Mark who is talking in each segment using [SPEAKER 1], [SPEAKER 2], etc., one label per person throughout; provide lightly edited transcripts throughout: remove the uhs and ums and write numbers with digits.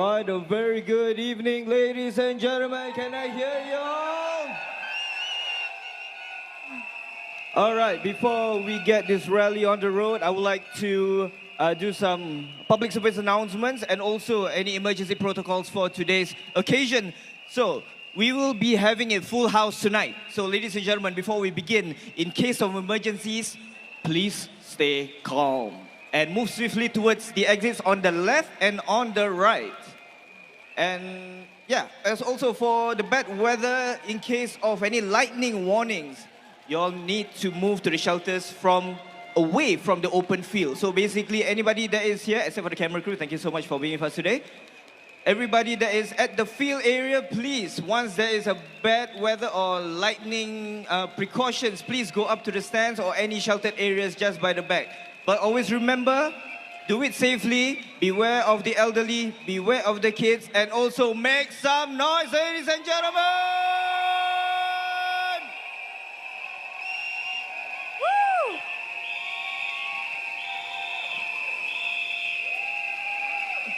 [SPEAKER 1] Right, a very good evening, ladies and gentlemen. Can I hear you all? All right, before we get this rally on the road, I would like to do some public service announcements and also any emergency protocols for today's occasion. So, we will be having a full house tonight. So, ladies and gentlemen, before we begin, in case of emergencies, please stay calm and move swiftly towards the exits on the left and on the right. And yeah, as also for the bad weather, in case of any lightning warnings, you'll need to move to the shelters from away from the open field. So basically, anybody that is here, except for the camera crew, thank you so much for being with us today. Everybody that is at the field area, please, once there is a bad weather or lightning precautions, please go up to the stands or any sheltered areas just by the back. But always remember, do it safely, beware of the elderly, beware of the kids, and also make some noise, ladies and gentlemen! Woo!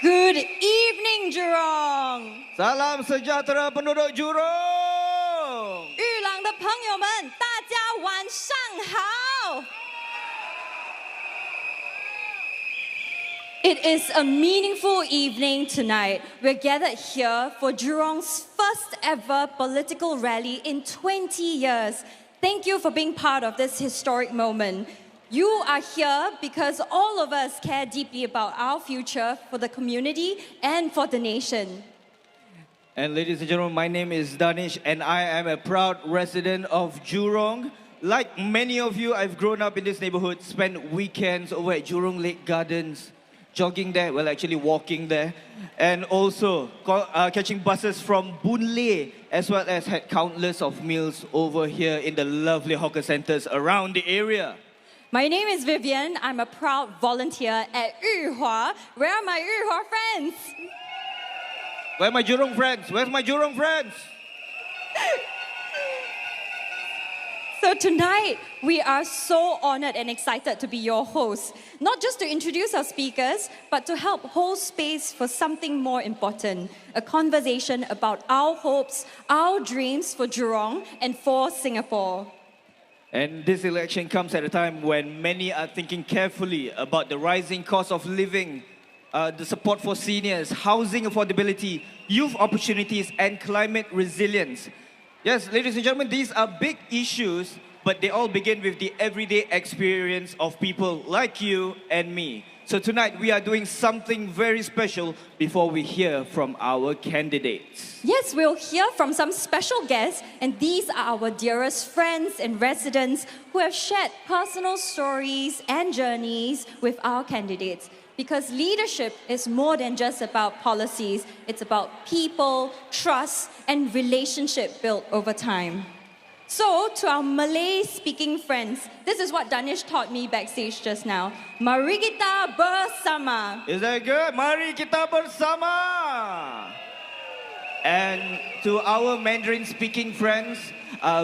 [SPEAKER 2] Good evening, Jurong!
[SPEAKER 1] Salam sejahtera penduduk Jurong!
[SPEAKER 2] 玉朗的朋友们，大家晚上好！ It is a meaningful evening tonight. We're gathered here for Jurong's first ever political rally in 20 years. Thank you for being part of this historic moment. You are here because all of us care deeply about our future for the community and for the nation.
[SPEAKER 1] And ladies and gentlemen, my name is Danish and I am a proud resident of Jurong. Like many of you, I've grown up in this neighborhood, spent weekends over at Jurong Lake Gardens, jogging there, well actually walking there, and also catching buses from Boon Lay, as well as had countless of meals over here in the lovely hawker centers around the area.
[SPEAKER 2] My name is Vivian. I'm a proud volunteer at Yuhua. Where are my Yuhua friends?
[SPEAKER 1] Where are my Jurong friends? Where's my Jurong friends?
[SPEAKER 2] So tonight, we are so honored and excited to be your hosts, not just to introduce our speakers, but to help hold space for something more important, a conversation about our hopes, our dreams for Jurong and for Singapore.
[SPEAKER 1] And this election comes at a time when many are thinking carefully about the rising cost of living, the support for seniors, housing affordability, youth opportunities, and climate resilience. Yes, ladies and gentlemen, these are big issues, but they all begin with the everyday experience of people like you and me. So tonight, we are doing something very special before we hear from our candidates.
[SPEAKER 2] Yes, we'll hear from some special guests, and these are our dearest friends and residents who have shared personal stories and journeys with our candidates. Because leadership is more than just about policies. It's about people, trust, and relationship built over time. So, to our Malay-speaking friends, this is what Danish taught me backstage just now. Mari kita bersama.
[SPEAKER 1] Is that good? Mari kita bersama. And to our Mandarin-speaking friends,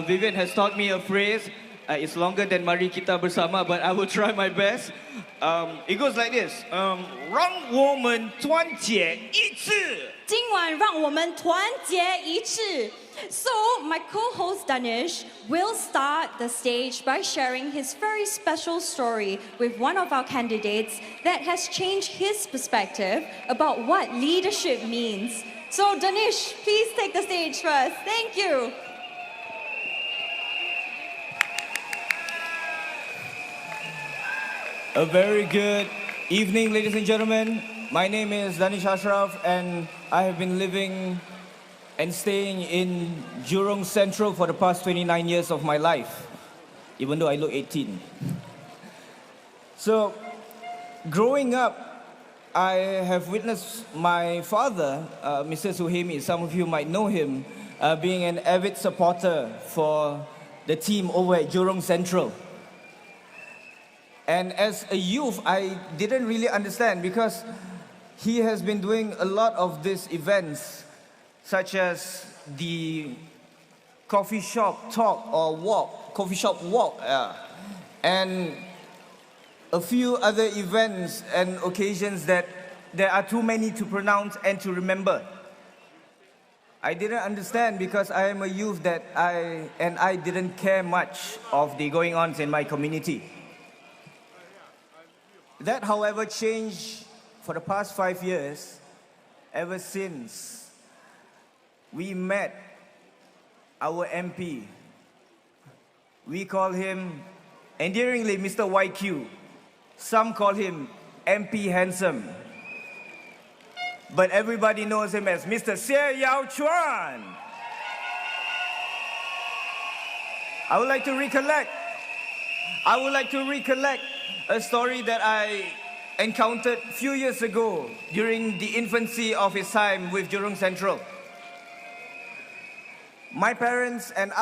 [SPEAKER 1] Vivian has taught me a phrase. It's longer than Mari kita bersama, but I will try my best. It goes like this. 让我们团结一致。
[SPEAKER 2] 今晚让我们团结一致。So, my co-host Danish will start the stage by sharing his very special story with one of our candidates that has changed his perspective about what leadership means. So, Danish, please take the stage first. Thank you.
[SPEAKER 1] A very good evening, ladies and gentlemen. My name is Danish Ashraf, and I have been living and staying in Jurong Central for the past 29 years of my life, even though I look 18. So, growing up, I have witnessed my father, Mr. Suhaimi, some of you might know him, being an avid supporter for the team over at Jurong Central. And as a youth, I didn't really understand because he has been doing a lot of these events, such as the coffee shop talk or walk, coffee shop walk, and a few other events and occasions that there are too many to pronounce and to remember. I didn't understand because I am a youth that I didn't care much of the going-ons in my community. That, however, changed for the past 5 years, ever since we met our MP. We call him endearingly Mr. YQ. Some call him MP Handsome. But everybody knows him as Mr. Yaoan. I would like to recollect a story that I encountered a few years ago during the infancy of his time with Jurong Central. My parents and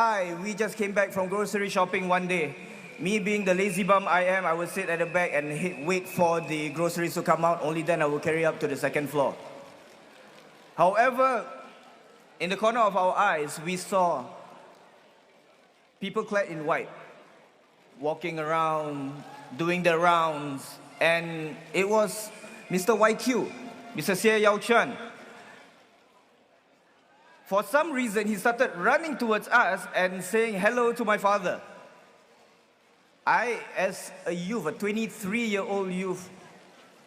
[SPEAKER 1] we just came back from grocery shopping one day. Me being the lazy bum I am, I would sit at the back and wait for the groceries to come out. Only then I would carry up to the second floor. However, in the corner of our eyes, we saw people clad in white, walking around, doing their rounds, and it was Mr. YQ, Mr. Yaoan. For some reason, he started running towards us and saying hello to my father. I, as a youth, a 23-year-old youth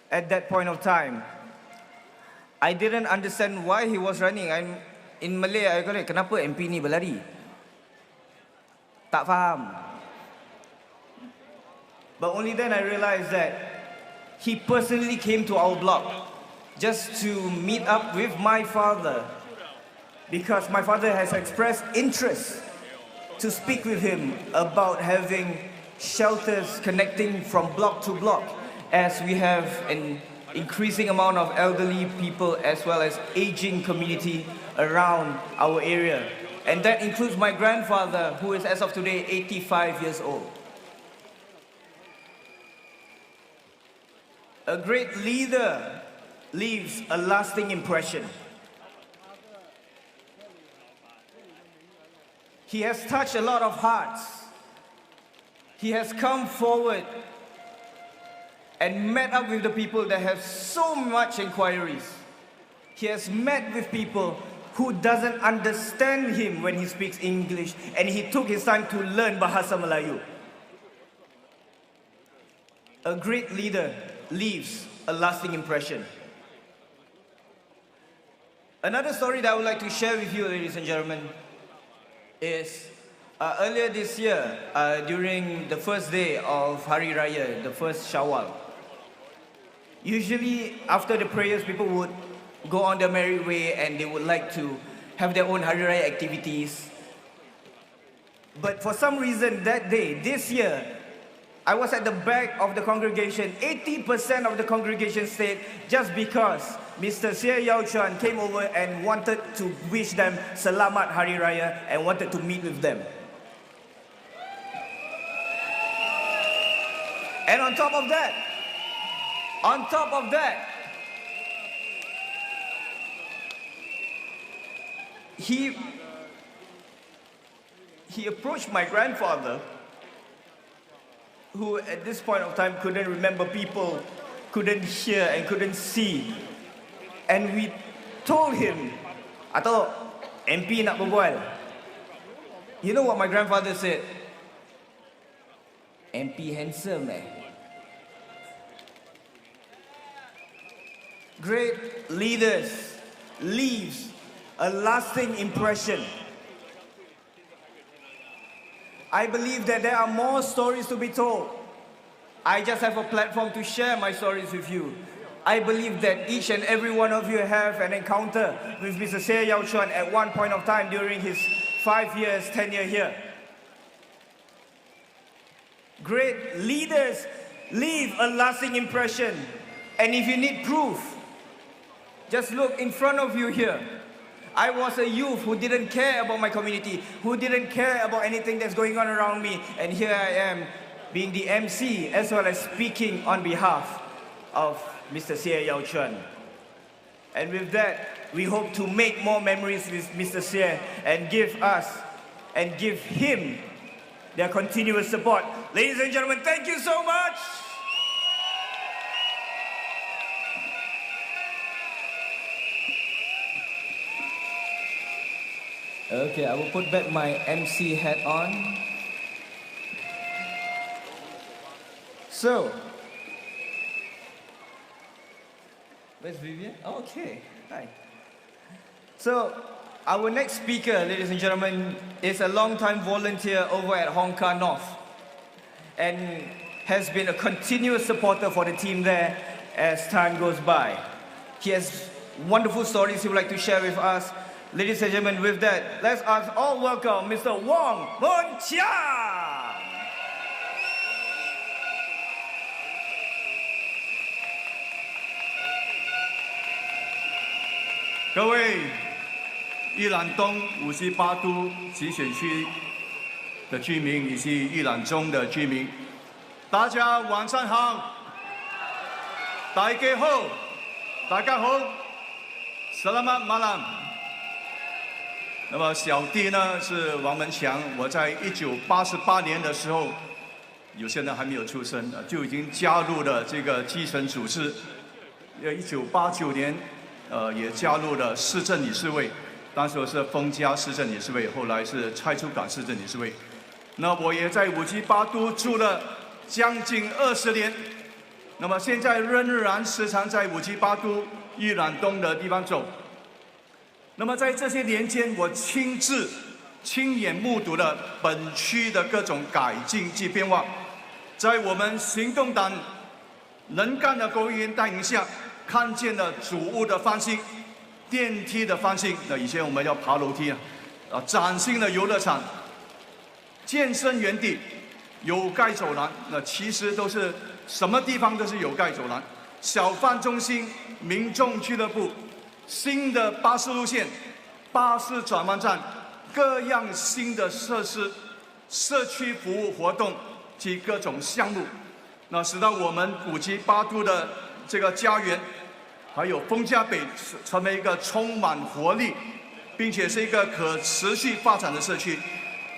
[SPEAKER 1] at that point of time, I didn't understand why he was running. In Malay, I call it, kenapa MP ni berlari? Tak faham. But only then I realized that he personally came to our block just to meet up with my father, because my father has expressed interest to speak with him about having shelters connecting from block to block, as we have an increasing amount of elderly people as well as aging community around our area. And that includes my grandfather, who is as of today 85 years old. A great leader leaves a lasting impression. He has touched a lot of hearts. He has come forward and met up with the people that have so much inquiries. He has met with people who doesn't understand him when he speaks English, and he took his time to learn Bahasa Melayu. A great leader leaves a lasting impression. Another story that I would like to share with you, ladies and gentlemen, is earlier this year, during the first day of Hari Raya, the first Shawwal. Usually, after the prayers, people would go on their merry way and they would like to have their own Hari Raya activities. But for some reason that day, this year, I was at the back of the congregation. 80% of the congregation stayed just because Mr. Yaoan came over and wanted to wish them Selamat Hari Raya and wanted to meet with them. And on top of that, he approached my grandfather, who at this point of time couldn't remember people, couldn't hear and couldn't see. And we told him, atau MP nak berbual. You know what my grandfather said? MP handsome eh? Great leaders leaves a lasting impression. I believe that there are more stories to be told. I just have a platform to share my stories with you. I believe that each and every one of you have an encounter with Mr. Yaoan at one point of time during his 5 years tenure here. Great leaders leave a lasting impression. And if you need proof, just look in front of you here. I was a youth who didn't care about my community, who didn't care about anything that's going on around me. And here I am, being the MC, as well as speaking on behalf of Mr. Yaoan. And with that, we hope to make more memories with Mr. and give him their continuous support. Ladies and gentlemen, thank you so much. Okay, I will put back my MC hat on. So, where's Vivian? Oh, okay, hi. So, our next speaker, ladies and gentlemen, is a long-time volunteer over at Hong Kong North and has been a continuous supporter for the team there as time goes by. He has wonderful stories he would like to share with us. Ladies and gentlemen, with that, let's all welcome Mr. Wong Mun Chia.
[SPEAKER 3] 各位宜兰东58都集选区的居民以及宜兰中的居民，大家晚上好，大家好，大家好 ，Selamat malam。那么小弟呢是王文强，我在1988年的时候，有些人还没有出生，就已经加入了这个基层组织。1989年。 也加入了市政理事会，当时我是丰家市政理事会，后来是蔡厝港市政理事会。那我也在58都住了将近20年，那么现在仍然时常在58都宜兰东的地方走。那么在这些年间，我亲眼目睹了本区的各种改进及变化，在我们行动党能干的国务员带领下。 看见了主屋的翻新，电梯的翻新。那以前我们要爬楼梯崭新的游乐场、健身园地、有盖走廊。那其实都是什么地方都是有盖走廊。小贩中心、民众俱乐部、新的巴士路线、巴士转弯站，各样新的设施、社区服务活动及各种项目，那使到我们58都的这个家园。 还有丰家北成为一个充满活力，并且是一个可持续发展的社区，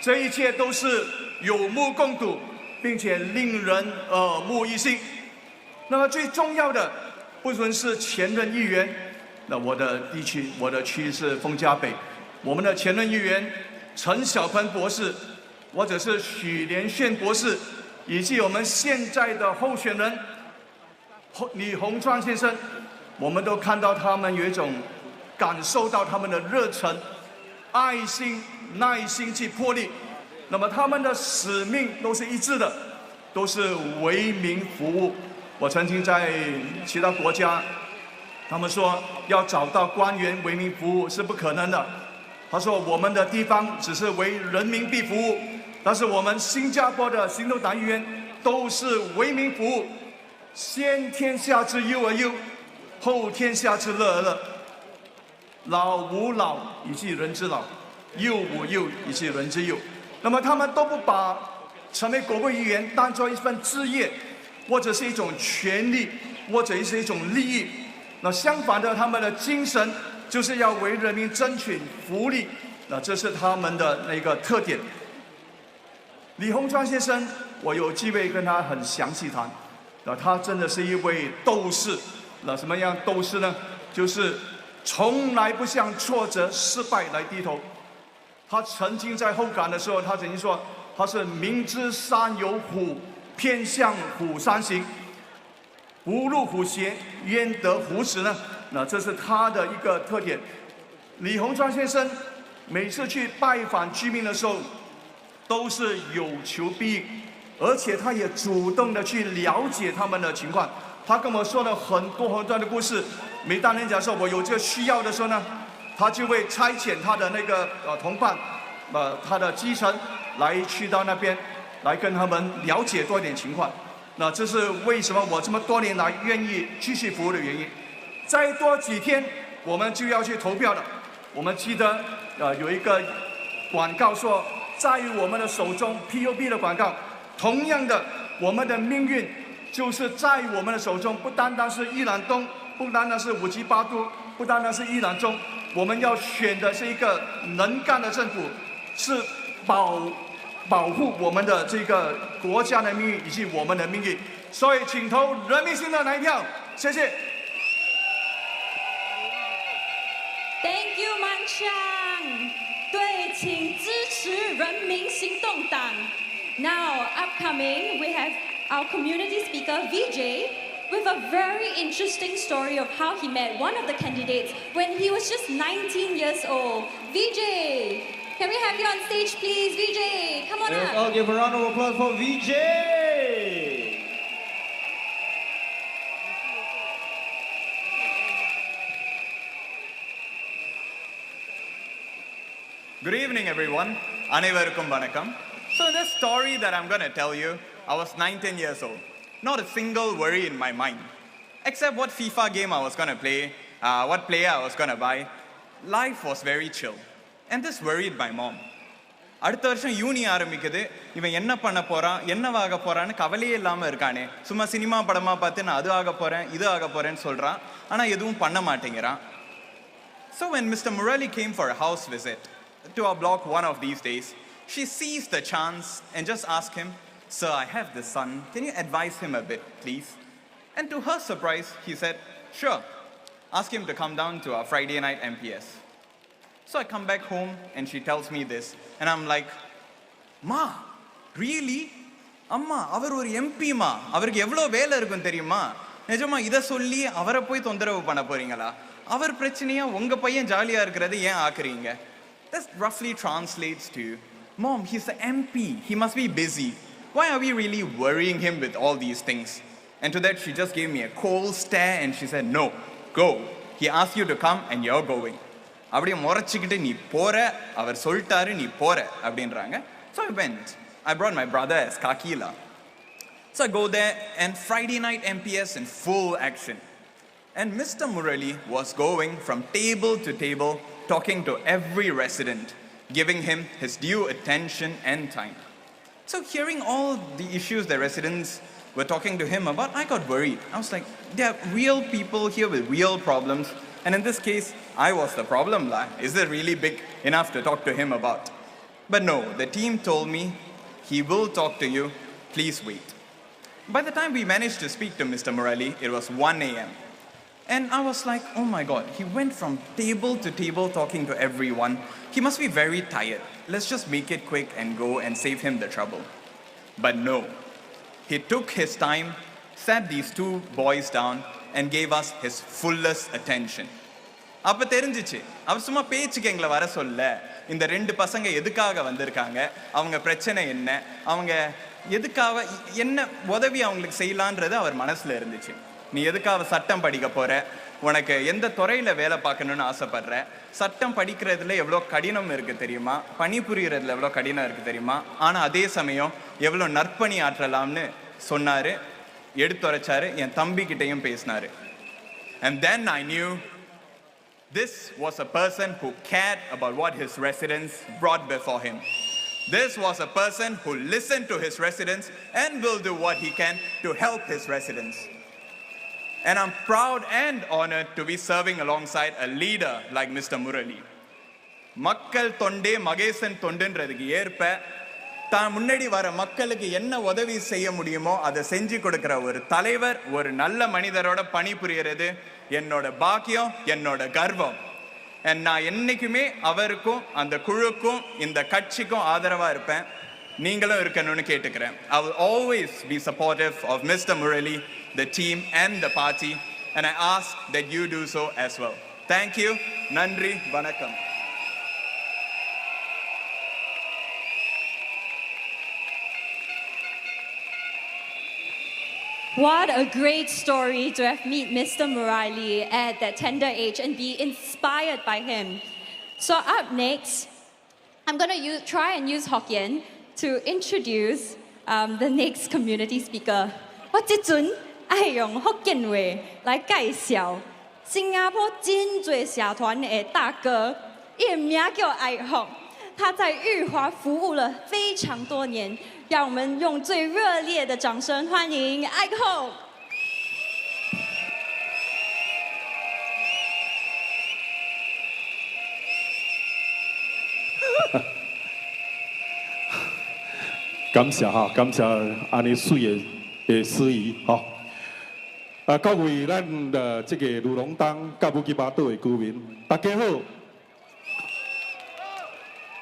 [SPEAKER 3] 这一切都是有目共睹，并且令人耳目一新。那么最重要的，不论是前任议员，那我的区是丰家北，我们的前任议员陈小鹏博士，或者是许连炫博士，以及我们现在的候选人李鸿章先生。 我们都看到他们有一种感受到他们的热忱、爱心、耐心及魄力。那么他们的使命都是一致的，都是为民服务。我曾经在其他国家，他们说要找到官员为民服务是不可能的。他说我们的地方只是为人民币服务，但是我们新加坡的行动党议员都是为民服务，先天下之忧而忧。 后天下之乐而乐，老吾老以及人之老，幼吾幼以及人之幼。那么他们都不把成为国会议员当作一份职业，或者是一种权利，或者是一种利益。那相反的，他们的精神就是要为人民争取福利。那这是他们的那个特点。李鸿章先生，我有机会跟他很详细谈。那他真的是一位斗士。 那什么样斗士呢？就是从来不向挫折、失败来低头。他曾经在后港的时候，他曾经说，他是明知山有虎，偏向虎山行。不入虎穴，焉得虎子呢？那这是他的一个特点。李鸿章先生每次去拜访居民的时候，都是有求必应，而且他也主动的去了解他们的情况。 他跟我说了很多的故事。每当人家说我有这个需要的时候呢，他就会差遣他的那个同伴，他的基层来去到那边，来跟他们了解多一点情况。那这是为什么我这么多年来愿意继续服务的原因。再多几天我们就要去投票了。我们记得有一个广告说，在我们的手中 PUB 的广告。同样的，我们的命运。 就是在我们的手中，不单单是宜兰东，不单单是58都，不单单是宜兰中，我们要选的是一个能干的政府，是保护我们的这个国家的命运以及我们的命运。所以，请投人民心的那一票，谢谢。
[SPEAKER 2] Thank you, Manchang. 对，请支持人民行动党。Now, upcoming, we have our community speaker, VJ, with a very interesting story of how he met one of the candidates when he was just 19 years old. VJ, can we have you on stage, please? VJ, come on
[SPEAKER 1] Let's
[SPEAKER 2] up.
[SPEAKER 1] all give a round of applause for VJ.
[SPEAKER 4] Good evening, everyone. Anevarukkum vanakkam. So this story that I'm going to tell you, I was 19 years old. Not a single worry in my mind. Except what FIFA game I was going to play, what player I was going to buy. Life was very chill. And this worried my mom. அடுத்த வருஷம் யூனி ஆரம்பிக்குது இவன் என்ன பண்ண போறான் என்னவாக போறான்னு கவலையே இல்லாம இருக்கானே சும்மா சினிமா படமா பார்த்து நான் அது ஆக போறேன் இது ஆக போறேன்னு சொல்றான் ஆனா எதுவும் பண்ண மாட்டேங்கிறான். So when Mr. Murali came for a house visit to our block one of these days, she seized the chance and just asked him, "Sir, I have this son. Can you advise him a bit, please?" And to her surprise, he said, "Sure. Ask him to come down to our Friday night MPS." So I come back home and she tells me this and I'm like, "Ma, really? Amma, அவர் ஒரு MP மா அவருக்கு எவ்வளவு வேலை இருக்கும் தெரியுமா நிஜமா இத சொல்லி அவரை போய் தொந்தரவு பண்ண போறீங்களா அவர் பிரச்சனையா உங்க பையன் ஜாலியா இருக்கிறது ஏன் ஆக்குறீங்க." This roughly translates to, "Mom, he's the MP. He must be busy. Why are we really worrying him with all these things?" And to that, she just gave me a cold stare and she said, "No, go. He asked you to come and you're going." அப்படியே முறைச்சிக்கிட்டு நீ போற அவர் சொல்லிட்டாரு நீ போற அப்படின்றாங்க. So I went. I brought my brother as Kakila. So I go there and Friday night MPS in full action. And Mr. Murali was going from table to table talking to every resident, giving him his due attention and time. So hearing all the issues the residents were talking to him about, I got worried. I was like, there are real people here with real problems. And in this case, I was the problem. Is it really big enough to talk to him about? But no, the team told me, he will talk to you. Please wait. By the time we managed to speak to Mr. Murali, it was 1 a.m. And I was like, oh my God, he went from table to table talking to everyone. He must be very tired. Let's just make it quick and go and save him the trouble. But no, he took his time, sat these two boys down and gave us his fullest attention. அப்ப தெரிஞ்சிச்சு அவர் சும்மா பேச்சுக்கு எங்களை வர சொல்ல இந்த ரெண்டு பசங்க எதுக்காக வந்திருக்காங்க அவங்க பிரச்சனை என்ன அவங்க எதுக்காக என்ன உதவி அவங்களுக்கு செய்யலான்றது அவர் மனசுல இருந்துச்சு. நீ எதுக்காக சட்டம் படிக்க போற உனக்கு எந்த துறையில வேலை பார்க்கணும்னு ஆசைப்படுற சட்டம் படிக்கிறதுல எவ்வளோ கடினம் இருக்கு தெரியுமா பணிபுரியறதுல எவ்வளோ கடினம் இருக்கு தெரியுமா ஆனா அதே சமயம் எவ்வளோ நற்பணி ஆற்றலாம்னு சொன்னாரு எடுத்துரைச்சாரு என் தம்பி கிட்டையும் பேசினாரு. And then I knew this was a person who cared about what his residents brought before him. This was a person who listened to his residents and will do what he can to help his residents. And I'm proud and honored to be serving alongside a leader like Mr. Murali. Makkal tonde magesan tondendradhukku erpa தான் முன்னாடி வர மக்களுக்கு என்ன உதவி செய்ய முடியுமோ அதை செஞ்சு கொடுக்கிற ஒரு தலைவர் ஒரு நல்ல மனிதரோட பணி புரியறது என்னோட பாக்கியம் என்னோட கர்வம். நான் என்னைக்குமே அவருக்கும் அந்த குழுக்கும் இந்த கட்சிக்கும் ஆதரவா இருப்பேன். நீங்களும் இருக்கணும்னு கேட்டுக்கிறேன். I will always be supportive of Mr. Murali, the team and the party, and I ask that you do so as well. Thank you. Nandri, vanakkam.
[SPEAKER 2] What a great story to have met Mr. Murali at that tender age and be inspired by him. So up next, I'm going to try and use Hokkien to introduce the next community speaker. 我这阵爱用福建话来介绍新加坡真多社团的大哥，伊的名叫爱福，他在裕华服务了非常多年。让我们用最热烈的掌声欢迎爱后。
[SPEAKER 5] 感谢哈，感谢安尼水的司仪哈。各位咱的这个卢龙东、甲武吉巴岛的居民，大家好。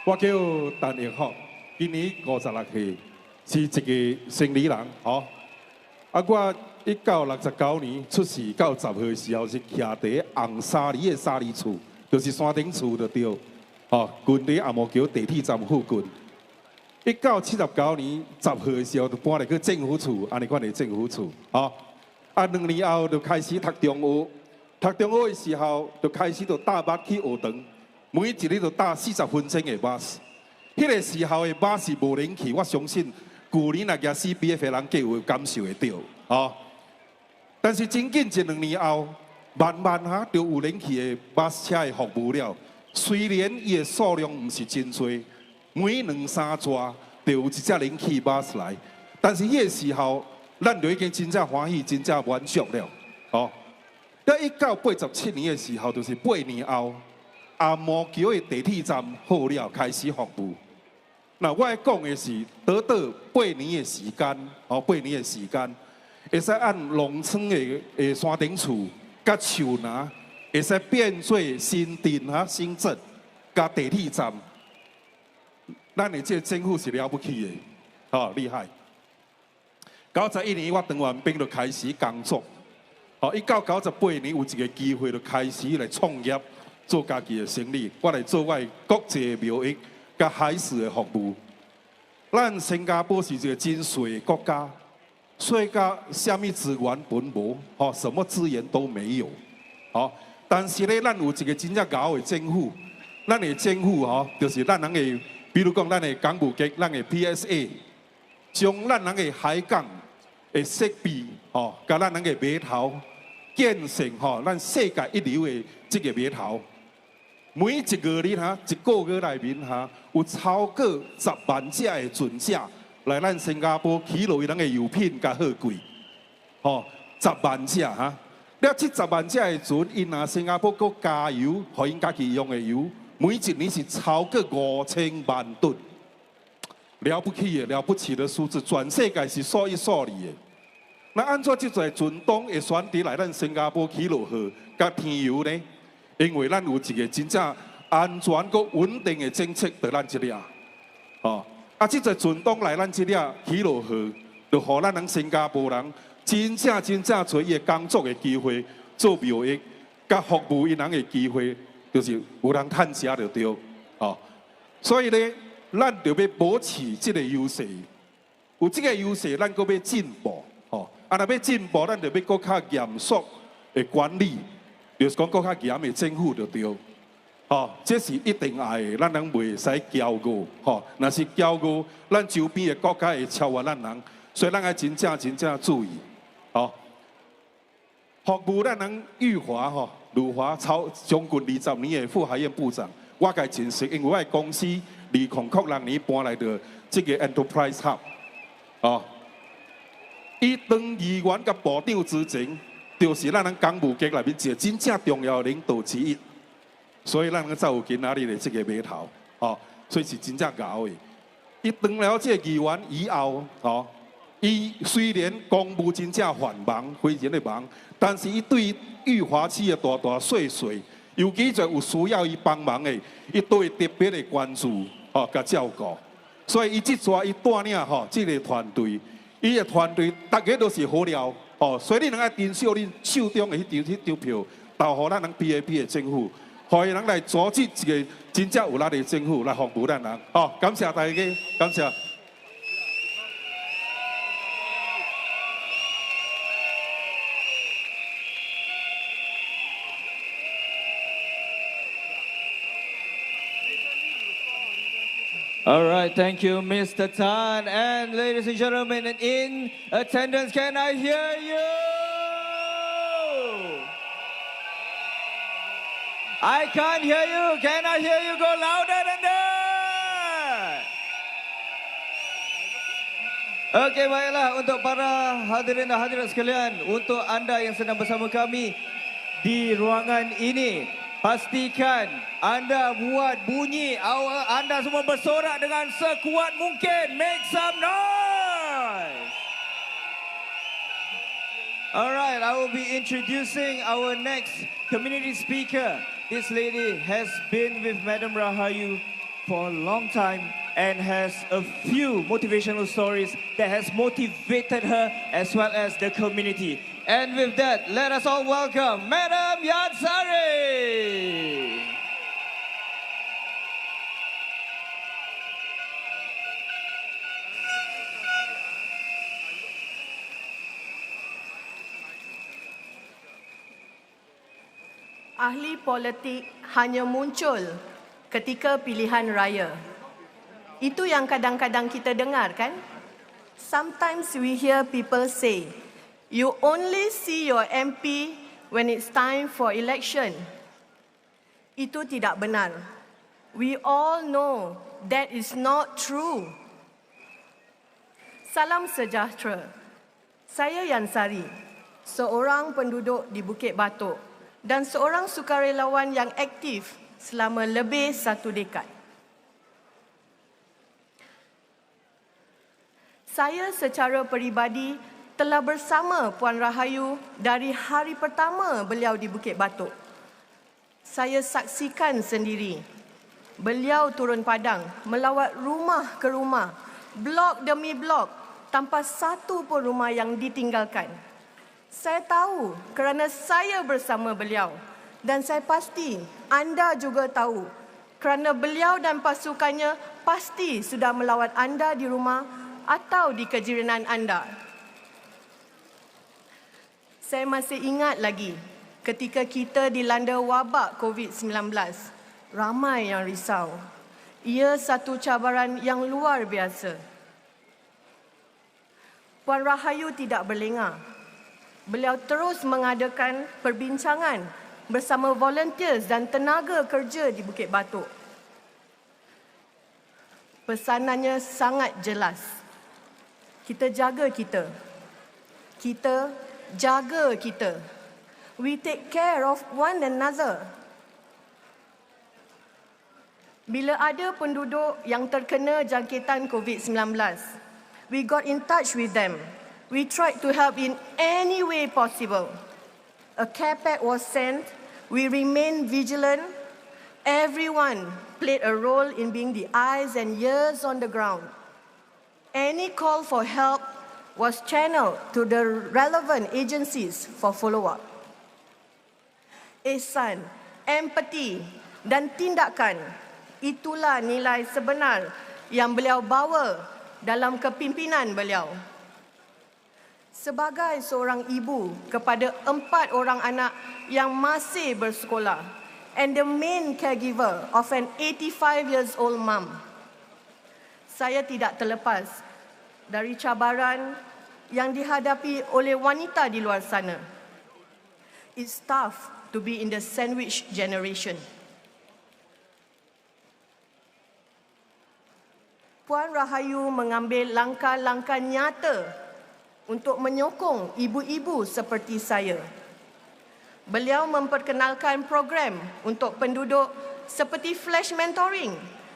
[SPEAKER 5] 我叫陈永福，今年56岁，是一个生理人。哦，我1969年出世到10岁的时候，是徛在红沙里的沙里厝，就是山顶厝就对。哦，近在阿毛桥地铁站附近。1979年10岁的时候，就搬来去政府厝，安尼款的政府厝。哦。2年后就开始读中学，读中学的时候就开始就搭巴去学堂，每一日就搭40分钟的巴士。迄个时候的巴士无人气，我相信旧年那个 CBF 的人皆有感受得到。哦，但是真紧1、2年后，慢慢就有人气的巴士车的服务了。虽然伊的数量唔是真多，每2、3抓就有一只人气巴士来，但是迄个时候。咱就已经真正欢喜，真正满足了。哦，在1987年的时候，就是8年后，阿毛桥的地铁站好了，开始服务。那我要讲的是，短8年的时间，哦，8年的时间，会使按农村的山顶厝、甲树林，会使变做新镇新镇，甲地铁站。咱的这个政府是了不起的，哦，厉害。91年，我当完兵就开始工作。哦，1998年有一个机会就开始来创业，做家己的生意。我来做我的国际贸易、甲海事的服务。咱新加坡是一个真水的国家，所以甲什么资源本无，哦，什么资源都没有。哦，但是咧，咱有一个真正高的政府，咱的政府哦，就是咱人的，比如讲咱的港务局、咱的 PSA， 将咱人的海港。的设备，吼，甲咱人个码头建成吼，咱世界一流的这个码头，每一个日一个月内面有超过10万只的船只来咱新加坡起落咱的油品甲货柜，吼，10万只了这10万只的船，因拿新加坡国加油，互因家己用的油，每一年是超过5000万吨。了不起的、了不起的数字，全世界是数一数二的。那按照这个船东会选择来咱新加坡起落河甲天油呢？因为咱有一个真正安全佮稳定的政策在咱这里。哦，这个船东来咱这里起落河，就互咱新加坡人真正找伊的工作的机会，做贸易甲服务因人的机会，就是有人趁食就对。哦，所以呢。咱就要保持这个优势，有这个优势，咱阁要进步，吼。若要进步，咱就要阁较严肃的管理，就是讲阁较严的政府就对，吼。这是一定爱的，咱人袂使骄傲，吼。若是骄傲，咱周边的国家会超越咱人，所以咱要真正注意，吼。服务咱人裕华吼，如华超将近20年的副海燕部长，我该认识，因为我的公司。2006年搬来的这个 Enterprise Hub， 哦，伊当议员甲部长之前，就是咱港务局内面一个真正重要的领导之一，所以咱才有今仔日的这个码头，哦，所以是真正高的。伊当了这个议员以后，哦，伊虽然公务真正繁忙，非常的忙，但是伊对裕华区的大细，尤其在有需要伊帮忙的，伊都会特别的关注。哦，甲照顾，所以伊即抓伊带领吼，即个团队，伊个团队大家都是好料哦，所以你能爱珍惜恁手中的迄张票，投互咱人 PAP 的政府，互伊人来组织一个真正有力的政府来服务咱人。哦，感谢大家，感谢。
[SPEAKER 1] All right, thank you, Mr. Tan. And ladies and gentlemen, in attendance, can I hear you? I can't hear you. Can I hear you go louder than that? Okey, baiklah untuk para hadirin dan hadirat sekalian, untuk anda yang sedang bersama kami di ruangan ini, pastikan anda buat bunyi, anda semua bersorak dengan sekuat mungkin. Make some noise. All right, I will be introducing our next community speaker. This lady has been with Madam Rahayu for a long time and has a few motivational stories that has motivated her as well as the community. And with that, let us all welcome Madam Yansari.
[SPEAKER 6] Ahli politik hanya muncul ketika pilihan raya. Itu yang kadang-kadang kita dengar, kan? Sometimes we hear people say, you only see your MP when it's time for election. Itu tidak benar. We all know that is not true. Salam sejahtera. Saya Yansari, seorang penduduk di Bukit Batok dan seorang sukarelawan yang aktif selama lebih 1 dekad. Saya secara peribadi telah bersama Puan Rahayu dari hari pertama beliau di Bukit Batok. Saya saksikan sendiri beliau turun padang, melawat rumah ke rumah, blok demi blok, tanpa satu pun rumah yang ditinggalkan. Saya tahu kerana saya bersama beliau dan saya pasti anda juga tahu kerana beliau dan pasukannya pasti sudah melawat anda di rumah atau di kejiranan anda. Saya masih ingat lagi ketika kita dilanda wabak COVID-19, ramai yang risau. Ia satu cabaran yang luar biasa. Puan Rahayu tidak berlengah. Beliau terus mengadakan perbincangan bersama volunteers dan tenaga kerja di Bukit Batok. Pesanannya sangat jelas. Kita jaga kita. Kita jaga kita. We take care of one another. Bila ada penduduk yang terkena jangkitan COVID-19, we got in touch with them. We tried to help in any way possible. A care pack was sent. We remained vigilant. Everyone played a role in being the eyes and ears on the ground. Any call for help was channeled to the relevant agencies for follow-up. Ihsan, empathy dan tindakan, itulah nilai sebenar yang beliau bawa dalam kepimpinan beliau. Sebagai seorang ibu kepada 4 orang anak yang masih bersekolah and the main caregiver of an 85 years old mum, saya tidak terlepas dari cabaran yang dihadapi oleh wanita di luar sana. It's tough to be in the sandwich generation. Puan Rahayu mengambil langkah-langkah nyata untuk menyokong ibu-ibu seperti saya. Beliau memperkenalkan program untuk penduduk seperti flash mentoring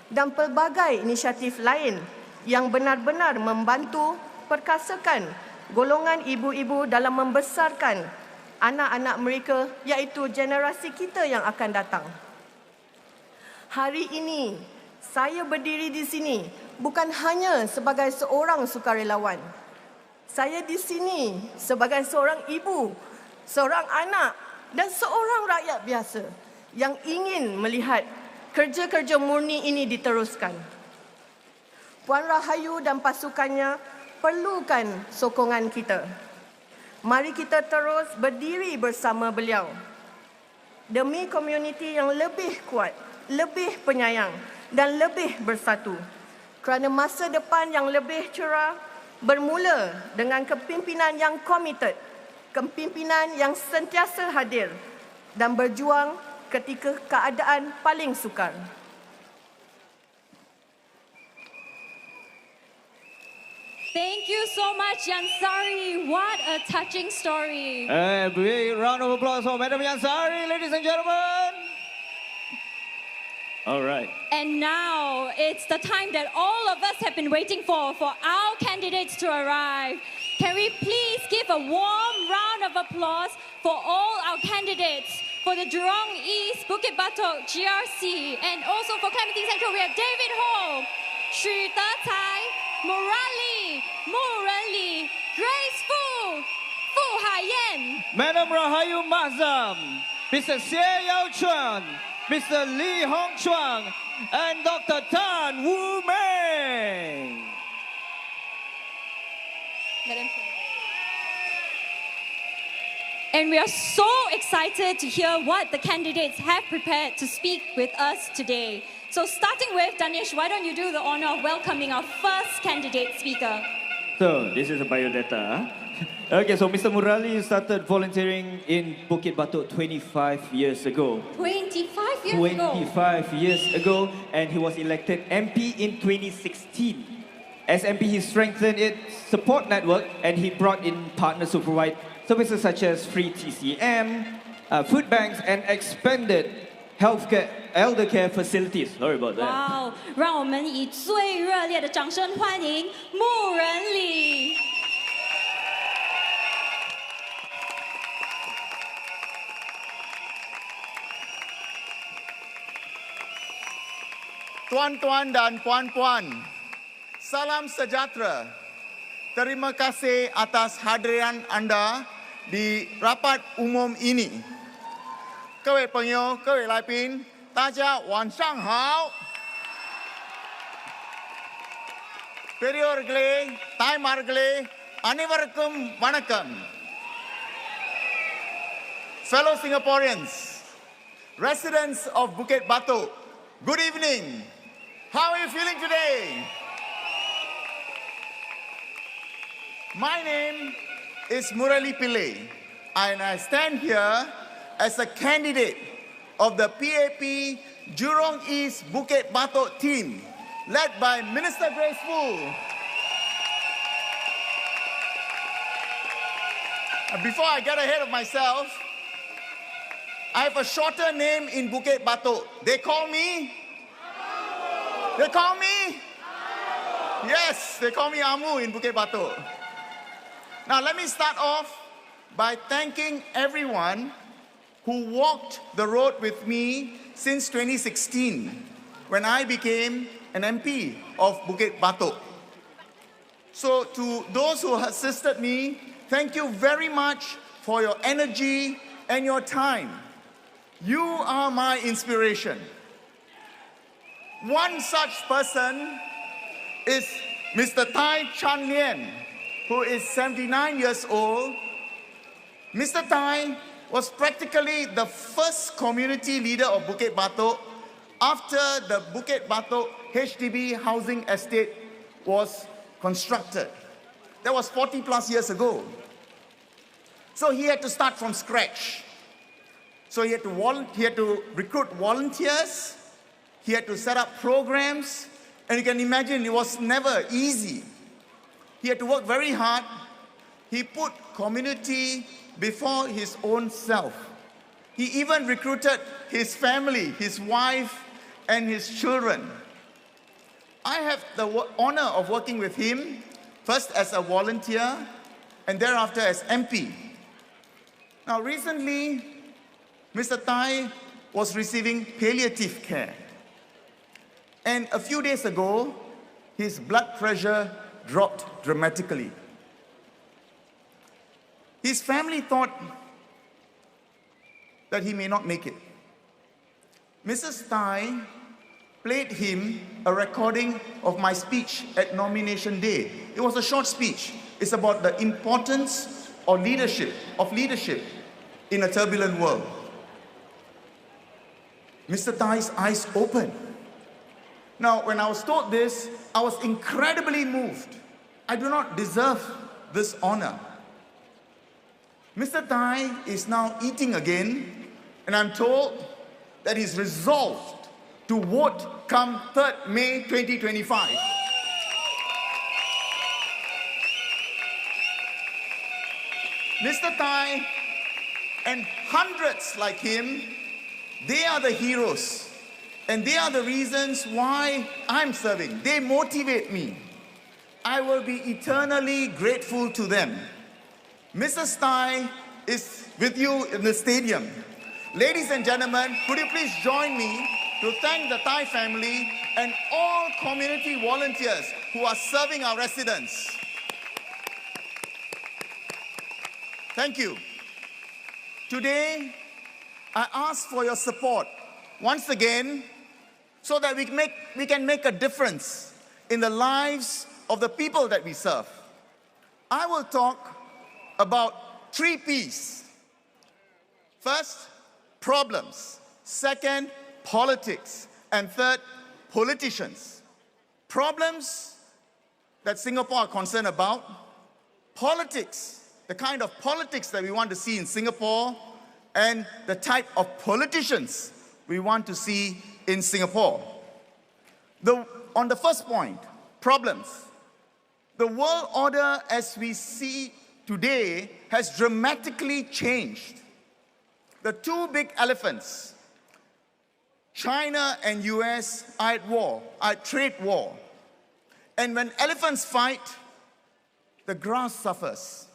[SPEAKER 6] dan pelbagai inisiatif lain yang benar-benar membantu perkasakan golongan ibu-ibu dalam membesarkan anak-anak mereka, iaitu generasi kita yang akan datang. Hari ini, saya berdiri di sini bukan hanya sebagai seorang sukarelawan. Saya di sini sebagai seorang ibu, seorang anak dan seorang rakyat biasa yang ingin melihat kerja-kerja murni ini diteruskan. Puan Rahayu dan pasukannya perlukan sokongan kita. Mari kita terus berdiri bersama beliau demi komuniti yang lebih kuat, lebih penyayang dan lebih bersatu. Kerana masa depan yang lebih cerah bermula dengan kepimpinan yang komited, kepimpinan yang sentiasa hadir dan berjuang ketika keadaan paling sukar.
[SPEAKER 2] Thank you so much, Yansari. What a touching story.
[SPEAKER 1] A big round of applause for Madam Yansari, ladies and gentlemen. All right.
[SPEAKER 2] And now it's the time that all of us have been waiting for our candidates to arrive. Can we please give a warm round of applause for all our candidates for the Jurong East Bukit Batok GRC, and also for Clementi Central we have David Ho, Sri Tai, Murali, Grace Fu Haiyan.
[SPEAKER 1] Madam Rahayu Mazam, Mr. Xie Yao Chuan, Mr. Lee Hong Chuang, and Dr. Tan Wu Meng.
[SPEAKER 2] Madam Chair. And we are so excited to hear what the candidates have prepared to speak with us today. So starting with Danish, why don't you do the honor of welcoming our first candidate speaker?
[SPEAKER 1] So, this is a biodata. Okay, so Mr. Murali started volunteering in Bukit Batok 25 years ago.
[SPEAKER 2] 25 years ago?
[SPEAKER 1] 25 years ago, and he was elected MP in 2016. As MP, he strengthened its support network, and he brought in partners to provide services such as free TCM, food banks, and expanded healthcare, elder care facilities. Sorry about that.
[SPEAKER 2] 哇，让我们以最热烈的掌声欢迎牧人里。
[SPEAKER 7] Tuan-tuan dan puan-puan, salam sejahtera. Terima kasih atas hadiran anda di rapat umum ini. 各位朋友，各位来宾，大家晚上好。பெரியோர்களே, தாய்மார்களே, அனைவருக்கும் வணக்கம். Fellow Singaporeans, residents of Bukit Batok, good evening. How are you feeling today? My name is Murali Pillai, and I stand here as a candidate of the PAP Jurong East Bukit Batok team, led by Minister Grace Fu. Before I get ahead of myself, I have a shorter name in Bukit Batok. They call me? Yes, they call me Amu in Bukit Batok. Now let me start off by thanking everyone who walked the road with me since 2016, when I became an MP of Bukit Batok. So to those who assisted me, thank you very much for your energy and your time. You are my inspiration. One such person is Mr. Tai Chan Lien, who is 79 years old. Mr. Tai was practically the first community leader of Bukit Batok after the Bukit Batok HDB housing estate was constructed. That was 40 plus years ago. So he had to start from scratch. So he had to recruit volunteers, he had to set up programs, and you can imagine it was never easy. He had to work very hard. He put community before his own self. He even recruited his family, his wife, and his children. I have the honor of working with him, first as a volunteer, and thereafter as MP. Now recently, Mr. Tai was receiving palliative care. And a few days ago, his blood pressure dropped dramatically. His family thought that he may not make it. Mrs. Tai played him a recording of my speech at nomination day. It was a short speech. It's about the importance of leadership in a turbulent world. Mr. Tai's eyes opened. Now, when I was told this, I was incredibly moved. I do not deserve this honor. Mr. Tai is now eating again, and I'm told that he's resolved to vote come 3rd May 2025. Mr. Tai and hundreds like him, they are the heroes. And they are the reasons why I'm serving. They motivate me. I will be eternally grateful to them. Mrs. Tai is with you in the stadium. Ladies and gentlemen, could you please join me to thank the Thai family and all community volunteers who are serving our residents. Thank you. Today, I ask for your support once again so that we can make a difference in the lives of the people that we serve. I will talk about 3 P's. First, problems. Second, politics. And third, politicians. Problems that Singapore are concerned about. Politics, the kind of politics that we want to see in Singapore, and the type of politicians we want to see in Singapore. On the first point, problems. The world order as we see today has dramatically changed. The 2 big elephants, China and US, are at war, are at trade war. And when elephants fight, the grass suffers.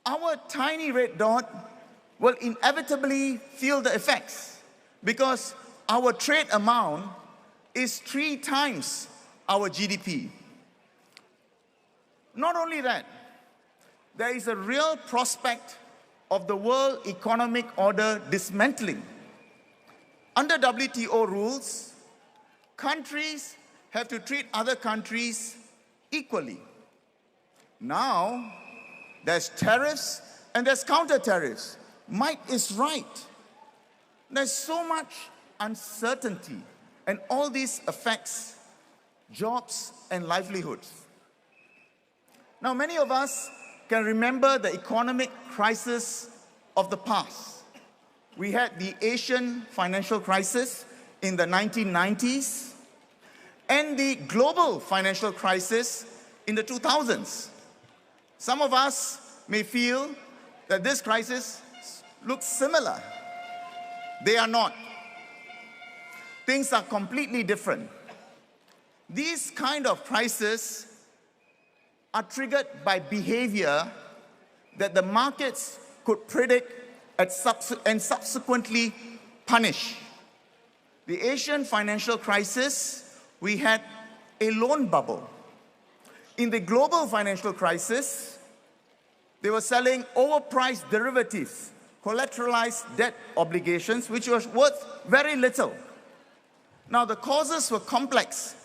[SPEAKER 7] Our tiny red dot will inevitably feel the effects because our trade amount is 3 times our GDP. Not only that, there is a real prospect of the world economic order dismantling. Under WTO rules, countries have to treat other countries equally. Now, there's tariffs and there's counter-tariffs. Might is right. There's so much uncertainty, and all this affects jobs and livelihoods. Now, many of us can remember the economic crisis of the past. We had the Asian financial crisis in the 1990s and the global financial crisis in the 2000s. Some of us may feel that this crisis looks similar. They are not. Things are completely different. These kind of crises are triggered by behavior that the markets could predict and subsequently punish. The Asian financial crisis, we had a loan bubble. In the global financial crisis, they were selling overpriced derivatives, collateralized debt obligations, which was worth very little. Now, the causes were complex,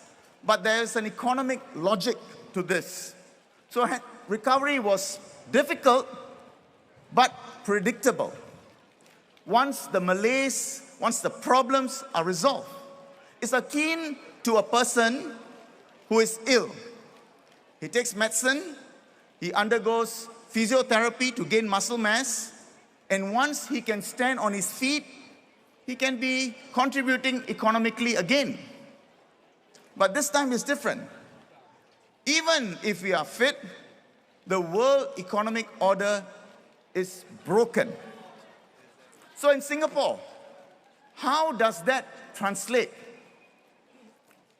[SPEAKER 7] but there is an economic logic to this. So recovery was difficult, but predictable. Once the problems are resolved, it's akin to a person who is ill. He takes medicine, he undergoes physiotherapy to gain muscle mass, and once he can stand on his feet, he can be contributing economically again. But this time is different. Even if we are fit, the world economic order is broken. So in Singapore, how does that translate?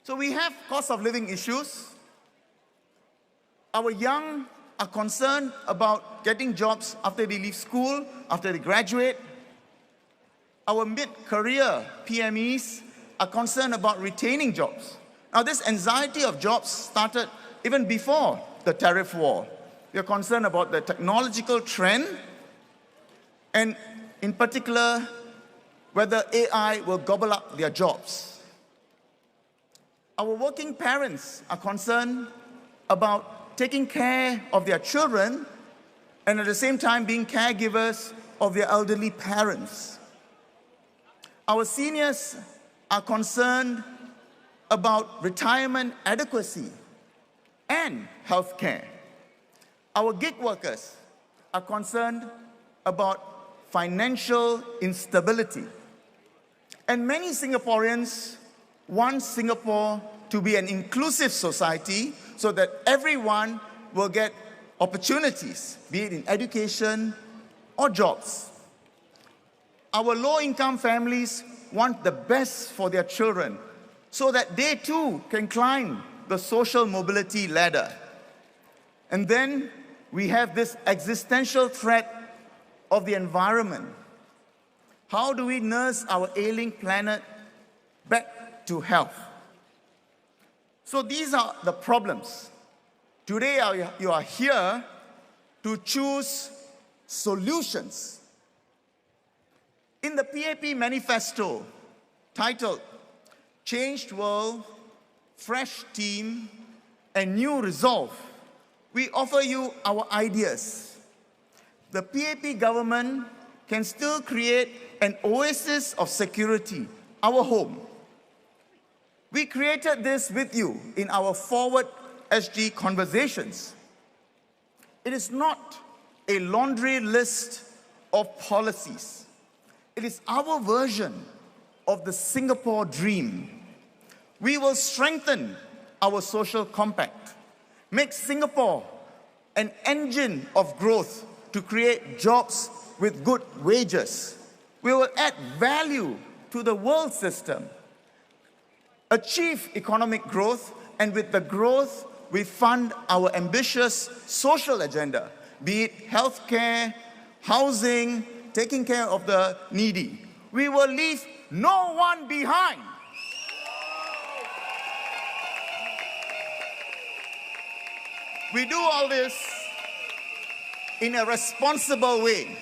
[SPEAKER 7] So we have cost of living issues. Our young are concerned about getting jobs after they leave school, after they graduate. Our mid-career PMEs are concerned about retaining jobs. Now, this anxiety of jobs started even before the tariff war. We are concerned about the technological trend, and in particular, whether AI will gobble up their jobs. Our working parents are concerned about taking care of their children and at the same time being caregivers of their elderly parents. Our seniors are concerned about retirement adequacy and health care. Our gig workers are concerned about financial instability. And many Singaporeans want Singapore to be an inclusive society so that everyone will get opportunities, be it in education or jobs. Our low-income families want the best for their children so that they too can climb the social mobility ladder. And then we have this existential threat of the environment. How do we nurse our ailing planet back to health? So these are the problems. Today you are here to choose solutions. In the PAP manifesto titled Changed World, Fresh Team, and New Resolve, we offer you our ideas. The PAP government can still create an oasis of security, our home. We created this with you in our Forward SG conversations. It is not a laundry list of policies. It is our version of the Singapore dream. We will strengthen our social compact, make Singapore an engine of growth to create jobs with good wages. We will add value to the world system, achieve economic growth, and with the growth, we fund our ambitious social agenda, be it healthcare, housing, taking care of the needy. We will leave no one behind. We do all this in a responsible way,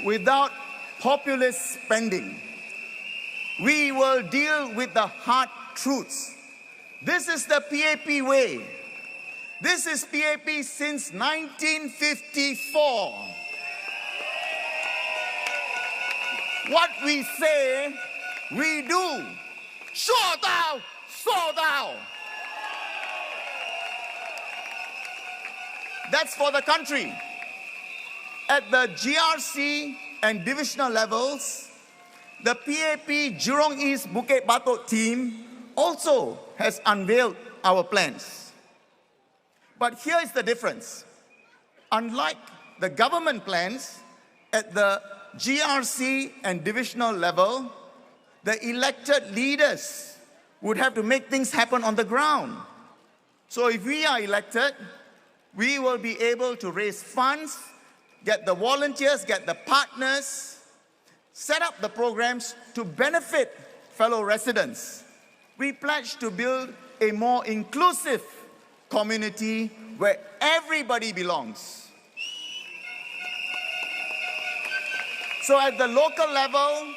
[SPEAKER 7] without populist spending. We will deal with the hard truths. This is the PAP way. This is PAP since 1954. What we say, we do. 说到，做到. That's for the country. At the GRC and divisional levels, the PAP Jurong East Bukit Batok team also has unveiled our plans. But here is the difference. Unlike the government plans, at the GRC and divisional level, the elected leaders would have to make things happen on the ground. So if we are elected, we will be able to raise funds, get the volunteers, get the partners, set up the programs to benefit fellow residents. We pledge to build a more inclusive community where everybody belongs. So at the local level,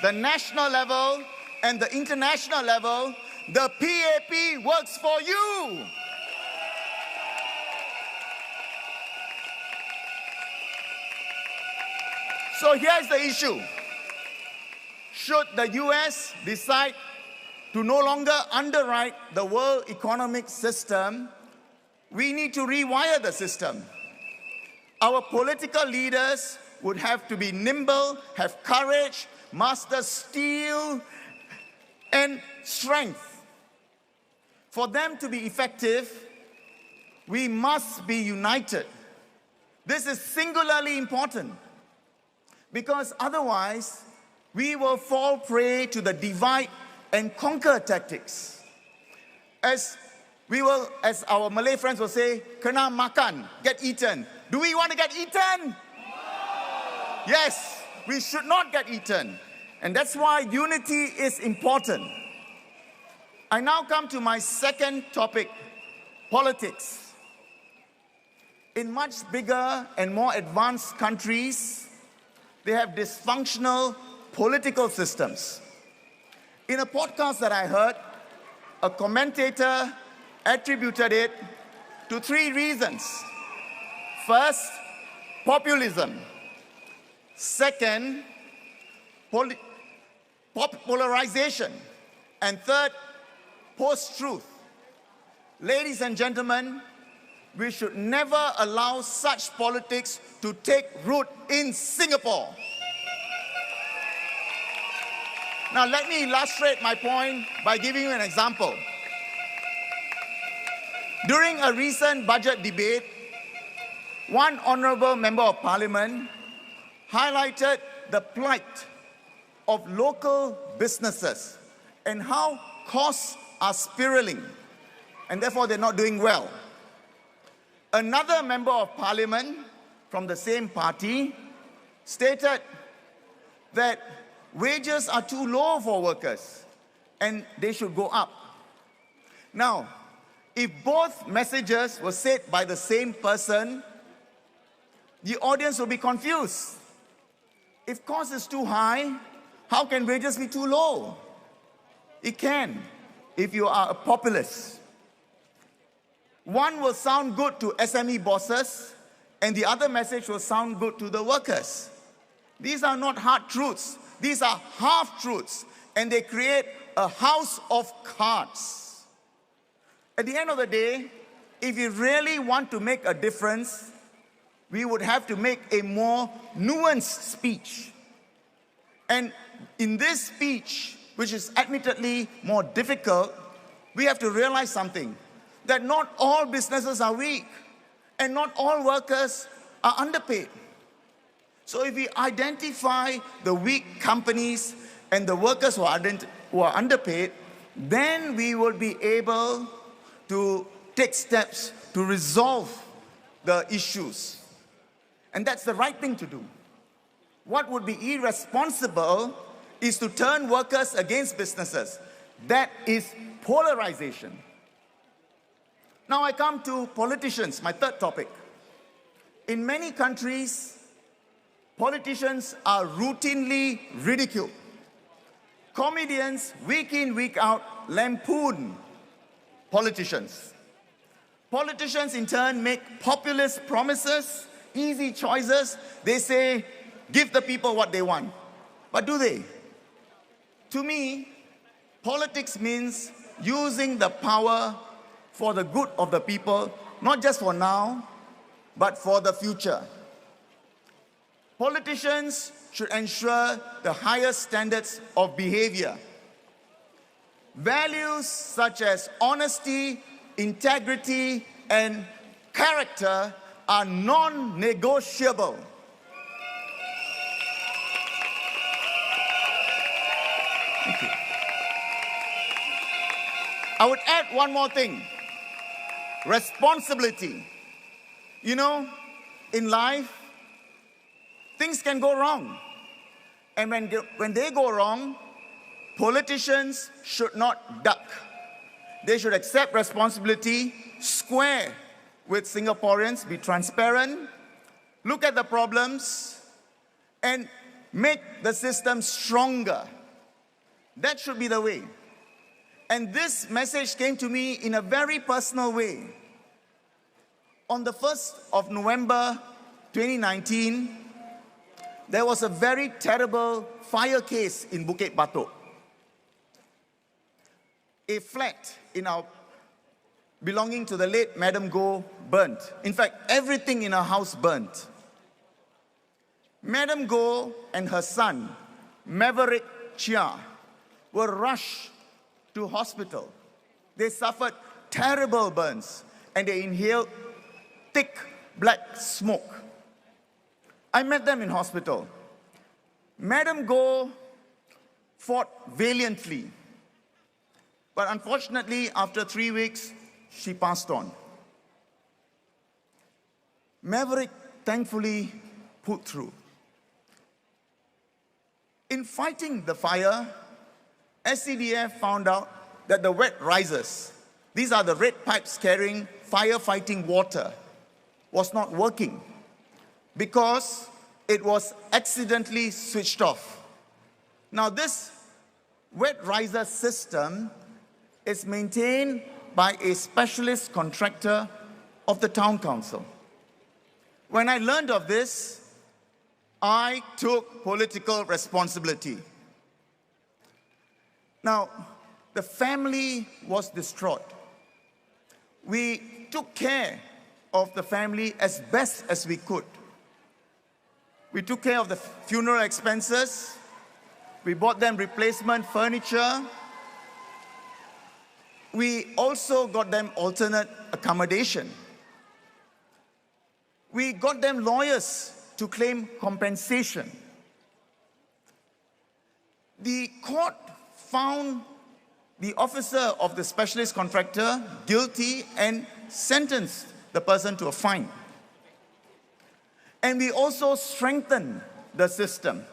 [SPEAKER 7] the national level, and the international level, the PAP works for you. So here's the issue. Should the US decide to no longer underwrite the world economic system, we need to rewire the system. Our political leaders would have to be nimble, have courage, master steel and strength. For them to be effective, we must be united. This is singularly important, because otherwise we will fall prey to the divide and conquer tactics. As our Malay friends will say, kena makan, get eaten. Do we want to get eaten? No. Yes, we should not get eaten. And that's why unity is important. I now come to my second topic, politics. In much bigger and more advanced countries, they have dysfunctional political systems. In a podcast that I heard, a commentator attributed it to three reasons. First, populism. Second, polarization. And third, post-truth. Ladies and gentlemen, we should never allow such politics to take root in Singapore. Now, let me illustrate my point by giving you an example. During a recent budget debate, one honorable member of parliament highlighted the plight of local businesses and how costs are spiraling, and therefore they're not doing well. Another member of parliament from the same party stated that wages are too low for workers and they should go up. Now, if both messages were said by the same person, the audience will be confused. If cost is too high, how can wages be too low? It can, if you are a populist. One will sound good to SME bosses, and the other message will sound good to the workers. These are not hard truths. These are half-truths, and they create a house of cards. At the end of the day, if you really want to make a difference, we would have to make a more nuanced speech. And in this speech, which is admittedly more difficult, we have to realize something, that not all businesses are weak, and not all workers are underpaid. So if we identify the weak companies and the workers who are underpaid, then we will be able to take steps to resolve the issues. And that's the right thing to do. What would be irresponsible is to turn workers against businesses. That is polarization. Now I come to politicians, my third topic. In many countries, politicians are routinely ridiculed. Comedians, week in, week out, lampoon politicians. Politicians, in turn, make populist promises, easy choices. They say, give the people what they want. But do they? To me, politics means using the power for the good of the people, not just for now, but for the future. Politicians should ensure the highest standards of behavior. Values such as honesty, integrity, and character are non-negotiable. Thank you. I would add one more thing. Responsibility. You know, in life, things can go wrong. And when they go wrong, politicians should not duck. They should accept responsibility, square with Singaporeans, be transparent, look at the problems, and make the system stronger. That should be the way. And this message came to me in a very personal way. On the 1st of November 2019, there was a very terrible fire case in Bukit Batok. A flat belonging to the late Madam Goh burnt. In fact, everything in her house burnt. Madam Goh and her son, Maverick Chia, were rushed to hospital. They suffered terrible burns and they inhaled thick black smoke. I met them in hospital. Madam Goh fought valiantly, but unfortunately, after 3 weeks, she passed on. Maverick thankfully pulled through. In fighting the fire, SCDF found out that the wet risers, these are the red pipes carrying firefighting water, was not working because it was accidentally switched off. Now this wet riser system is maintained by a specialist contractor of the town council. When I learned of this, I took political responsibility. Now, the family was distraught. We took care of the family as best as we could. We took care of the funeral expenses. We bought them replacement furniture. We also got them alternate accommodation. We got them lawyers to claim compensation. The court found the officer of the specialist contractor guilty and sentenced the person to a fine. And we also strengthen the system.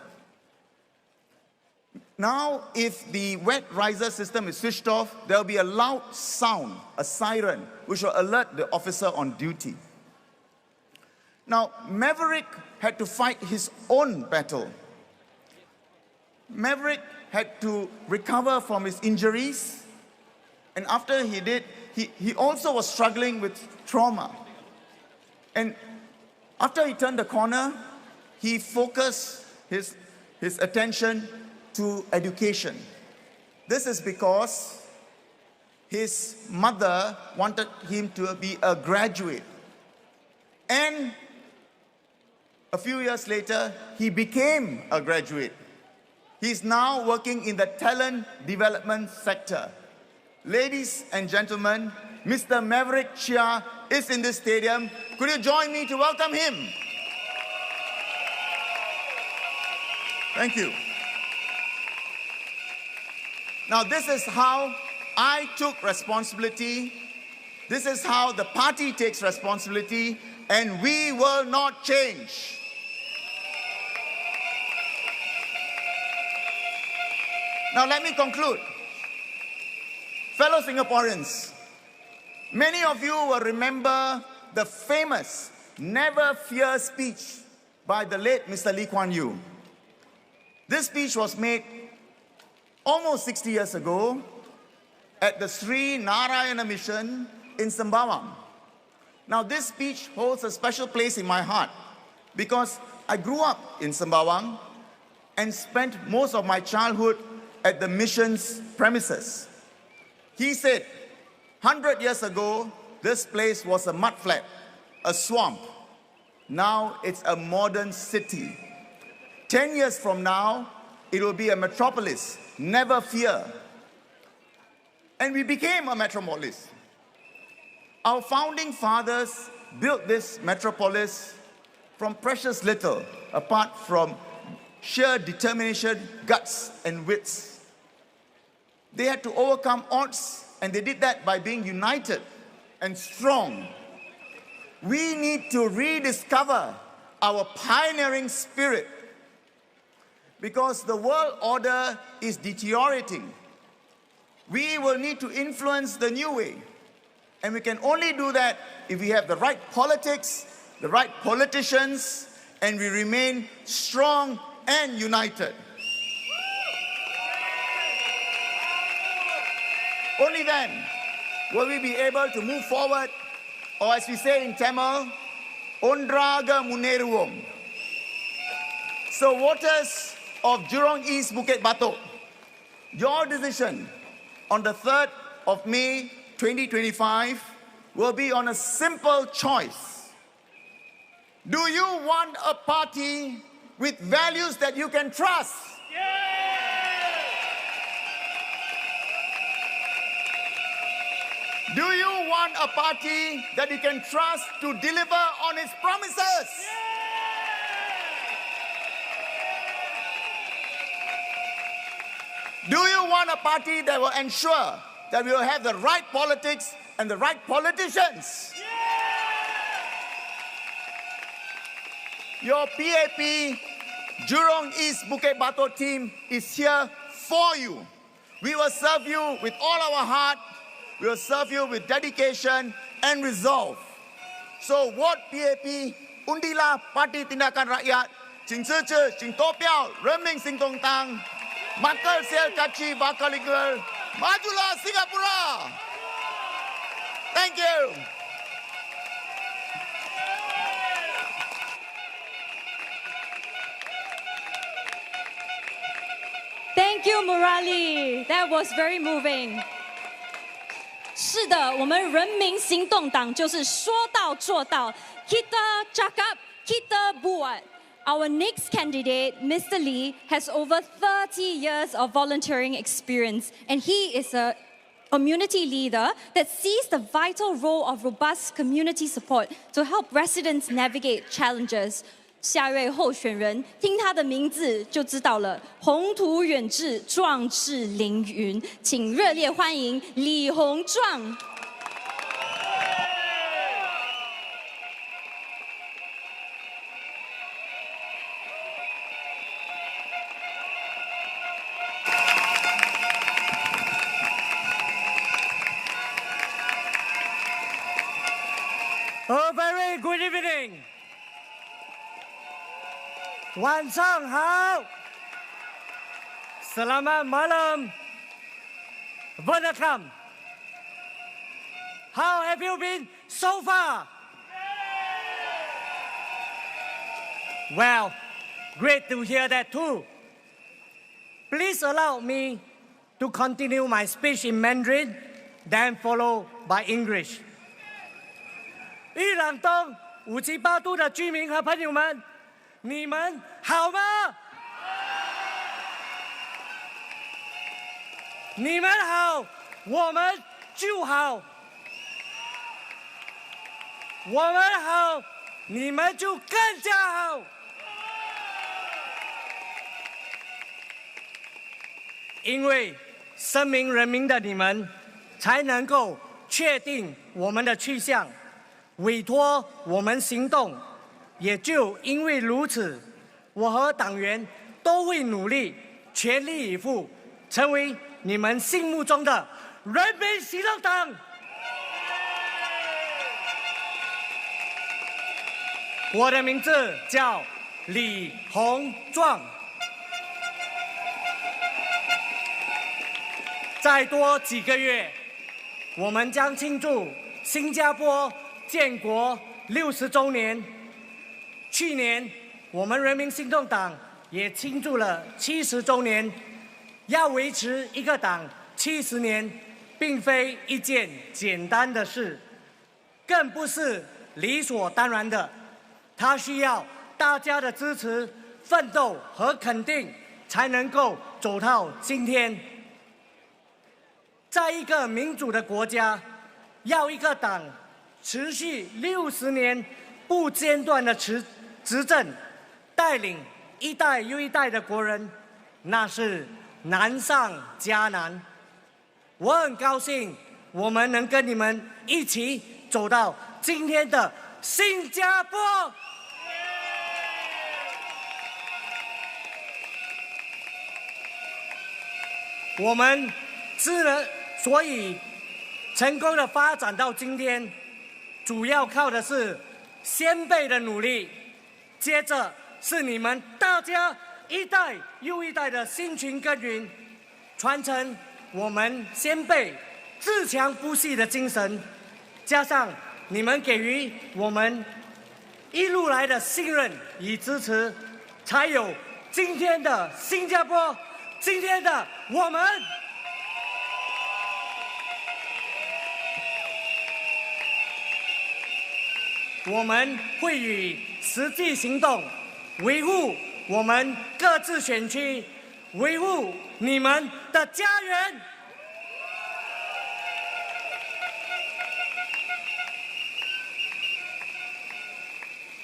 [SPEAKER 7] Now, if the wet riser system is switched off, there will be a loud sound, a siren, which will alert the officer on duty. Now, Maverick had to fight his own battle. Maverick had to recover from his injuries. And after he did, he also was struggling with trauma. And after he turned the corner, he focused his attention to education. This is because his mother wanted him to be a graduate. And a few years later, he became a graduate. He's now working in the talent development sector. Ladies and gentlemen, Mr. Maverick Chia is in this stadium. Could you join me to welcome him? Thank you. Now, this is how I took responsibility. This is how the party takes responsibility, and we will not change. Now, let me conclude. Fellow Singaporeans, many of you will remember the famous Never Fear speech by the late Mr. Lee Kuan Yew. This speech was made almost 60 years ago at the Sri Narayana Mission in Sembawang. Now, this speech holds a special place in my heart because I grew up in Sembawang and spent most of my childhood at the mission's premises. He said, 100 years ago, this place was a mudflat, a swamp. Now it's a modern city. 10 years from now, it will be a metropolis. Never fear. And we became a metropolis. Our founding fathers built this metropolis from precious little, apart from sheer determination, guts, and wits. They had to overcome odds, and they did that by being united and strong. We need to rediscover our pioneering spirit because the world order is deteriorating. We will need to influence the new way. And we can only do that if we have the right politics, the right politicians, and we remain strong and united. Only then will we be able to move forward, or as we say in Tamil, Ondraga Muneruvom. So voters of Jurong East Bukit Batok, your decision on the 3rd of May 2025 will be on a simple choice. Do you want a party with values that you can trust? Do you want a party that you can trust to deliver on its promises? Do you want a party that will ensure that we will have the right politics and the right politicians? Your PAP Jurong East Bukit Batok team is here for you. We will serve you with all our heart. We will serve you with dedication and resolve. So vote PAP, undilah Parti Tindakan Rakyat, Cing Cece, Cing Topiao, Reming Sing Tong Tang, Makal Sel Kaci Bakal Igal, Majulah Singapura. Thank you.
[SPEAKER 2] Thank you, Murali. That was very moving. 是的，我们人民行动党就是说到做到。Kita cakap, kita buat. Our next candidate, Mr. Lee, has over 30 years of volunteering experience, and he is a community leader that sees the vital role of robust community support to help residents navigate challenges. 下一位候选人，听他的名字就知道了，宏图远志，壮志凌云，请热烈欢迎李鸿壮。
[SPEAKER 8] A very good evening. 晚上好。Selamat malam. Welcome. How have you been so far? Well, great to hear that too. Please allow me to continue my speech in Mandarin, then followed by English. 玉朗东578都的居民和朋友们，你们好吗？你们好，我们就好；我们好，你们就更加好。因为声明人民的你们，才能够确定我们的去向，委托我们行动。也就因为如此，我和党员都会努力，全力以赴，成为你们心目中的人民行动党。我的名字叫李洪壮。再多几个月，我们将庆祝新加坡建国60周年。去年，我们人民行动党也庆祝了70周年。要维持一个党70年，并非一件简单的事，更不是理所当然的。它需要大家的支持、奋斗和肯定，才能够走到今天。在一个民主的国家，要一个党持续60年不间断的执政，带领一代又一代的国人，那是难上加难。我很高兴，我们能跟你们一起走到今天的新加坡。我们所以成功的发展到今天，主要靠的是先辈的努力，接着是你们大家一代又一代的辛勤耕耘，传承我们先辈自强不息的精神，加上你们给予我们一路来的信任与支持，才有今天的新加坡，今天的我们。我们会以实际行动维护我们各自选区，维护你们的家园。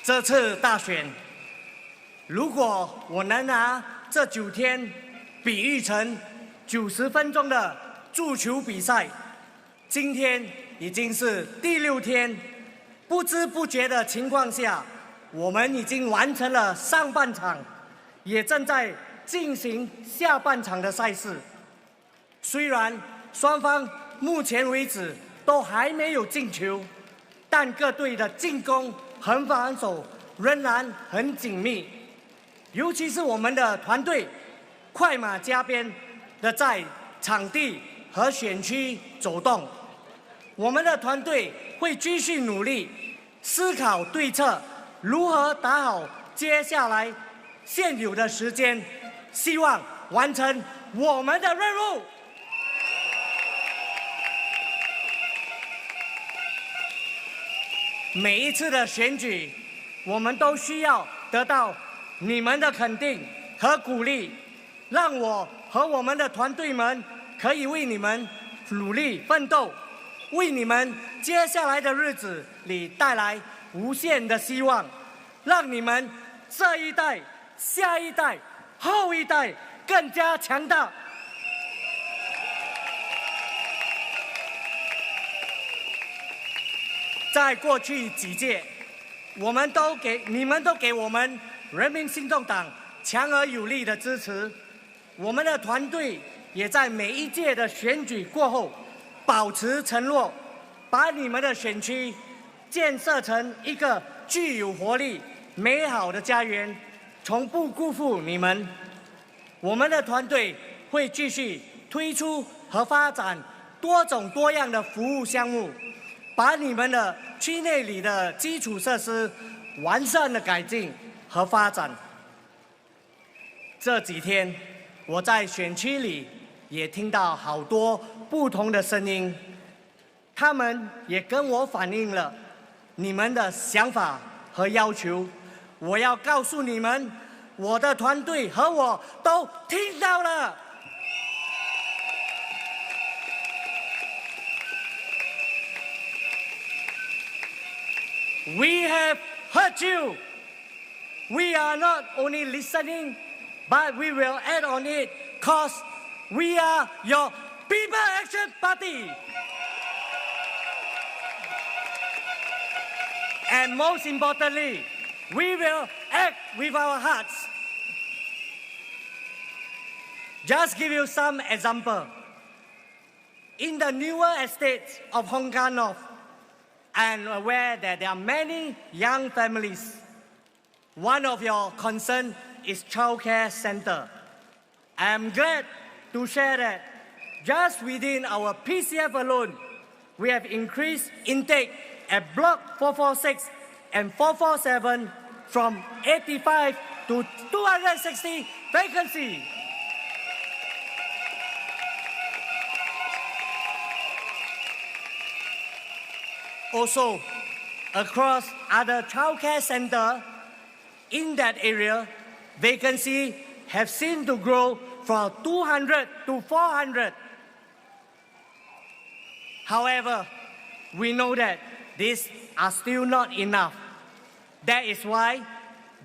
[SPEAKER 8] 这次大选，如果我能拿这9天比喻成90分钟的足球比赛，今天已经是第6天。不知不觉的情况下，我们已经完成了上半场，也正在进行下半场的赛事。虽然双方目前为止都还没有进球，但各队的进攻和防守仍然很紧密。尤其是我们的团队快马加鞭的在场地和选区走动。我们的团队会继续努力，思考对策，如何打好接下来现有的时间，希望完成我们的任务。每一次的选举，我们都需要得到你们的肯定和鼓励，让我和我们的团队们可以为你们努力奋斗，为你们接下来的日子里带来无限的希望，让你们这一代、下一代、后一代更加强大。在过去几届，你们都给我们人民行动党强而有力的支持，我们的团队也在每一届的选举过后保持承诺，把你们的选区建设成一个具有活力、美好的家园，从不辜负你们。我们的团队会继续推出和发展多种多样的服务项目，把你们的区内里的基础设施完善的改进和发展。这几天我在选区里也听到好多不同的声音，他们也跟我反映了你们的想法和要求。我要告诉你们，我的团队和我都听到了。We have heard you. We are not only listening, but we will add on it, cause we are your People Action Party. And most importantly, we will act with our hearts. Just give you some example. In the newer estates of Hong Kong North, I am aware that there are many young families. One of your concerns is childcare center. I am glad to share that just within our PCF alone, we have increased intake at Block 446 and 447 from 85 to 260 vacancy. Also, across other childcare centers in that area, vacancy have seen to grow from 200 to 400. However, we know that these are still not enough. That is why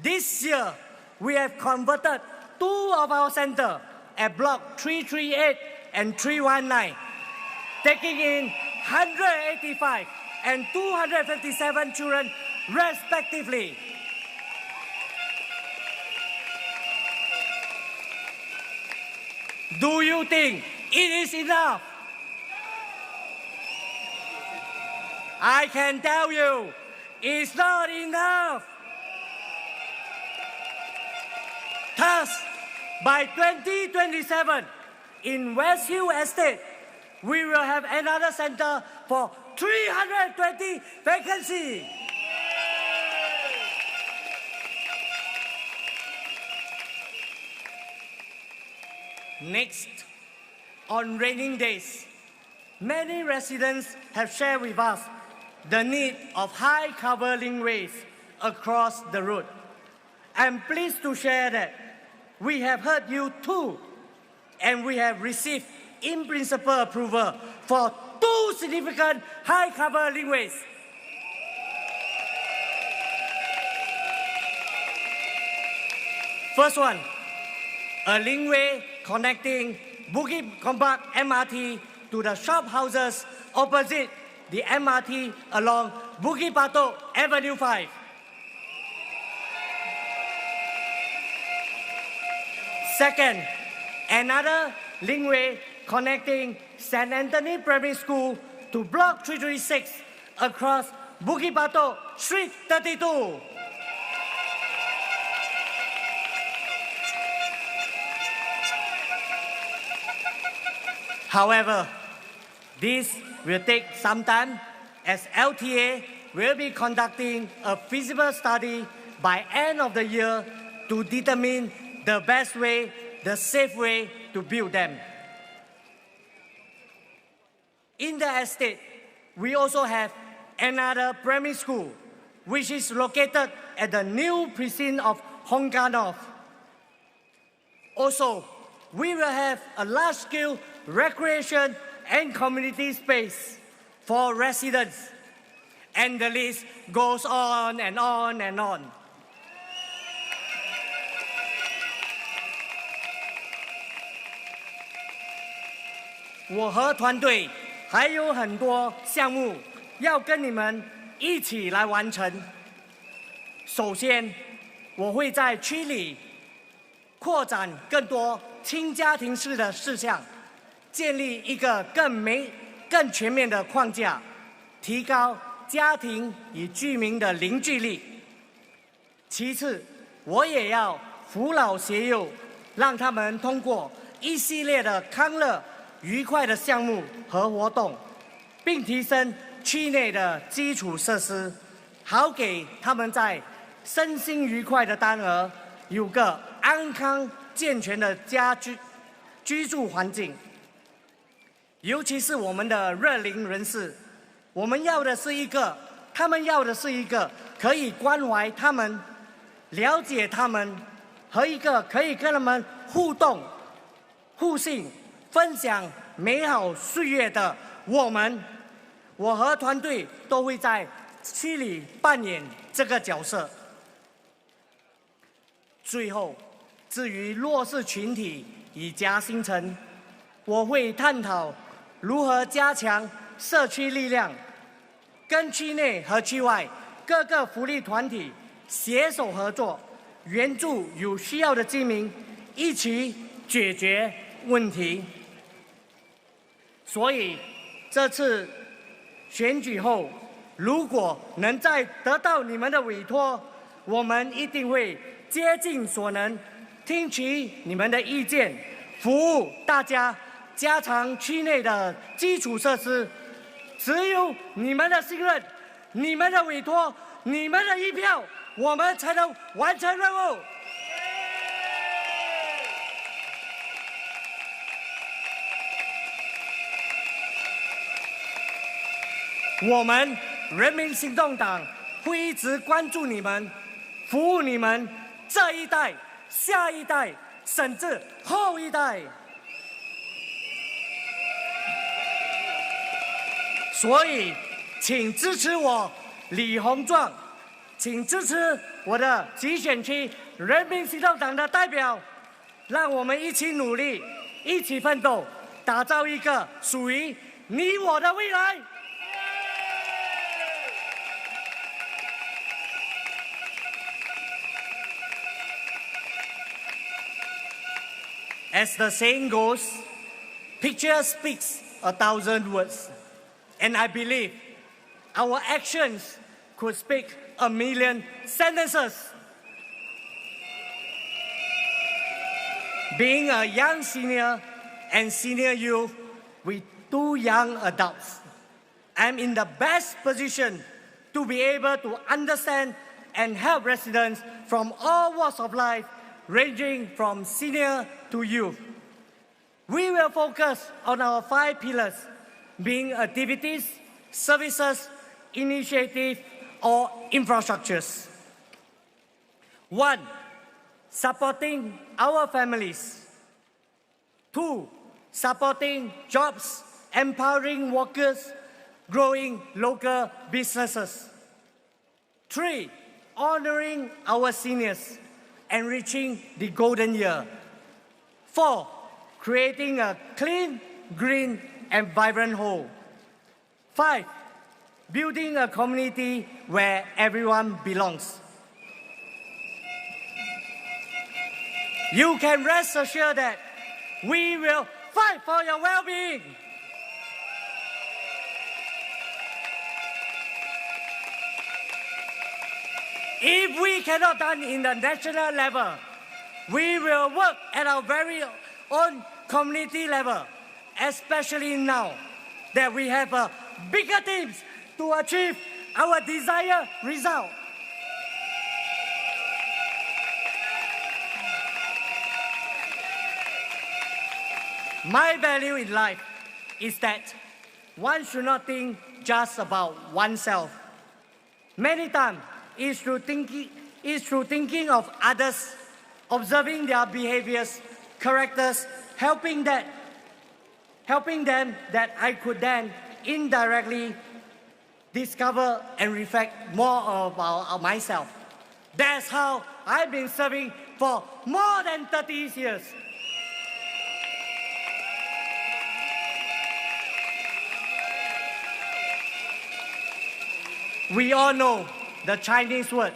[SPEAKER 8] this year we have converted 2 of our centers at Block 338 and 319, taking in 185 and 257 children respectively. Do you think it is enough? I can tell you, it's not enough. Thus, by 2027, in West Hill Estate, we will have another center for 320 vacancies. Next, on raining days, many residents have shared with us the need of high covering ways across the road. I'm pleased to share that we have heard you too, and we have received in principle approval for 2 significant high covering ways. First one, a linkway connecting Bukit Gombak MRT to the shop houses opposite the MRT along Bukit Batok Avenue 5. Second, another linkway connecting St. Anthony Primary School to Block 336 across Bukit Batok Street 32. However, this will take some time as LTA will be conducting a feasible study by end of the year to determine the best way, the safe way to build them. In the estate, we also have another primary school, which is located at the new precinct of Hong Kong North. Also, we will have a large-scale recreation and community space for residents. And the list goes on and on and on. I 我和团队还有很多项目要跟你们一起来完成。首先，我会在区里扩展更多轻家庭式的事项，建立一个更全面的框架，提高家庭与居民的凝聚力。其次，我也要扶老携幼，让他们通过一系列的康乐、愉快的项目和活动，并提升区内的基础设施，好给他们在身心愉快的单儿有个安康健全的居住环境。尤其是我们的乐龄人士，我们要的是一个，他们要的是一个可以关怀他们、了解他们，和一个可以跟他们互动、互信、分享美好岁月的我们。我和团队都会在区里扮演这个角色。最后，至于弱势群体与夹心层，我会探讨如何加强社区力量，跟区内和区外各个福利团体携手合作，援助有需要的居民，一起解决问题。所以这次选举后，如果能再得到你们的委托，我们一定会竭尽所能，听取你们的意见，服务大家，加强区内的基础设施。只有你们的信任、你们的委托、你们的一票，我们才能完成任务。我们人民行动党会一直关注你们，服务你们这一代、下一代，甚至后一代。所以，请支持我李鸿壮，请支持我的集选区人民行动党的代表，让我们一起努力，一起奋斗，打造一个属于你我的未来。As the saying goes, picture speaks 1,000 words. And I believe our actions could speak 1,000,000 sentences. Being a young senior and senior youth with 2 young adults, I'm in the best position to be able to understand and help residents from all walks of life, ranging from senior to youth. We will focus on our 5 pillars, being activities, services, initiatives, or infrastructures. 1. Supporting our families. 2. Supporting jobs, empowering workers, growing local businesses. 3. Honoring our seniors, enriching the golden year. 4. Creating a clean, green, and vibrant whole. 5. Building a community where everyone belongs. You can rest assured that we will fight for your well-being. If we cannot done in the national level, we will work at our very own community level, especially now that we have bigger teams to achieve our desired result. My value in life is that one should not think just about oneself. Many times, it's through thinking of others, observing their behaviors, characters, helping them that I could then indirectly discover and reflect more about myself. That's how I've been serving for more than 30 years. We all know the Chinese word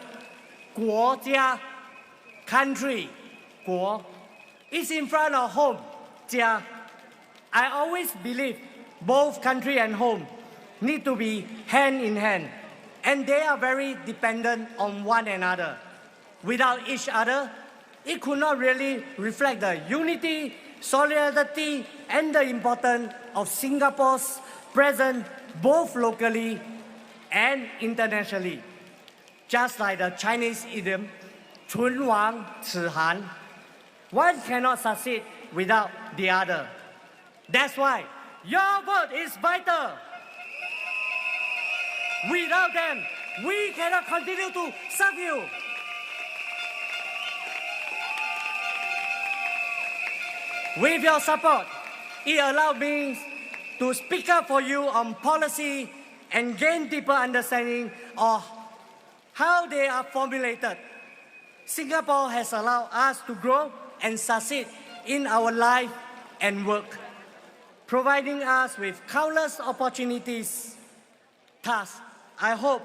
[SPEAKER 8] 国家 country 国 is in front of home 家. I always believe both country and home need to be hand in hand, and they are very dependent on one another. Without each other, it could not really reflect the unity, solidarity, and the importance of Singapore's presence both locally and internationally. Just like the Chinese idiom, 唇亡齿寒, one cannot succeed without the other. That's why your vote is vital. Without them, we cannot continue to serve you. With your support, it allows me to speak up for you on policy and gain deeper understanding of how they are formulated. Singapore has allowed us to grow and succeed in our life and work, providing us with countless opportunities. Thus, I hope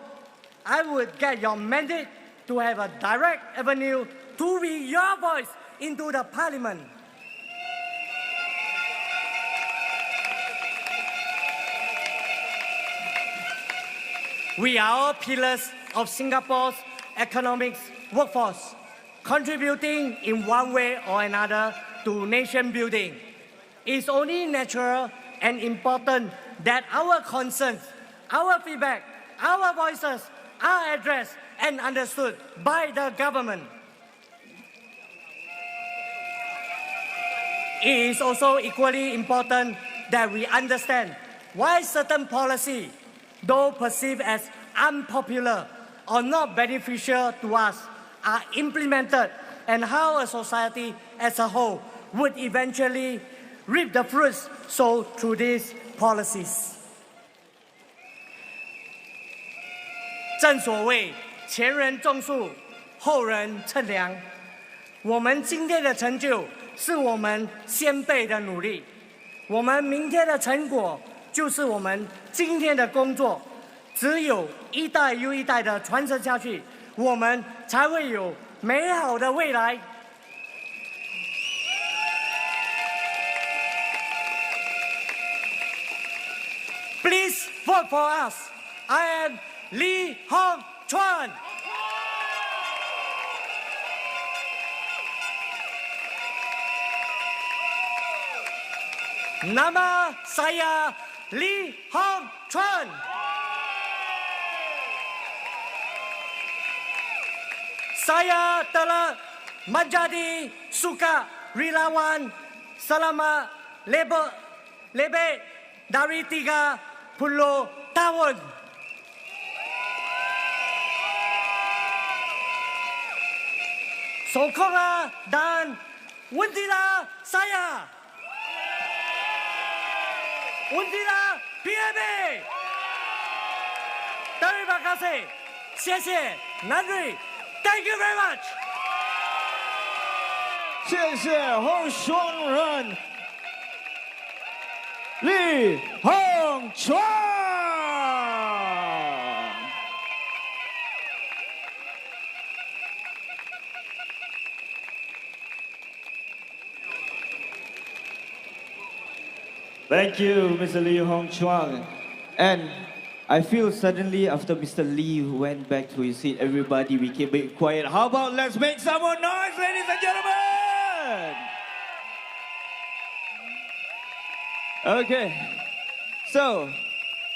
[SPEAKER 8] I would get your mandate to have a direct avenue to be your voice into the parliament. We are all pillars of Singapore's economic workforce, contributing in one way or another to nation building. It's only natural and important that our concerns, our feedback, our voices are addressed and understood by the government. It is also equally important that we understand why certain policies, though perceived as unpopular or not beneficial to us, are implemented, and how a society as a whole would eventually reap the fruits sown through these policies. 正所谓前人种树，后人乘凉。我们今天的成就是我们先辈的努力，我们明天的成果就是我们今天的工作。只有一代又一代的传承下去，我们才会有美好的未来。Please vote for us. I am Lee Hong Chuan. Nama saya Lee Hong Chuan. Saya telah menjadi sukarelawan selama lebih dari 30 tahun. Sokonglah dan undilah saya. Undilah PAB. Terima kasih. 谢谢. Nandri. Thank you very much.
[SPEAKER 1] 谢谢洪双人，李洪川。Thank you, Mr. Lee Hong Chuang. And I feel suddenly after Mr. Lee went back to his seat, everybody became a bit quiet. How about let's make some more noise, ladies and gentlemen? Okay. So,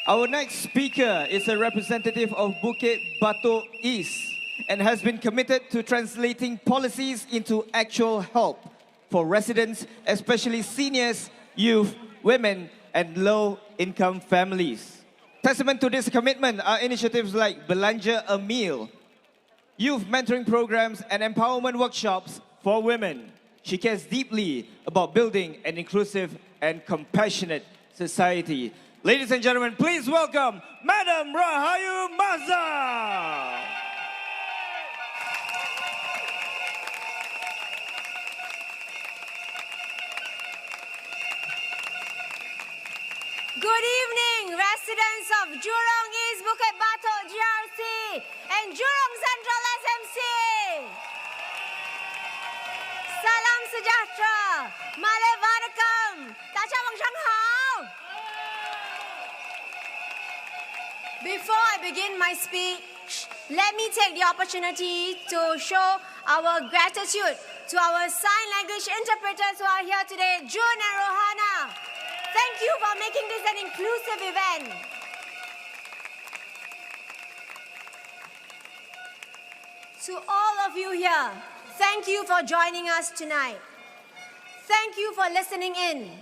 [SPEAKER 1] our next speaker is a representative of Bukit Batok East and has been committed to translating policies into actual help for residents, especially seniors, youth, women, and low-income families. Testament to this commitment are initiatives like Belanja a Meal, youth mentoring programs, and empowerment workshops for women. She cares deeply about building an inclusive and compassionate society. Ladies and gentlemen, please welcome Madam Rahayu Mazza.
[SPEAKER 9] Good evening, residents of Jurong East, Bukit Batok GRC, and Jurong Central SMC. Salam sejahtera, Malay Vanakkam, Dacha Wang Shang Hao. Before I begin my speech, let me take the opportunity to show our gratitude to our sign language interpreters who are here today, June and Rohana. Thank you for making this an inclusive event. To all of you here, thank you for joining us tonight. Thank you for listening in.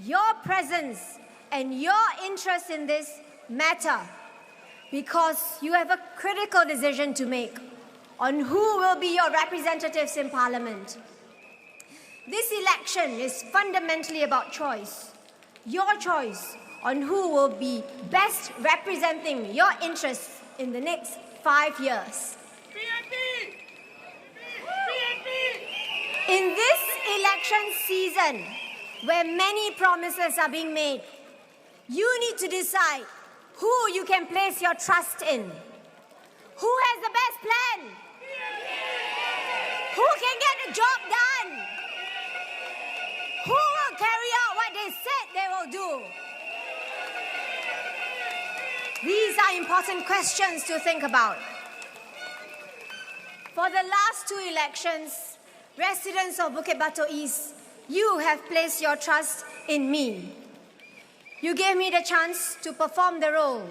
[SPEAKER 9] Your presence and your interest in this matter because you have a critical decision to make on who will be your representatives in Parliament. This election is fundamentally about choice. Your choice on who will be best representing your interests in the next 5 years. In this election season, where many promises are being made, you need to decide who you can place your trust in. Who has the best plan? Who can get the job done? Who will carry out what they said they will do? These are important questions to think about. For the last 2 elections, residents of Bukit Batok East, you have placed your trust in me. You gave me the chance to perform the role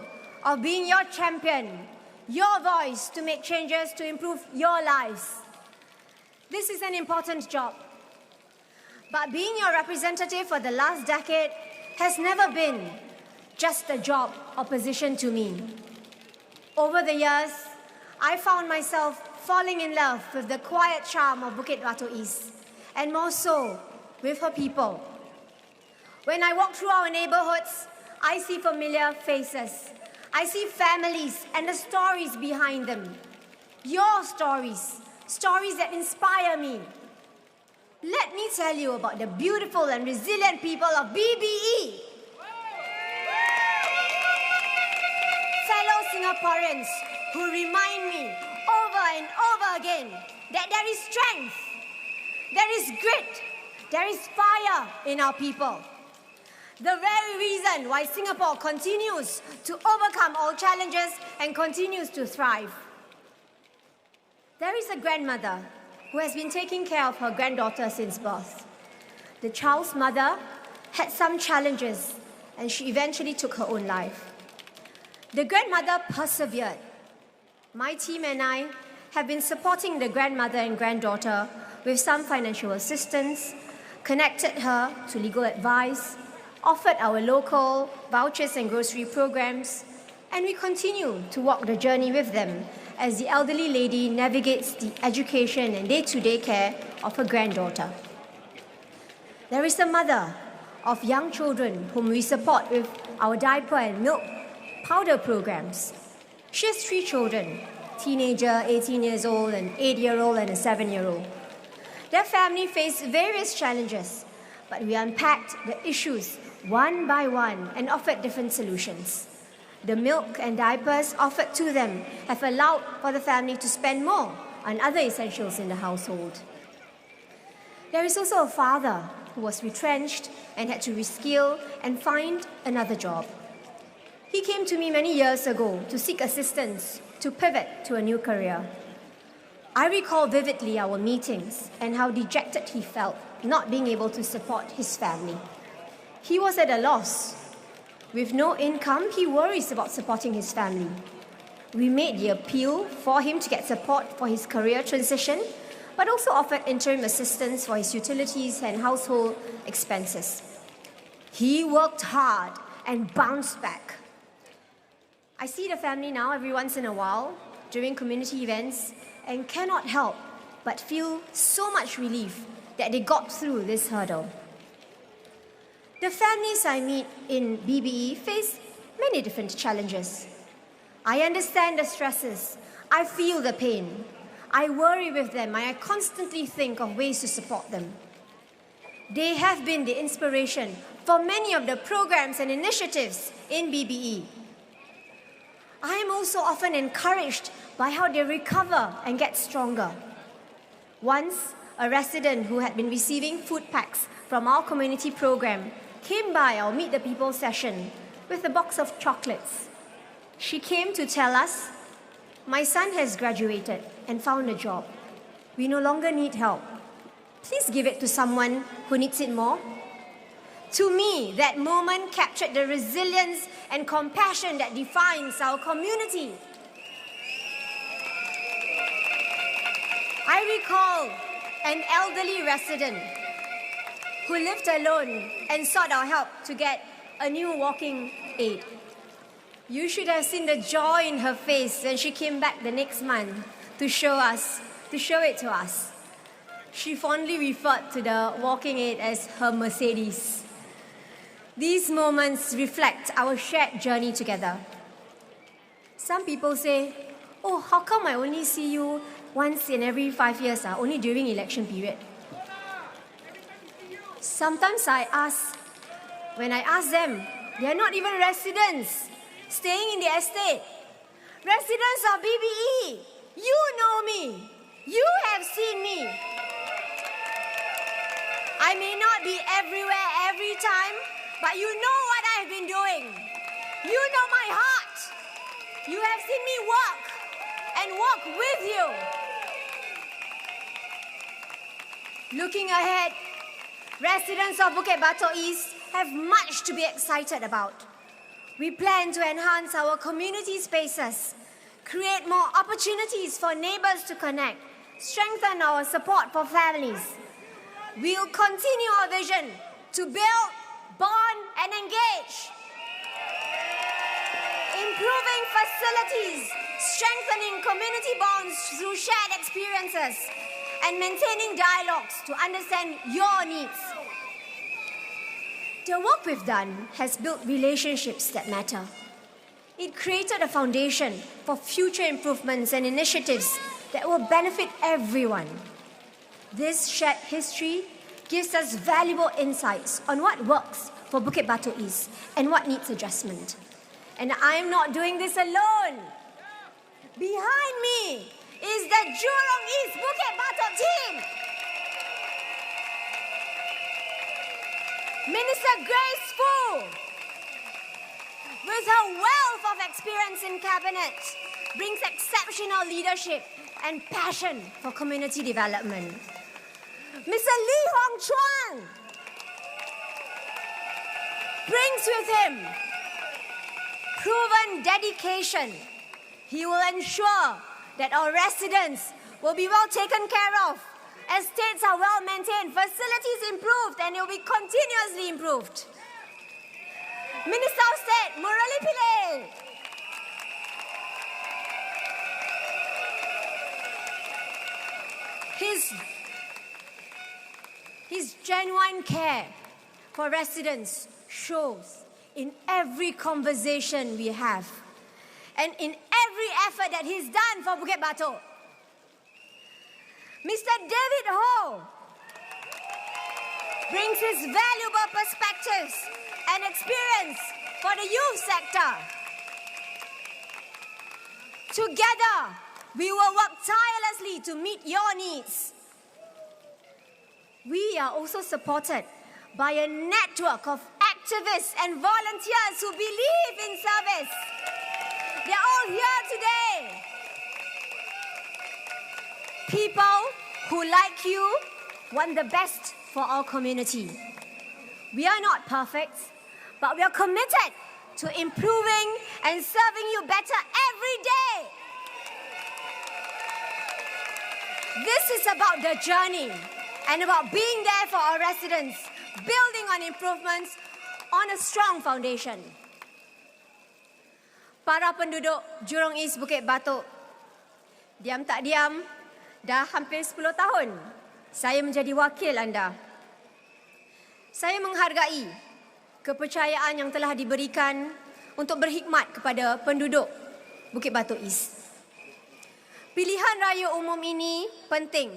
[SPEAKER 9] of being your champion, your voice to make changes to improve your lives. This is an important job. But being your representative for the last decade has never been just a job or position to me. Over the years, I found myself falling in love with the quiet charm of Bukit Batok East, and more so with her people. When I walk through our neighborhoods, I see familiar faces. I see families and the stories behind them. Your stories, stories that inspire me. Let me tell you about the beautiful and resilient people of BBE. Fellow Singaporeans who remind me over and over again that there is strength, there is grit, there is fire in our people. The very reason why Singapore continues to overcome all challenges and continues to thrive. There is a grandmother who has been taking care of her granddaughter since birth. The child's mother had some challenges and she eventually took her own life. The grandmother persevered. My team and I have been supporting the grandmother and granddaughter with some financial assistance, connected her to legal advice, offered our local vouchers and grocery programs, and we continue to walk the journey with them as the elderly lady navigates the education and day-to-day care of her granddaughter. There is a mother of young children whom we support with our diaper and milk powder programs. She has 3 children, teenager, 18 years old, an 8-year-old and a 7-year-old. Their family faced various challenges, but we unpacked the issues one by one and offered different solutions. The milk and diapers offered to them have allowed for the family to spend more on other essentials in the household. There is also a father who was retrenched and had to reskill and find another job. He came to me many years ago to seek assistance to pivot to a new career. I recall vividly our meetings and how dejected he felt not being able to support his family. He was at a loss. With no income, he worries about supporting his family. We made the appeal for him to get support for his career transition, but also offered interim assistance for his utilities and household expenses. He worked hard and bounced back. I see the family now every once in a while during community events and cannot help but feel so much relief that they got through this hurdle. The families I meet in BBE face many different challenges. I understand the stresses. I feel the pain. I worry with them. I constantly think of ways to support them. They have been the inspiration for many of the programs and initiatives in BBE. I am also often encouraged by how they recover and get stronger. Once, a resident who had been receiving food packs from our community program came by our Meet the People session with a box of chocolates. She came to tell us, "My son has graduated and found a job. We no longer need help. Please give it to someone who needs it more." To me, that moment captured the resilience and compassion that defines our community. I recall an elderly resident who lived alone and sought our help to get a new walking aid. You should have seen the joy in her face when she came back the next month to show it to us. She fondly referred to the walking aid as her Mercedes. These moments reflect our shared journey together. Some people say, "Oh, how come I only see you once in every 5 years, only during election period?" Sometimes when I ask them, they are not even residents staying in the estate. Residents of BBE, you know me. You have seen me. I may not be everywhere every time, but you know what I've been doing. You know my heart. You have seen me walk and walk with you. Looking ahead, residents of Bukit Batok East have much to be excited about. We plan to enhance our community spaces, create more opportunities for neighbors to connect, strengthen our support for families. We'll continue our vision to build, bond, and engage. Improving facilities, strengthening community bonds through shared experiences, and maintaining dialogues to understand your needs. The work we've done has built relationships that matter. It created a foundation for future improvements and initiatives that will benefit everyone. This shared history gives us valuable insights on what works for Bukit Batok East and what needs adjustment. And I'm not doing this alone. Behind me is the Jurong East Bukit Batok team. Minister Grace Fu, with her wealth of experience in cabinet, brings exceptional leadership and passion for community development. Mr. Lee Hong Chuan brings with him proven dedication. He will ensure that our residents will be well taken care of, estates are well maintained, facilities improved, and it will be continuously improved. Minister of State, Murali Pillai, his genuine care for residents shows in every conversation we have and in every effort that he's done for Bukit Batok. Mr. David Ho brings his valuable perspectives and experience for the youth sector. Together, we will work tirelessly to meet your needs. We are also supported by a network of activists and volunteers who believe in service. They're all here today. People who, like you, want the best for our community. We are not perfect, but we are committed to improving and serving you better every day. This is about the journey and about being there for our residents, building on improvements on a strong foundation. Para penduduk Jurong East Bukit Batok, diam tak diam, dah hampir 10 tahun saya menjadi wakil anda. Saya menghargai kepercayaan yang telah diberikan untuk berkhidmat kepada penduduk Bukit Batok East. Pilihan raya umum ini penting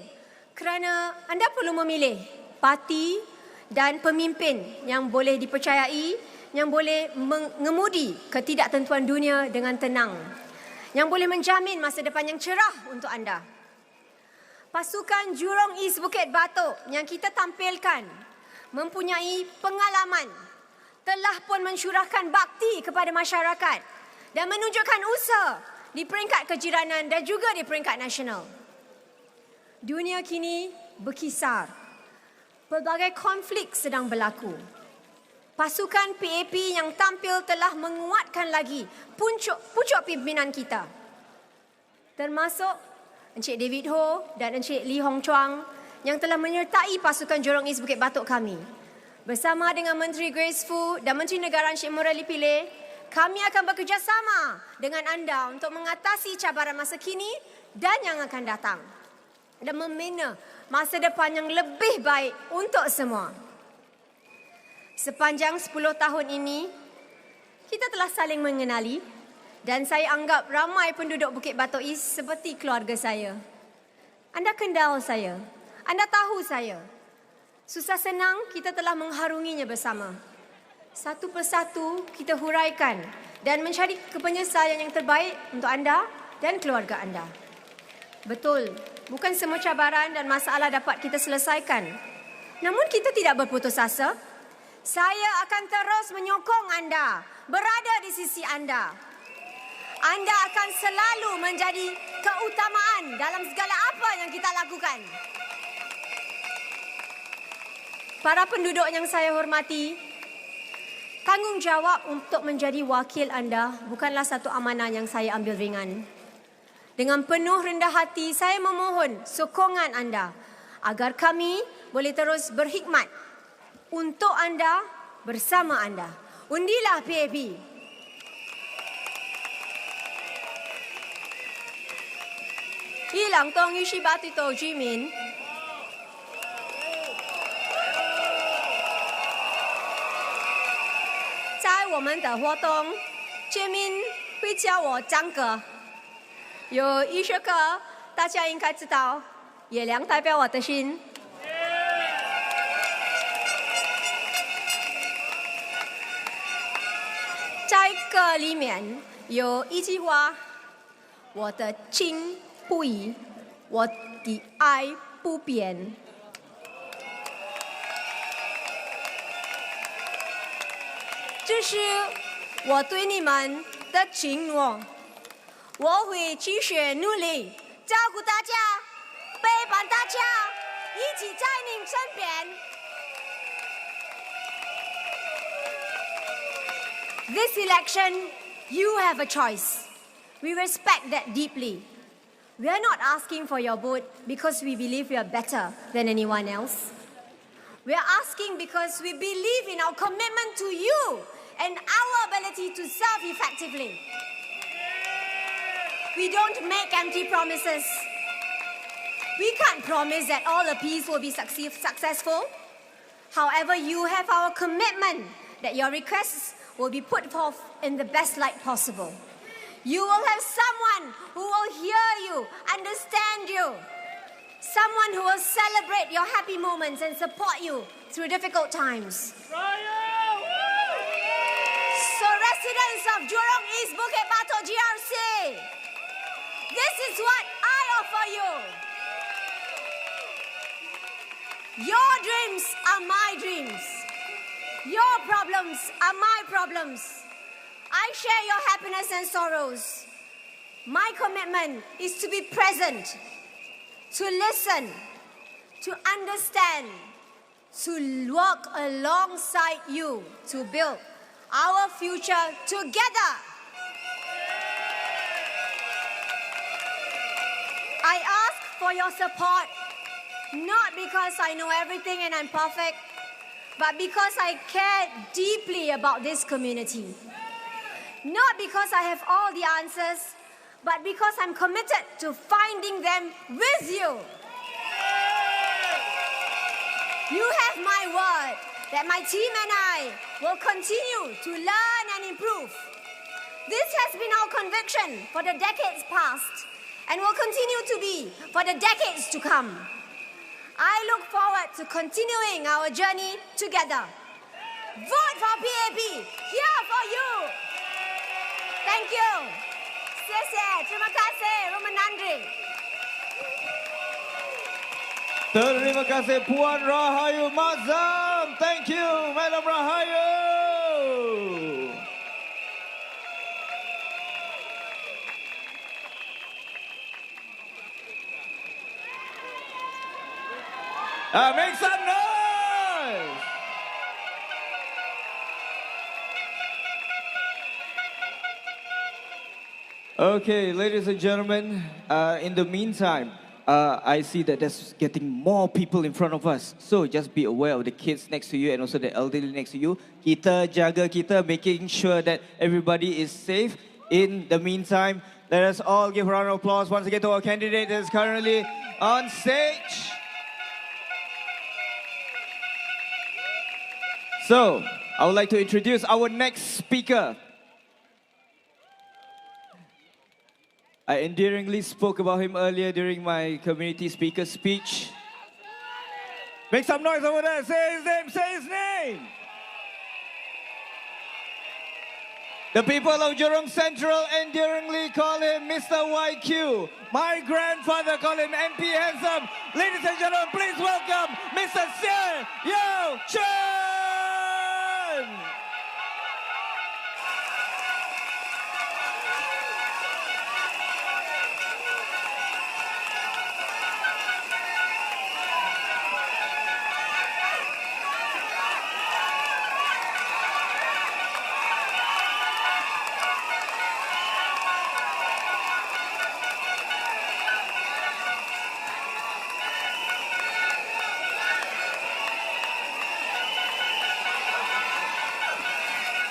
[SPEAKER 9] kerana anda perlu memilih parti dan pemimpin yang boleh dipercayai, yang boleh mengemudi ketidaktentuan dunia dengan tenang, yang boleh menjamin masa depan yang cerah untuk anda. Pasukan Jurong East Bukit Batok yang kita tampilkan mempunyai pengalaman, telah pun mencurahkan bakti kepada masyarakat dan menunjukkan usaha di peringkat kejiranan dan juga di peringkat nasional. Dunia kini berkisar. Pelbagai konflik sedang berlaku. Pasukan PAP yang tampil telah menguatkan lagi pucuk pimpinan kita. Termasuk Encik David Ho dan Encik Lee Hong Chuang yang telah menyertai pasukan Jurong East Bukit Batok kami. Bersama dengan Menteri Grace Fu dan Menteri Negara Encik Murali kami akan bekerjasama dengan anda untuk mengatasi cabaran masa kini dan yang akan datang dan membina masa depan yang lebih baik untuk semua. Sepanjang 10 tahun ini, kita telah saling mengenali dan saya anggap ramai penduduk Bukit Batok East seperti keluarga saya. Anda kenal saya, anda tahu saya. Susah senang kita telah mengharunginya bersama. Satu persatu kita huraikan dan mencari kepenyelesaian yang terbaik untuk anda dan keluarga anda. Betul, bukan semua cabaran dan masalah dapat kita selesaikan. Namun kita tidak berputus asa. Saya akan terus menyokong anda, berada di sisi anda. Anda akan selalu menjadi keutamaan dalam segala apa yang kita lakukan. Para penduduk yang saya hormati, tanggungjawab untuk menjadi wakil anda bukanlah satu amanah yang saya ambil ringan. Dengan penuh rendah hati, saya memohon sokongan anda agar kami boleh terus berkhidmat untuk anda, bersama anda. Undilah PAP. 伊朗东于18地岛居民，在我们的活动，居民会叫我张哥。有一首歌，大家应该知道，《月亮代表我的心》。在歌里面有一句话：我的情不移，我的爱不变。这是我对你们的承诺，我会继续努力，照顾大家，陪伴大家，一起在您身边。This election, you have a choice. We respect that deeply. We are not asking for your vote because we believe we are better than anyone else. We are asking because we believe in our commitment to you and our ability to serve effectively. We don't make empty promises. We can't promise that all appeals will be successful. However, you have our commitment that your requests will be put forth in the best light possible. You will have someone who will hear you, understand you. Someone who will celebrate your happy moments and support you through difficult times. So residents of Jurong East Bukit Batok GRC, this is what I offer you. Your dreams are my dreams. Your problems are my problems. I share your happiness and sorrows. My commitment is to be present, to listen, to understand, to work alongside you to build our future together. I ask for your support, not because I know everything and I'm perfect, but because I care deeply about this community. Not because I have all the answers, but because I'm committed to finding them with you. You have my word that my team and I will continue to learn and improve. This has been our conviction for the decades past and will continue to be for the decades to come. I look forward to continuing our journey together. Vote for PAP, here for you. Thank you. 谢谢, terima kasih, Roman Nandri.
[SPEAKER 1] Terima kasih Puan Rahayu Mazam. Thank you, Madam Rahayu. Make some noise! Okay, ladies and gentlemen, in the meantime, I see that there's getting more people in front of us. So just be aware of the kids next to you and also the elderly next to you. Kita jaga kita, making sure that everybody is safe. In the meantime, let us all give a round of applause once again to our candidate that is currently on stage. So, I would like to introduce our next speaker. I endearingly spoke about him earlier during my community speaker speech. Make some noise over there. Say his name. Say his name. The people of Jurong Central endearingly call him Mr. YQ. My grandfather called him MP Handsome. Ladies and gentlemen, please welcome Mr. Yaoan.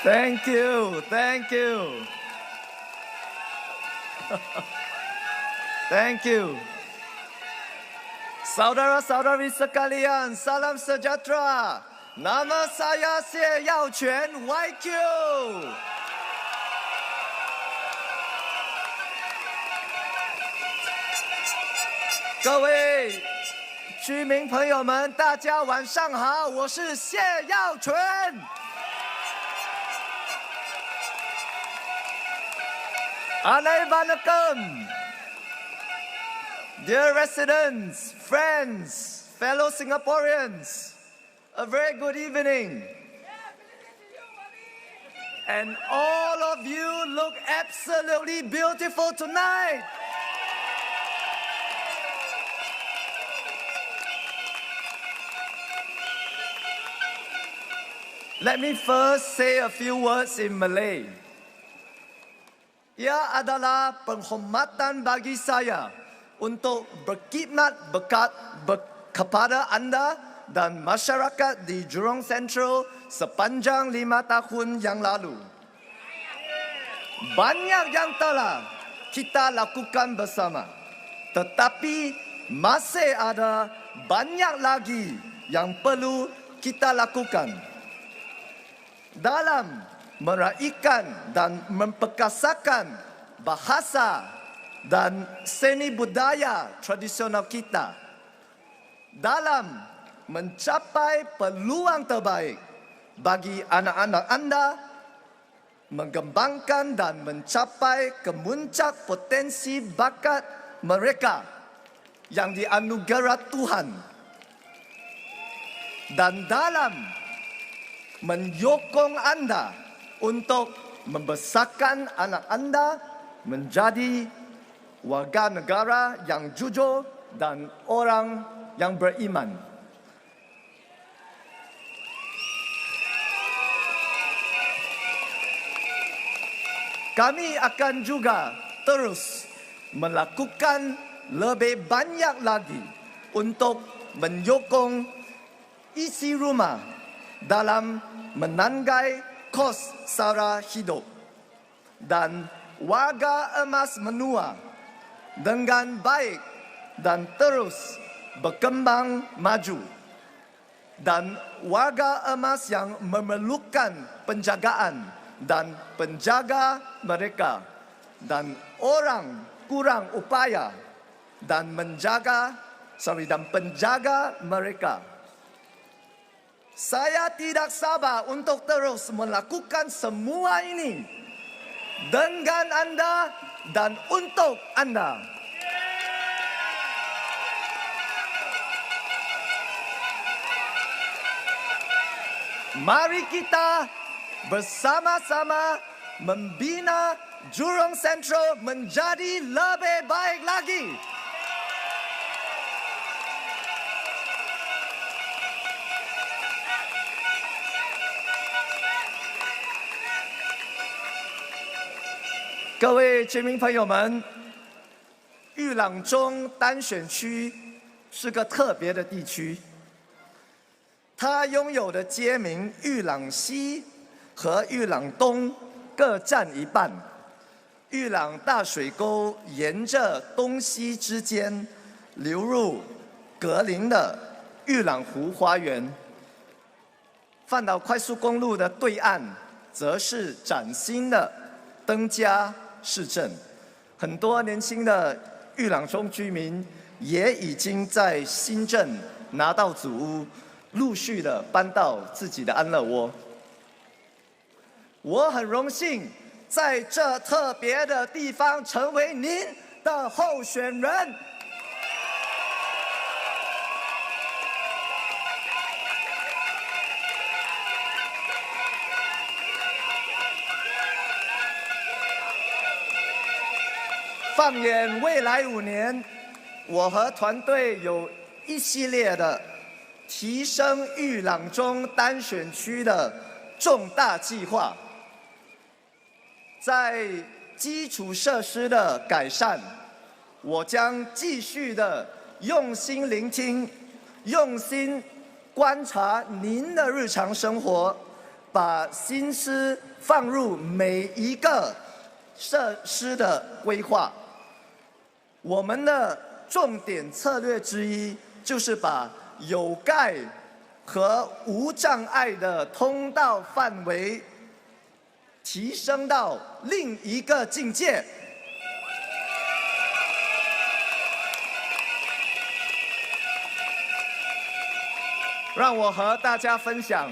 [SPEAKER 10] Thank you, thank you. Thank you. Saudara-saudari sekalian, salam sejahtera. Nama saya Yaoan YQ. 各位居民朋友们，大家晚上好，我是谢耀纯。Assalamualaikum. Dear residents, friends, fellow Singaporeans, a very good evening. And all of you look absolutely beautiful tonight. Let me first say a few words in Malay. Ia adalah penghormatan bagi saya untuk berkhidmat kepada anda dan masyarakat di Jurong Central sepanjang 5 tahun yang lalu. Banyak yang telah kita lakukan bersama, tetapi masih ada banyak lagi yang perlu kita lakukan dalam meraihkan dan memperkasakan bahasa dan seni budaya tradisional kita dalam mencapai peluang terbaik bagi anak-anak anda mengembangkan dan mencapai kemuncak potensi bakat mereka yang dianugerah Tuhan dan dalam menyokong anda untuk membesarkan anak anda menjadi warga negara yang jujur dan orang yang beriman. Kami akan juga terus melakukan lebih banyak lagi untuk menyokong isi rumah dalam menanggai kos sara hidup dan warga emas menua dengan baik dan terus berkembang maju dan warga emas yang memerlukan penjagaan dan penjaga mereka dan orang kurang upaya dan penjaga mereka. Saya tidak sabar untuk terus melakukan semua ini dengan anda dan untuk anda. Mari kita bersama-sama membina Jurong Central menjadi lebih baik lagi. 各位居民朋友们，玉朗中单选区是个特别的地区，它拥有的街名玉朗西和玉朗东各占一半。玉朗大水沟沿着东西之间流入格林的玉朗湖花园。饭岛快速公路的对岸，则是崭新的登嘉市镇。很多年轻的玉朗中居民也已经在新镇拿到祖屋，陆续的搬到自己的安乐窝。我很荣幸在这特别的地方成为您的候选人。放眼未来5年，我和团队有一系列的提升玉朗中单选区的重大计划。在基础设施的改善，我将继续的用心聆听、用心观察您的日常生活，把心思放入每一个设施的规划。我们的重点策略之一，就是把有盖和无障碍的通道范围提升到另一个境界。让我和大家分享，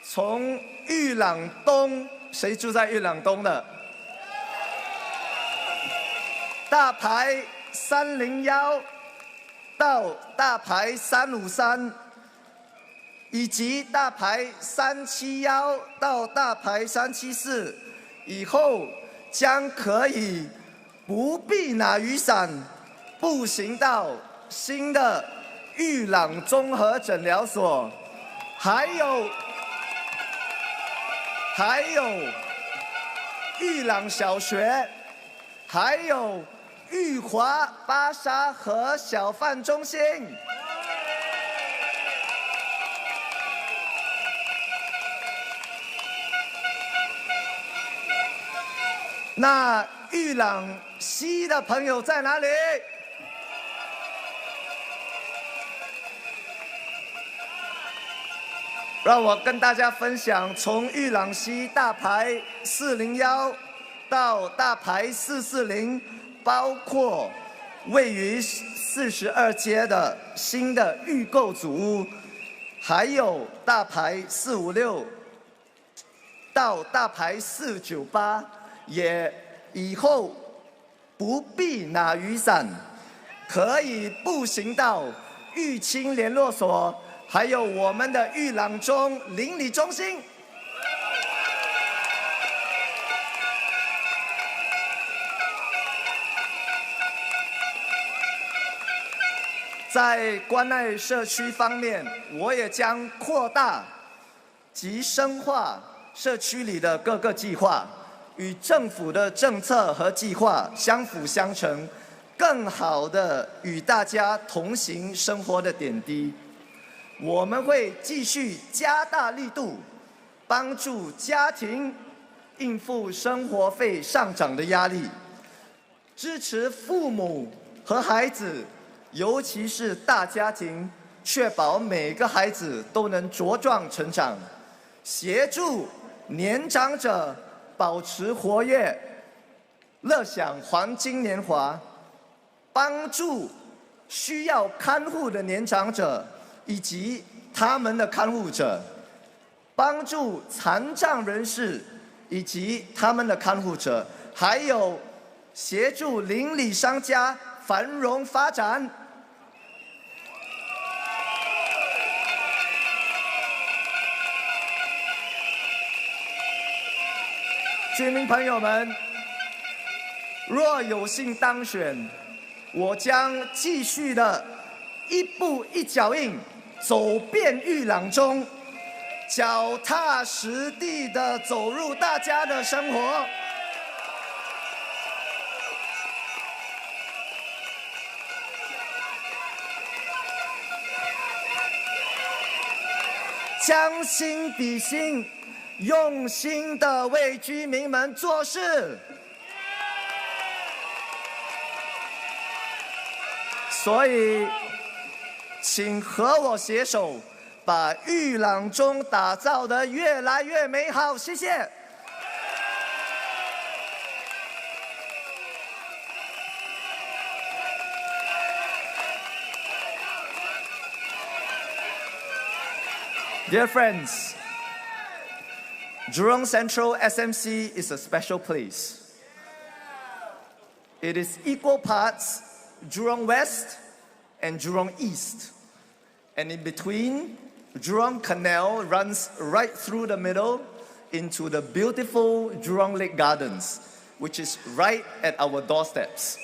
[SPEAKER 10] 从玉朗东，谁住在玉朗东的？大排301到大排353，以及大排371到大排374，以后将可以不必拿雨伞，步行到新的玉朗综合诊疗所，还有玉朗小学，还有玉华巴沙和小贩中心。那玉朗西的朋友在哪里？让我跟大家分享，从玉朗西大排401到大排440，包括位于42街的新的预购组屋，还有大排456到大排498，也以后不必拿雨伞，可以步行到玉清联络所，还有我们的玉朗中邻里中心。在关爱社区方面，我也将扩大及深化社区里的各个计划，与政府的政策和计划相辅相成，更好地与大家同行生活的点滴。我们会继续加大力度，帮助家庭应付生活费上涨的压力，支持父母和孩子，尤其是大家庭，确保每个孩子都能茁壮成长，协助年长者保持活跃，乐享黄金年华，帮助需要看护的年长者以及他们的看护者，帮助残障人士以及他们的看护者，还有协助邻里商家繁荣发展。居民朋友们，若有幸当选，我将继续的一步一脚印，走遍玉朗中，脚踏实地的走入大家的生活。将心比心，用心的为居民们做事。所以，请和我携手，把玉朗中打造得越来越美好。谢谢。Dear friends, Jurong Central SMC is a special place. It is equal parts Jurong West and Jurong East. And in between, Jurong Canal runs right through the middle into the beautiful Jurong Lake Gardens, which is right at our doorsteps.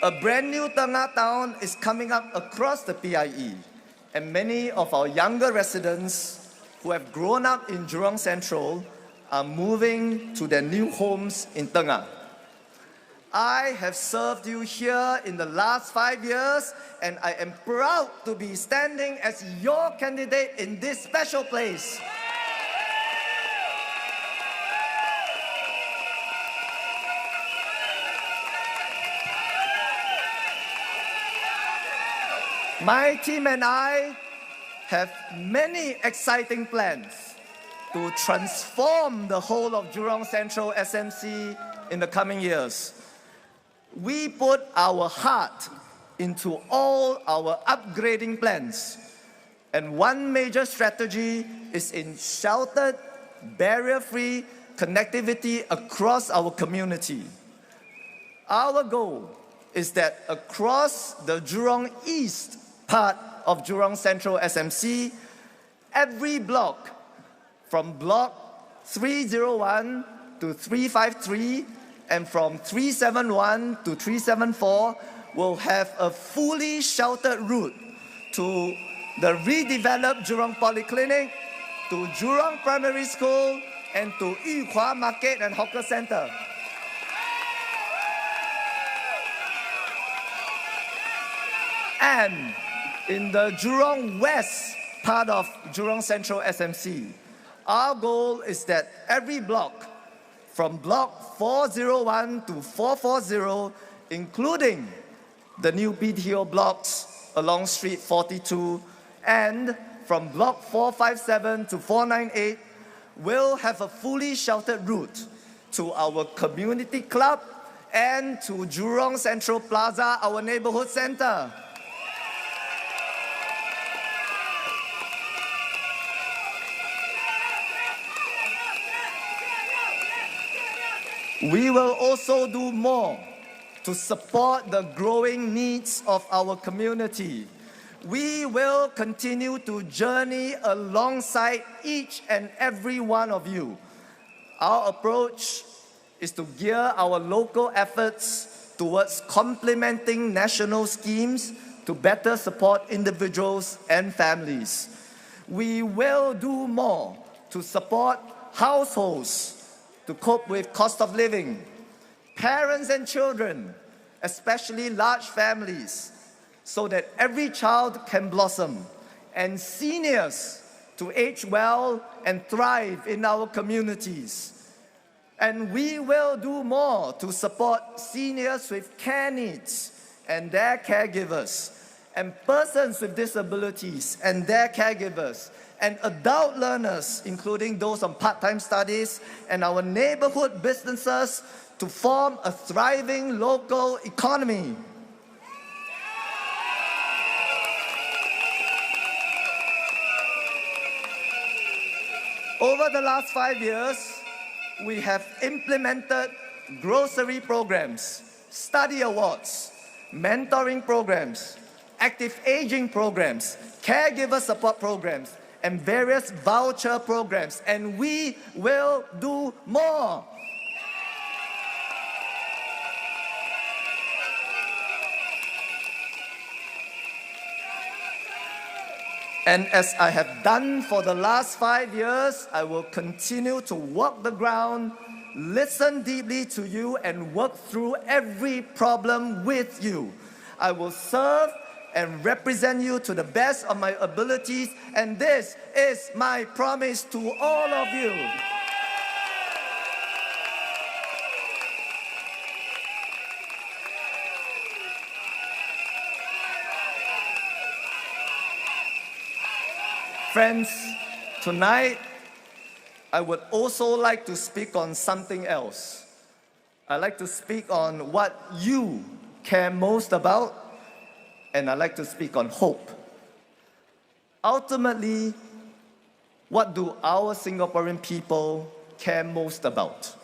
[SPEAKER 10] A brand new Tengah town is coming up across the PIE. And many of our younger residents who have grown up in Jurong Central are moving to their new homes in Tengah. I have served you here in the last 5 years, and I am proud to be standing as your candidate in this special place. My team and I have many exciting plans to transform the whole of Jurong Central SMC in the coming years. We put our heart into all our upgrading plans. And one major strategy is in sheltered, barrier-free connectivity across our community. Our goal is that across the Jurong East part of Jurong Central SMC, every block from block 301 to 353 and from 371 to 374 will have a fully sheltered route to the redeveloped Jurong Polyclinic, to Jurong Primary School, and to Yuhua Market and Hawker Center. And in the Jurong West part of Jurong Central SMC, our goal is that every block from block 401 to 440, including the new BTO blocks along Street 42, and from block 457 to 498, will have a fully sheltered route to our community club and to Jurong Central Plaza, our neighborhood center. We will also do more to support the growing needs of our community. We will continue to journey alongside each and every one of you. Our approach is to gear our local efforts towards complementing national schemes to better support individuals and families. We will do more to support households to cope with cost of living, parents and children, especially large families, so that every child can blossom, and seniors to age well and thrive in our communities. And we will do more to support seniors with care needs and their caregivers, and persons with disabilities and their caregivers, and adult learners, including those on part-time studies, and our neighborhood businesses to form a thriving local economy. Over the last 5 years, we have implemented grocery programs, study awards, mentoring programs, active aging programs, caregiver support programs, and various voucher programs, and we will do more. And as I have done for the last 5 years, I will continue to walk the ground, listen deeply to you, and work through every problem with you. I will serve and represent you to the best of my abilities, and this is my promise to all of you. Friends, tonight I would also like to speak on something else. I'd like to speak on what you care most about, and I'd like to speak on hope. Ultimately, what do our Singaporean people care most about?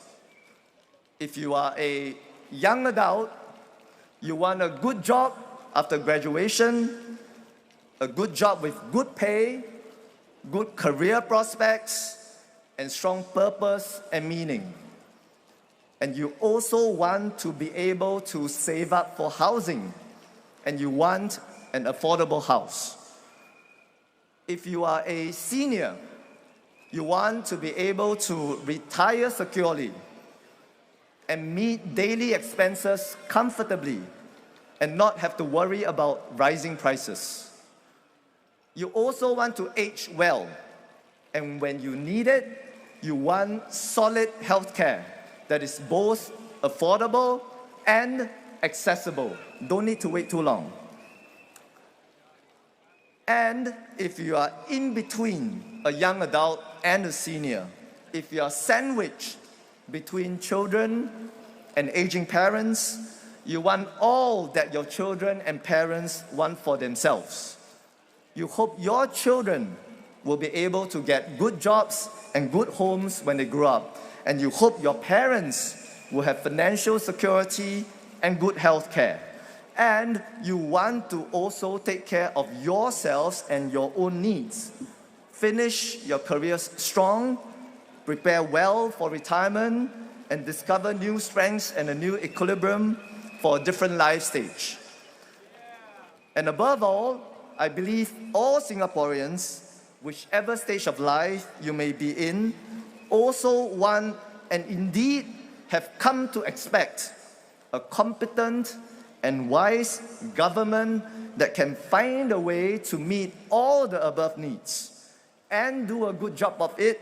[SPEAKER 10] If you are a young adult, you want a good job after graduation, a good job with good pay, good career prospects, and strong purpose and meaning. And you also want to be able to save up for housing, and you want an affordable house. If you are a senior, you want to be able to retire securely and meet daily expenses comfortably and not have to worry about rising prices. You also want to age well, and when you need it, you want solid healthcare that is both affordable and accessible. Don't need to wait too long. And if you are in between a young adult and a senior, if you are sandwiched between children and aging parents, you want all that your children and parents want for themselves. You hope your children will be able to get good jobs and good homes when they grow up. And you hope your parents will have financial security and good health care. And you want to also take care of yourselves and your own needs. Finish your careers strong, prepare well for retirement, and discover new strengths and a new equilibrium for a different life stage. And above all, I believe all Singaporeans, whichever stage of life you may be in, also want and indeed have come to expect a competent and wise government that can find a way to meet all the above needs and do a good job of it,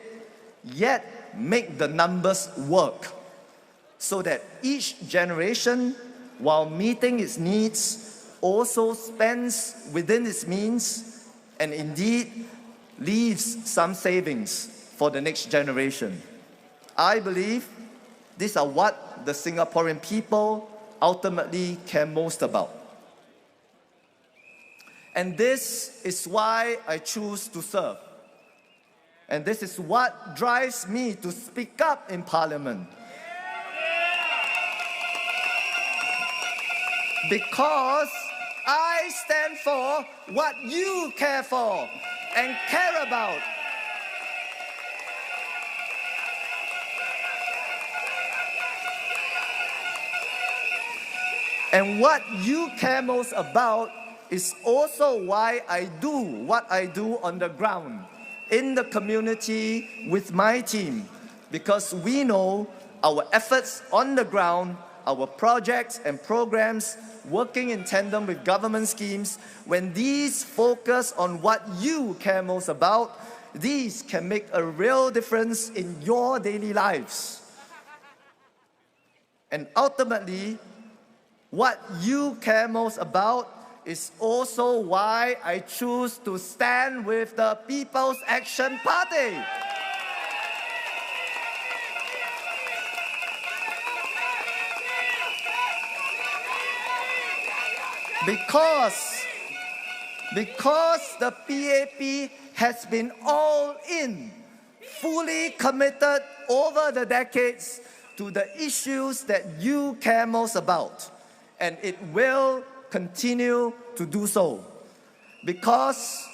[SPEAKER 10] yet make the numbers work so that each generation, while meeting its needs, also spends within its means and indeed leaves some savings for the next generation. I believe these are what the Singaporean people ultimately care most about. And this is why I choose to serve. And this is what drives me to speak up in Parliament. Because I stand for what you care for and care about. And what you care most about is also why I do what I do on the ground, in the community with my team, because we know our efforts on the ground, our projects and programs working in tandem with government schemes, when these focus on what you care most about, these can make a real difference in your daily lives. And ultimately, what you care most about is also why I choose to stand with the People's Action Party. Because the PAP has been all in, fully committed over the decades to the issues that you care most about. And it will continue to do so. Because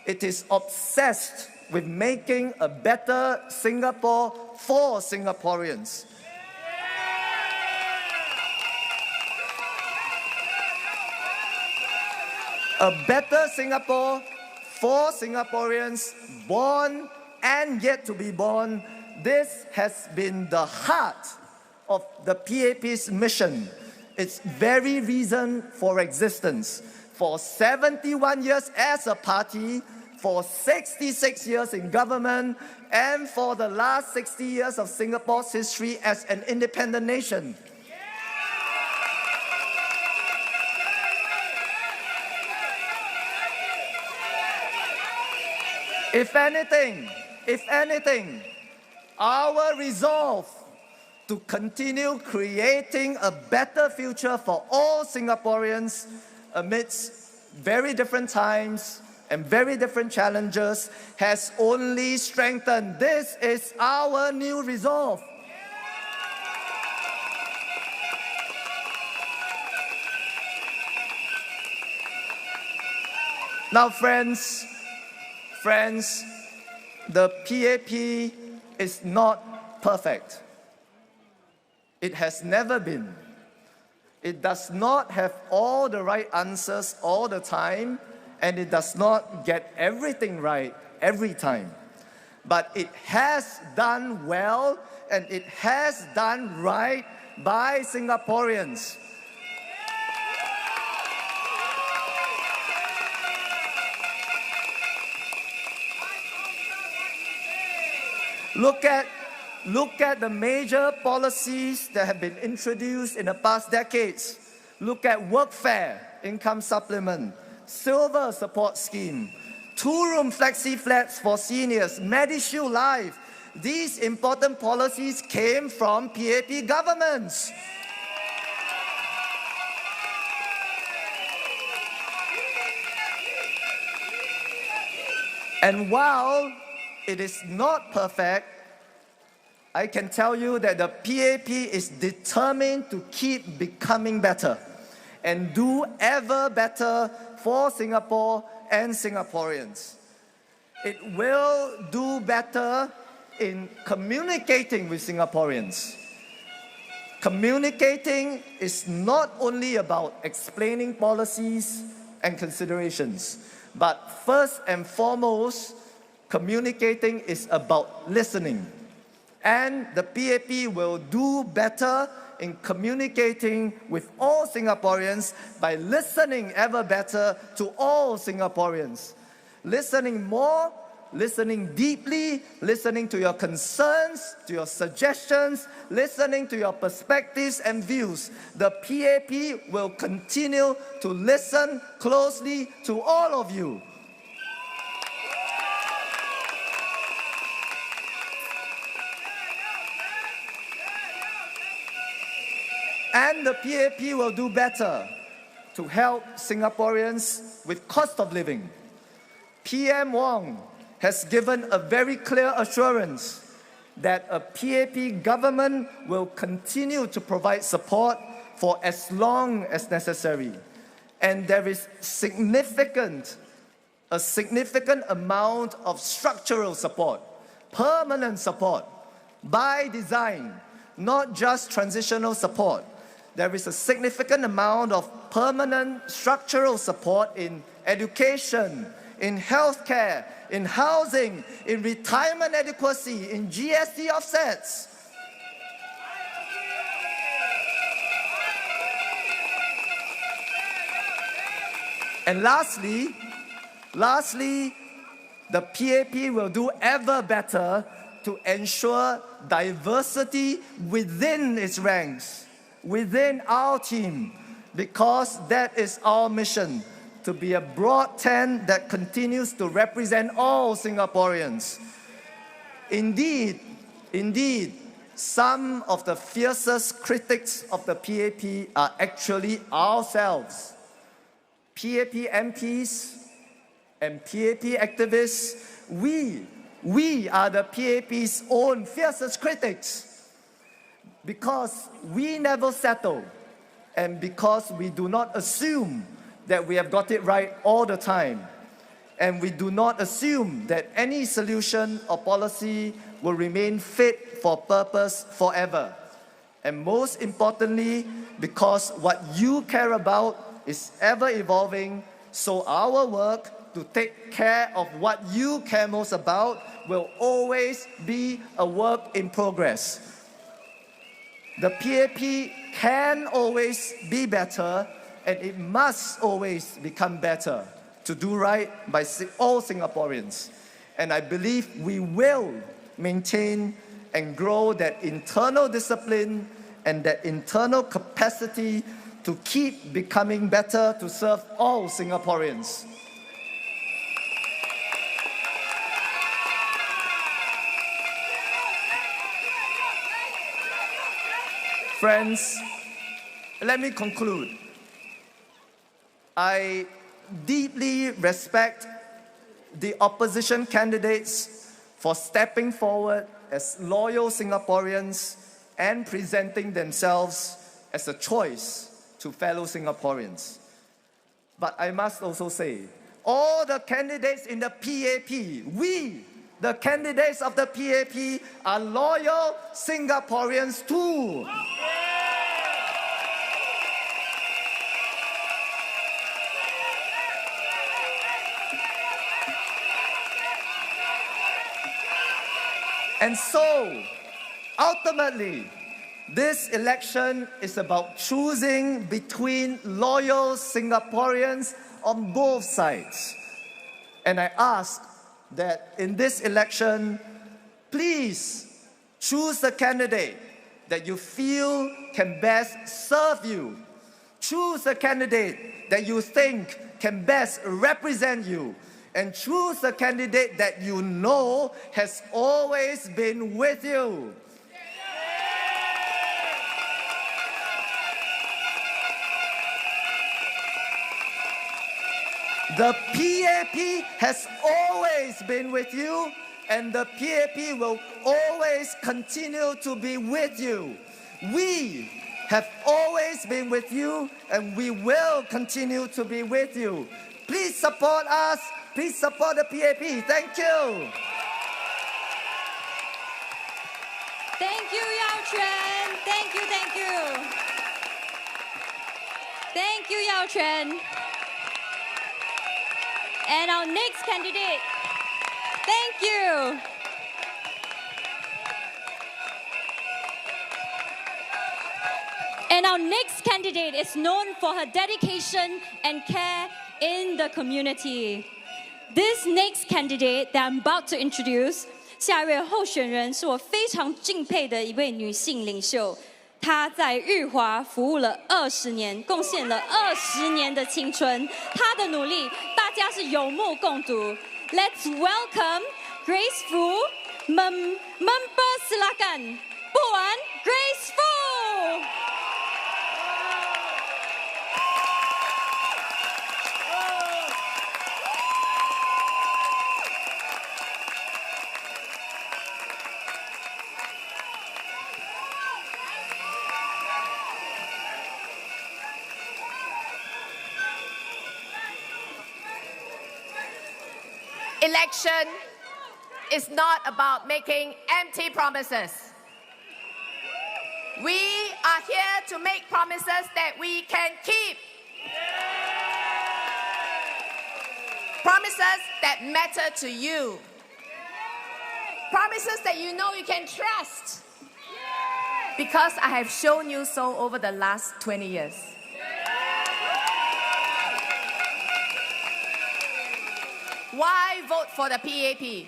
[SPEAKER 10] it is obsessed with making a better Singapore for Singaporeans. A better Singapore for Singaporeans, born and yet to be born. This has been the heart of the PAP's mission, its very reason for existence. for 71 years as a party, for 66 years in government, and for the last 60 years of Singapore's history as an independent nation. If anything, our resolve to continue creating a better future for all Singaporeans amidst very different times and very different challenges has only strengthened. This is our new resolve. Now, friends, the PAP is not perfect. It has never been. It does not have all the right answers all the time, and it does not get everything right every time. But it has done well, and it has done right by Singaporeans. Look at the major policies that have been introduced in the past decades. Look at workfare, income supplement, silver support scheme, two-room flexi flats for seniors, MediShield Life. These important policies came from PAP governments. And while it is not perfect, I can tell you that the PAP is determined to keep becoming better and do ever better for Singapore and Singaporeans. It will do better in communicating with Singaporeans. Communicating is not only about explaining policies and considerations, but first and foremost, communicating is about listening. And the PAP will do better in communicating with all Singaporeans by listening ever better to all Singaporeans. Listening more, listening deeply, listening to your concerns, to your suggestions, listening to your perspectives and views. The PAP will continue to listen closely to all of you. And the PAP will do better to help Singaporeans with cost of living. PM Wong has given a very clear assurance that a PAP government will continue to provide support for as long as necessary. And there is a significant amount of structural support, permanent support, by design, not just transitional support. There is a significant amount of permanent structural support in education, in healthcare, in housing, in retirement adequacy, in GST offsets. And lastly, the PAP will do ever better to ensure diversity within its ranks, within our team, because that is our mission, to be a broad tent that continues to represent all Singaporeans. Indeed, some of the fiercest critics of the PAP are actually ourselves. PAP MPs and PAP activists, we are the PAP's own fiercest critics. Because we never settle, and because we do not assume that we have got it right all the time, and we do not assume that any solution or policy will remain fit for purpose forever. And most importantly, because what you care about is ever evolving, so our work to take care of what you care most about will always be a work in progress. The PAP can always be better, and it must always become better to do right by all Singaporeans. And I believe we will maintain and grow that internal discipline and that internal capacity to keep becoming better to serve all Singaporeans. Friends, let me conclude. I deeply respect the opposition candidates for stepping forward as loyal Singaporeans and presenting themselves as a choice to fellow Singaporeans. But I must also say, all the candidates in the PAP, we, the candidates of the PAP, are loyal Singaporeans too. And so, ultimately, this election is about choosing between loyal Singaporeans on both sides. And I ask that in this election, please choose the candidate that you feel can best serve you. Choose a candidate that you think can best represent you. And choose a candidate that you know has always been with you. The PAP has always been with you, and the PAP will always continue to be with you. We have always been with you, and we will continue to be with you. Please support us. Please support the PAP. Thank you.
[SPEAKER 2] Thank you, Yao Quan. Thank you, thank you. Thank you, Yao Quan. And our next candidate. Thank you. And our next candidate is known for her dedication and care in the community. This next candidate that I'm about to introduce, 下一位候选人是我非常敬佩的一位女性领袖。她在日华服务了20年，贡献了20年的青春。她的努力，大家是有目共睹。Let's welcome Grace Fu, Member silakan, Puan Grace Fu.
[SPEAKER 11] Election is not about making empty promises. We are here to make promises that we can keep. Promises that matter to you. Promises that you know you can trust. Because I have shown you so over the last 20 years. Why vote for the PAP?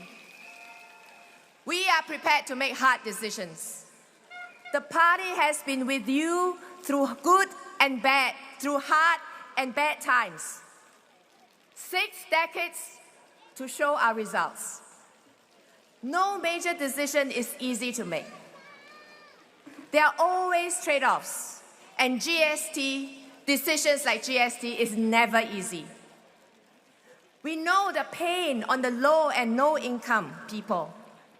[SPEAKER 11] We are prepared to make hard decisions. The party has been with you through good and bad, through hard and bad times. 6 decades to show our results. No major decision is easy to make. There are always trade-offs, and decisions like GST is never easy. We know the pain on the low and no income people.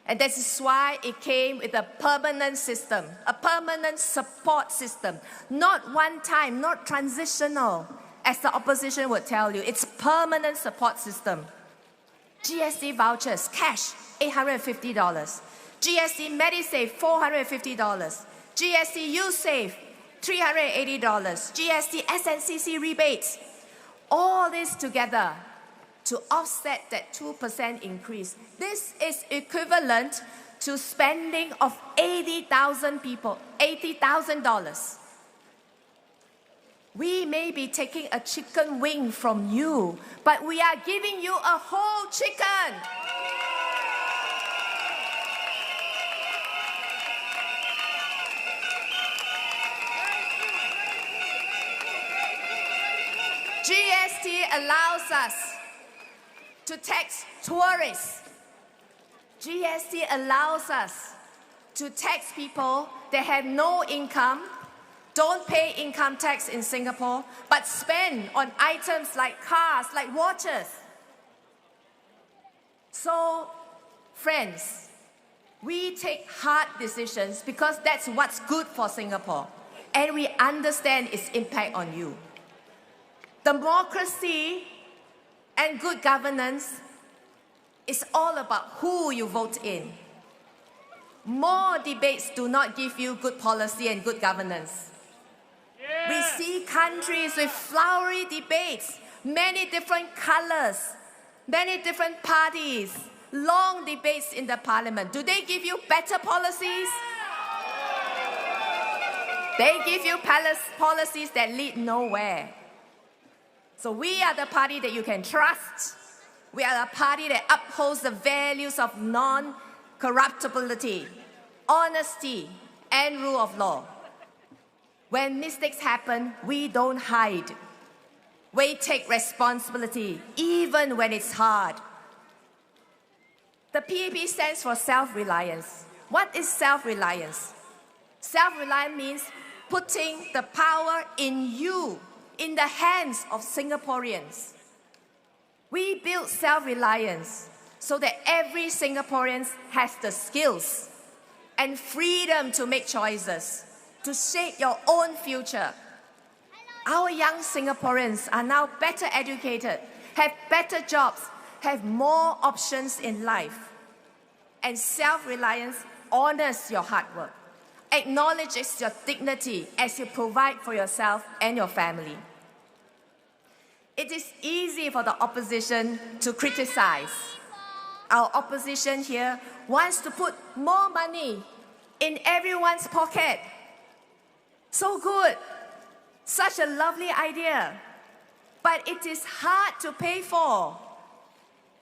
[SPEAKER 11] And that is why it came with a permanent system, a permanent support system. Not one time, not transitional, as the opposition would tell you. It's permanent support system. GST vouchers, cash, $850. GST Medisave, $450. GST USave, $380. GST SMC rebates. All this together to offset that 2% increase. This is equivalent to spending of 80,000 people, $80,000. We may be taking a chicken wing from you, but we are giving you a whole chicken. GST allows us to tax tourists. GST allows us to tax people that have no income, don't pay income tax in Singapore, but spend on items like cars, like watches. So, friends, we take hard decisions because that's what's good for Singapore, and we understand its impact on you. Democracy and good governance is all about who you vote in. More debates do not give you good policy and good governance. We see countries with flowery debates, many different colors, many different parties, long debates in the parliament. Do they give you better policies? They give you policies that lead nowhere. So we are the party that you can trust. We are a party that upholds the values of non-corruptibility, honesty, and rule of law. When mistakes happen, we don't hide. We take responsibility, even when it's hard. The PAP stands for self-reliance. What is self-reliance? Self-reliance means putting the power in you, in the hands of Singaporeans. We build self-reliance so that every Singaporean has the skills and freedom to make choices, to shape your own future. Our young Singaporeans are now better educated, have better jobs, have more options in life. And self-reliance honors your hard work, acknowledges your dignity as you provide for yourself and your family. It is easy for the opposition to criticize. Our opposition here wants to put more money in everyone's pocket. So good. Such a lovely idea. But it is hard to pay for.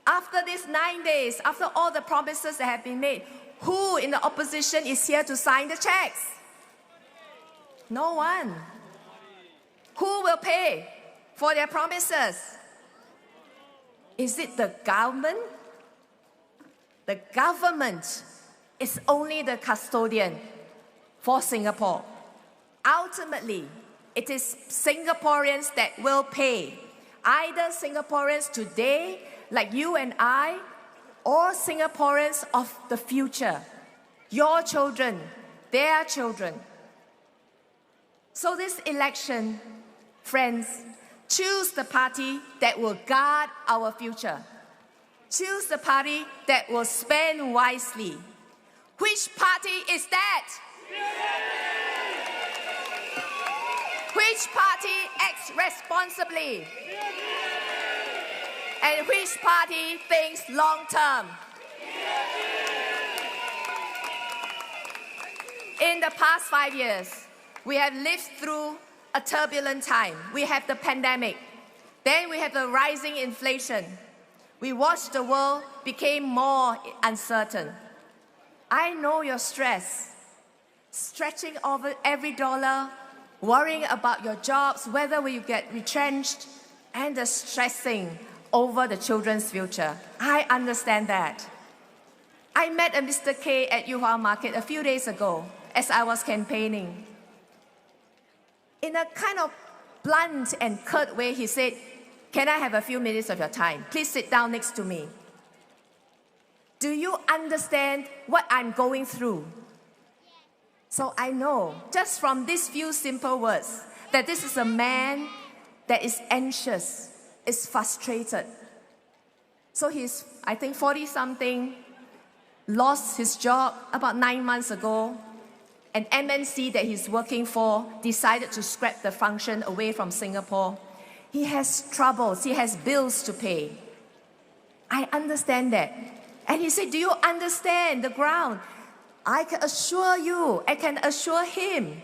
[SPEAKER 11] After these 9 days, after all the promises that have been made, who in the opposition is here to sign the checks? No one. Who will pay for their promises? Is it the government? The government is only the custodian for Singapore. Ultimately, it is Singaporeans that will pay. Either Singaporeans today, like you and I, or Singaporeans of the future. Your children, their children. So this election, friends, choose the party that will guard our future. Choose the party that will spend wisely. Which party is that? Which party acts responsibly? And which party thinks long term? In the past 5 years, we have lived through a turbulent time. We have the pandemic. Then we have the rising inflation. We watched the world become more uncertain. I know your stress. Stretching over every dollar, worrying about your jobs, whether you get retrenched, and the stressing over the children's future. I understand that. I met a Mr. K at Yaoan Market a few days ago as I was campaigning. In a kind of blunt and curt way, he said, "Can I have a few minutes of your time? Please sit down next to me. Do you understand what I'm going through?" So I know, just from these few simple words, that this is a man that is anxious, is frustrated. So he's, I think, 40-something, lost his job about 9 months ago. An MNC that he's working for decided to scrap the function away from Singapore. He has troubles, he has bills to pay. I understand that. And he said, "Do you understand the ground?" I can assure you, I can assure him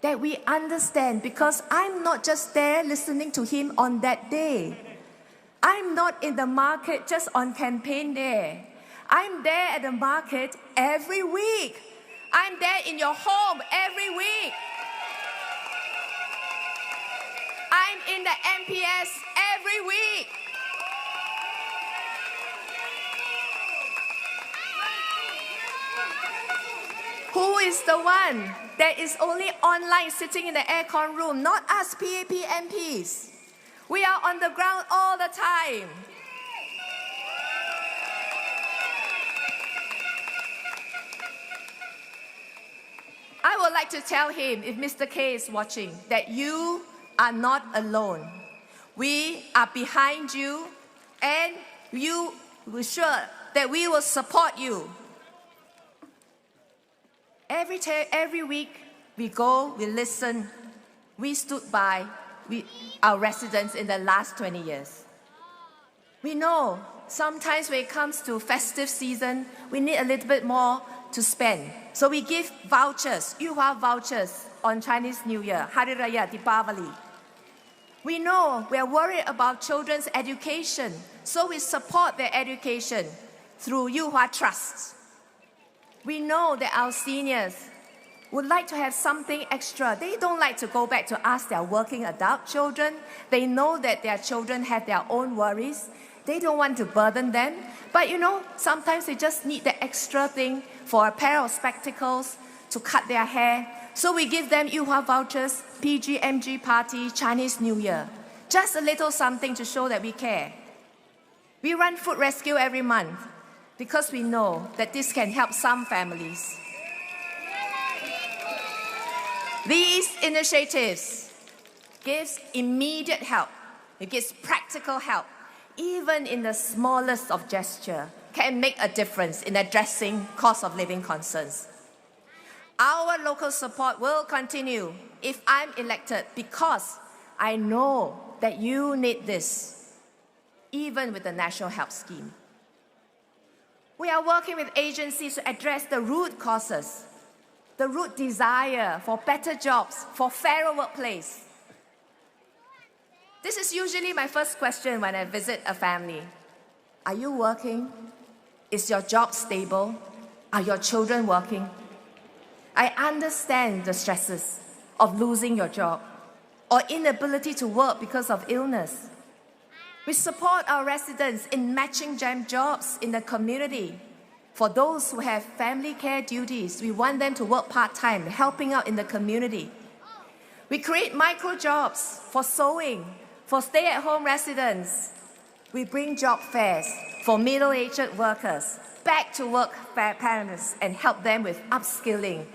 [SPEAKER 11] that we understand, because I'm not just there listening to him on that day. I'm not in the market just on campaign day. I'm there at the market every week. I'm there in your home every week. I'm in the MPS every week. Who is the one that is only online sitting in the aircon room? Not us PAP MPs. We are on the ground all the time. I would like to tell him, if Mr. K is watching, that you are not alone. We are behind you, and you will sure that we will support you. Every week, we go, we listen. We stood by our residents in the last 20 years. We know sometimes when it comes to festive season, we need a little bit more to spend. So we give vouchers, Yuhua vouchers on Chinese New Year, Hari Raya, Deepavali. We know we are worried about children's education, so we support their education through Yuhua Trust. We know that our seniors would like to have something extra. They don't like to go back to ask their working adult children. They know that their children have their own worries. They don't want to burden them. But you know, sometimes they just need the extra thing for a pair of spectacles to cut their hair. So we give them Yuhua vouchers, PGMG party, Chinese New Year. Just a little something to show that we care. We run food rescue every month because we know that this can help some families. These initiatives gives immediate help. It gives practical help. Even in the smallest of gesture can make a difference in addressing cost of living concerns. Our local support will continue if I'm elected, because I know that you need this, even with the National Help Scheme. We are working with agencies to address the root causes, the root desire for better jobs, for fairer workplace. This is usually my first question when I visit a family. Are you working? Is your job stable? Are your children working? I understand the stresses of losing your job or inability to work because of illness. We support our residents in matching jobs in the community. For those who have family care duties, we want them to work part-time, helping out in the community. We create micro jobs for sewing, for stay-at-home residents. We bring job fairs for middle-aged workers, back-to-work parents, and help them with upskilling,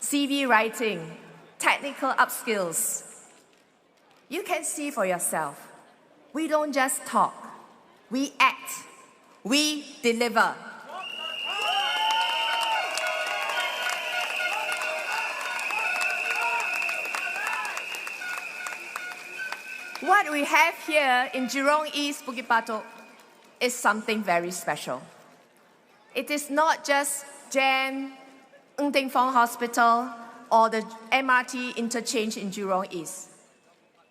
[SPEAKER 11] CV writing, technical upskills. You can see for yourself. We don't just talk, we act, we deliver. What we have here in Jurong East, Bukit Batok, is something very special. It is not just GEM, Ng Teng Fong Hospital, or the MRT interchange in Jurong East.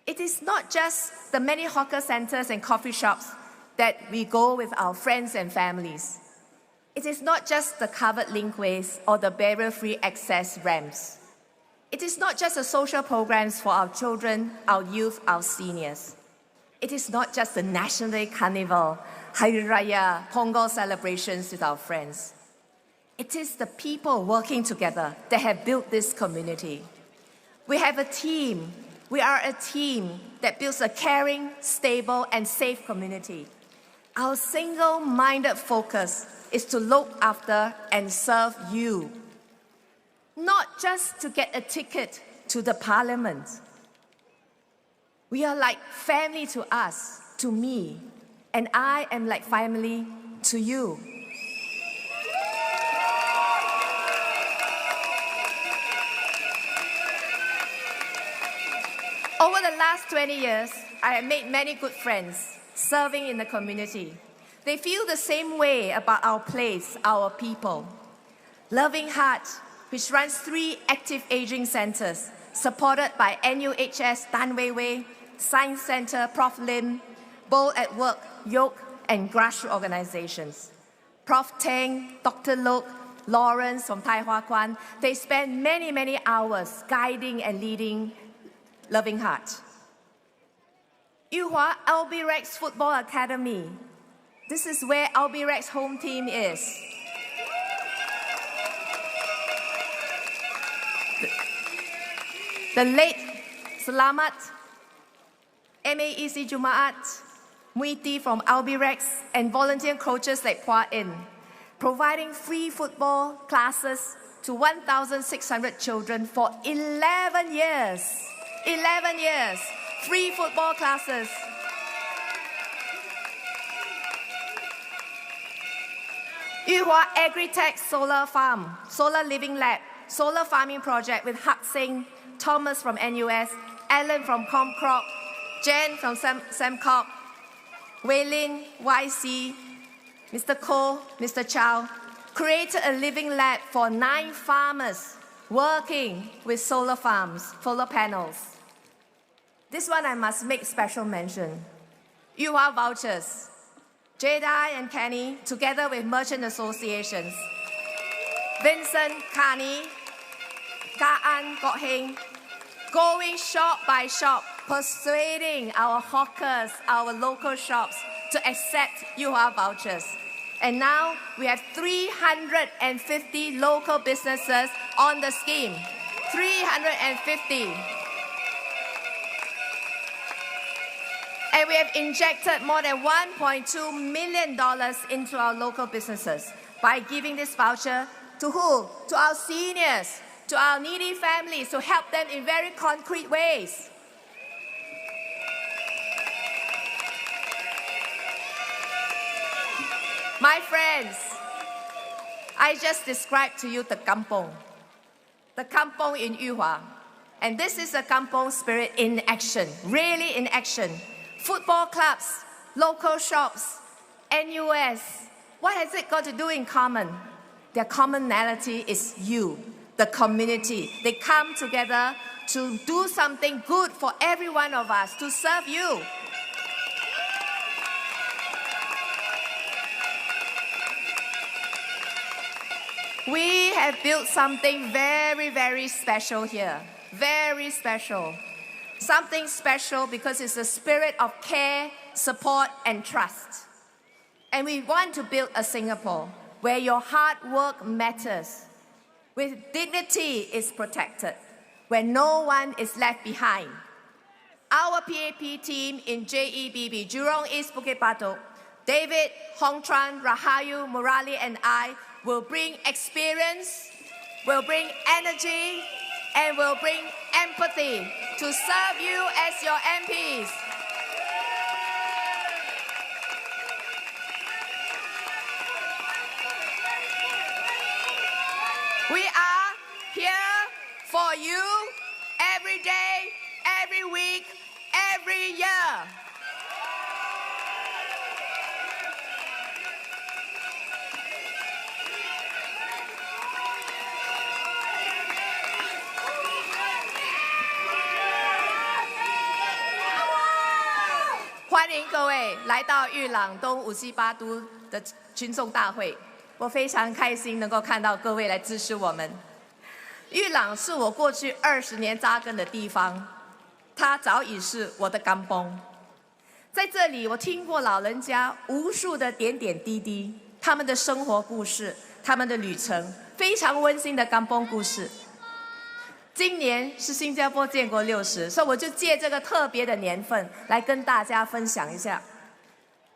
[SPEAKER 11] It is not just the many hawker centers and coffee shops that we go with our friends and families. It is not just the covered linkways or the barrier-free access ramps. It is not just the social programs for our children, our youth, our seniors. It is not just the National Day Carnival, Hari Raya, Pongal celebrations with our friends. It is the people working together that have built this community. We have a team. We are a team that builds a caring, stable, and safe community. Our single-minded focus is to look after and serve you, not just to get a ticket to the parliament. We are like family to us, to me, and I am like family to you. Over the last 20 years, I have made many good friends serving in the community. They feel the same way about our place, our people. Loving heart, which runs 3 active aging centers, supported by NUHS Tan Wei Wei, Science Center, Prof. Lim, Bold at Work, Yoke, and grassroots organizations. Prof. Teng, Dr. Lok, Lawrence from Tai Hua Kwan, they spend many, many hours guiding and leading Loving Heart. Yuhua Albirex Football Academy. This is where Albirex home team is. The late Selamat, MAEC Jumaat, Muiti from Albirex, and volunteer coaches like Hua In, providing free football classes to 1,600 children for 11 years. 11 years, free football classes. Yuhua Agritech Solar Farm, Solar Living Lab, Solar Farming Project with Hak Sing, Thomas from NUS, Alan from Comcrop, Jen from Semcop, Weilin, YC, Mr. Ko, Mr. Chow, created a living lab for 9 farmers working with solar farms, solar panels. This one I must make special mention. Yuhua Vouchers, Jedi and Kenny, together with merchant associations, Vincent, Kani, Kaan, Kok Heng, going shop by shop, persuading our hawkers, our local shops to accept Yuhua vouchers. And now we have 350 local businesses on the scheme. 350. And we have injected more than $1.2 million into our local businesses by giving this voucher to who? To our seniors, to our needy families, to help them in very concrete ways. My friends, I just described to you the kampong in Yuhua. And this is a kampong spirit in action, really in action. Football clubs, local shops, NUS. What has it got to do in common? Their commonality is you, the community. They come together to do something good for every one of us, to serve you. We have built something very, very special here. Very special. Something special because it's a spirit of care, support, and trust. And we want to build a Singapore where your hard work matters, where dignity is protected, where no one is left behind. Our PAP team in JEBB, Jurong East Bukit Batok, David, Hong Tran, Rahayu, Murali, and I will bring experience, will bring energy, and will bring empathy to serve you as your MPs. We are here for you every day, every week, every year.欢迎各位来到裕朗东578都的群众大会，我非常开心能够看到各位来支持我们。裕朗是我过去20年扎根的地方，它早已是我的甘崩。在这里，我听过老人家无数的点点滴滴，他们的生活故事，他们的旅程，非常温馨的甘崩故事。今年是新加坡建国60，所以我就借这个特别的年份来跟大家分享一下，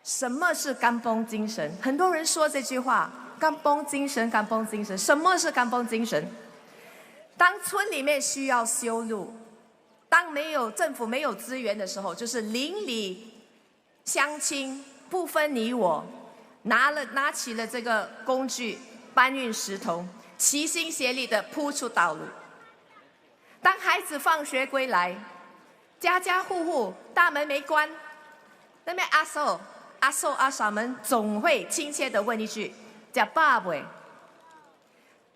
[SPEAKER 11] 什么是甘崩精神。很多人说这句话，甘崩精神，甘崩精神。什么是甘崩精神？当村里面需要修路，当政府没有资源的时候，就是邻里乡亲不分你我，拿起了这个工具，搬运石头，齐心协力的铺出道路。当孩子放学归来，家家户户大门没关，那边阿嫂们总会亲切地问一句：“吃饱未？”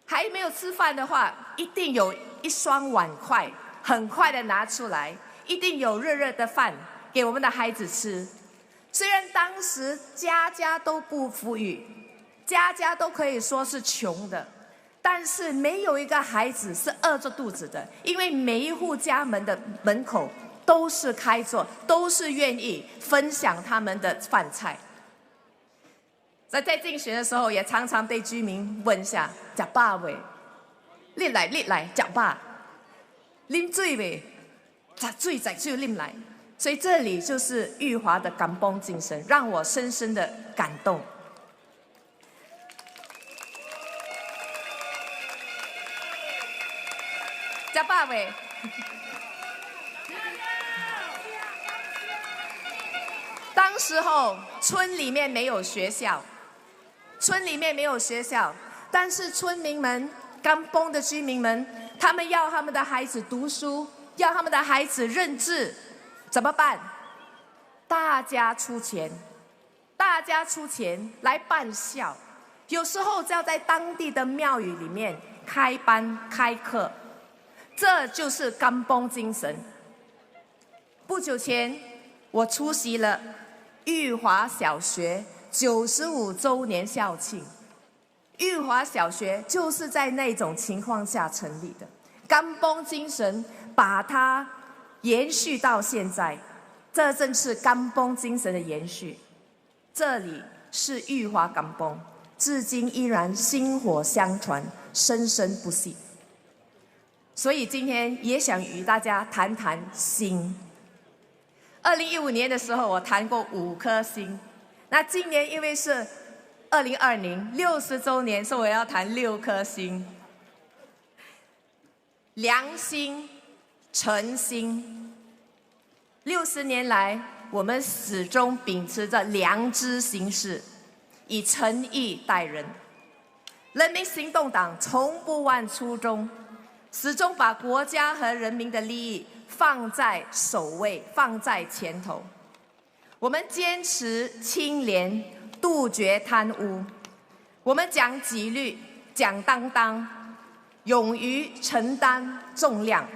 [SPEAKER 11] 还没有吃饭的话，一定有一双碗筷，很快的拿出来，一定有热热的饭给我们的孩子吃。虽然当时家家都不富裕，家家都可以说是穷的，但是没有一个孩子是饿着肚子的，因为每一户家门的门口都是开着，都是愿意分享他们的饭菜。在竞选的时候，也常常被居民问下：食饱未？你来，食饱。啉水未？食水啉来。所以这里就是裕华的甘崩精神，让我深深的感动。食饱未？当时候村里面没有学校，但是村民们、甘崩的居民们，他们要他们的孩子读书，要他们的孩子认字，怎么办？大家出钱来办校，有时候就要在当地的庙宇里面开班开课，这就是甘崩精神。不久前，我出席了裕华小学95周年校庆。裕华小学就是在那种情况下成立的，甘崩精神把它延续到现在，这正是甘崩精神的延续。这里是裕华甘崩，至今依然薪火相传，生生不息。所以今天也想与大家谈谈心。2015年的时候，我谈过5颗星。那今年因为是2020 60周年，所以我要谈6颗星。良心、诚心。60年来，我们始终秉持着良知行事，以诚意待人。人民行动党从不忘初衷，始终把国家和人民的利益放在首位，放在前头。我们坚持清廉，杜绝贪污。我们讲纪律，讲担当，勇于承担重量，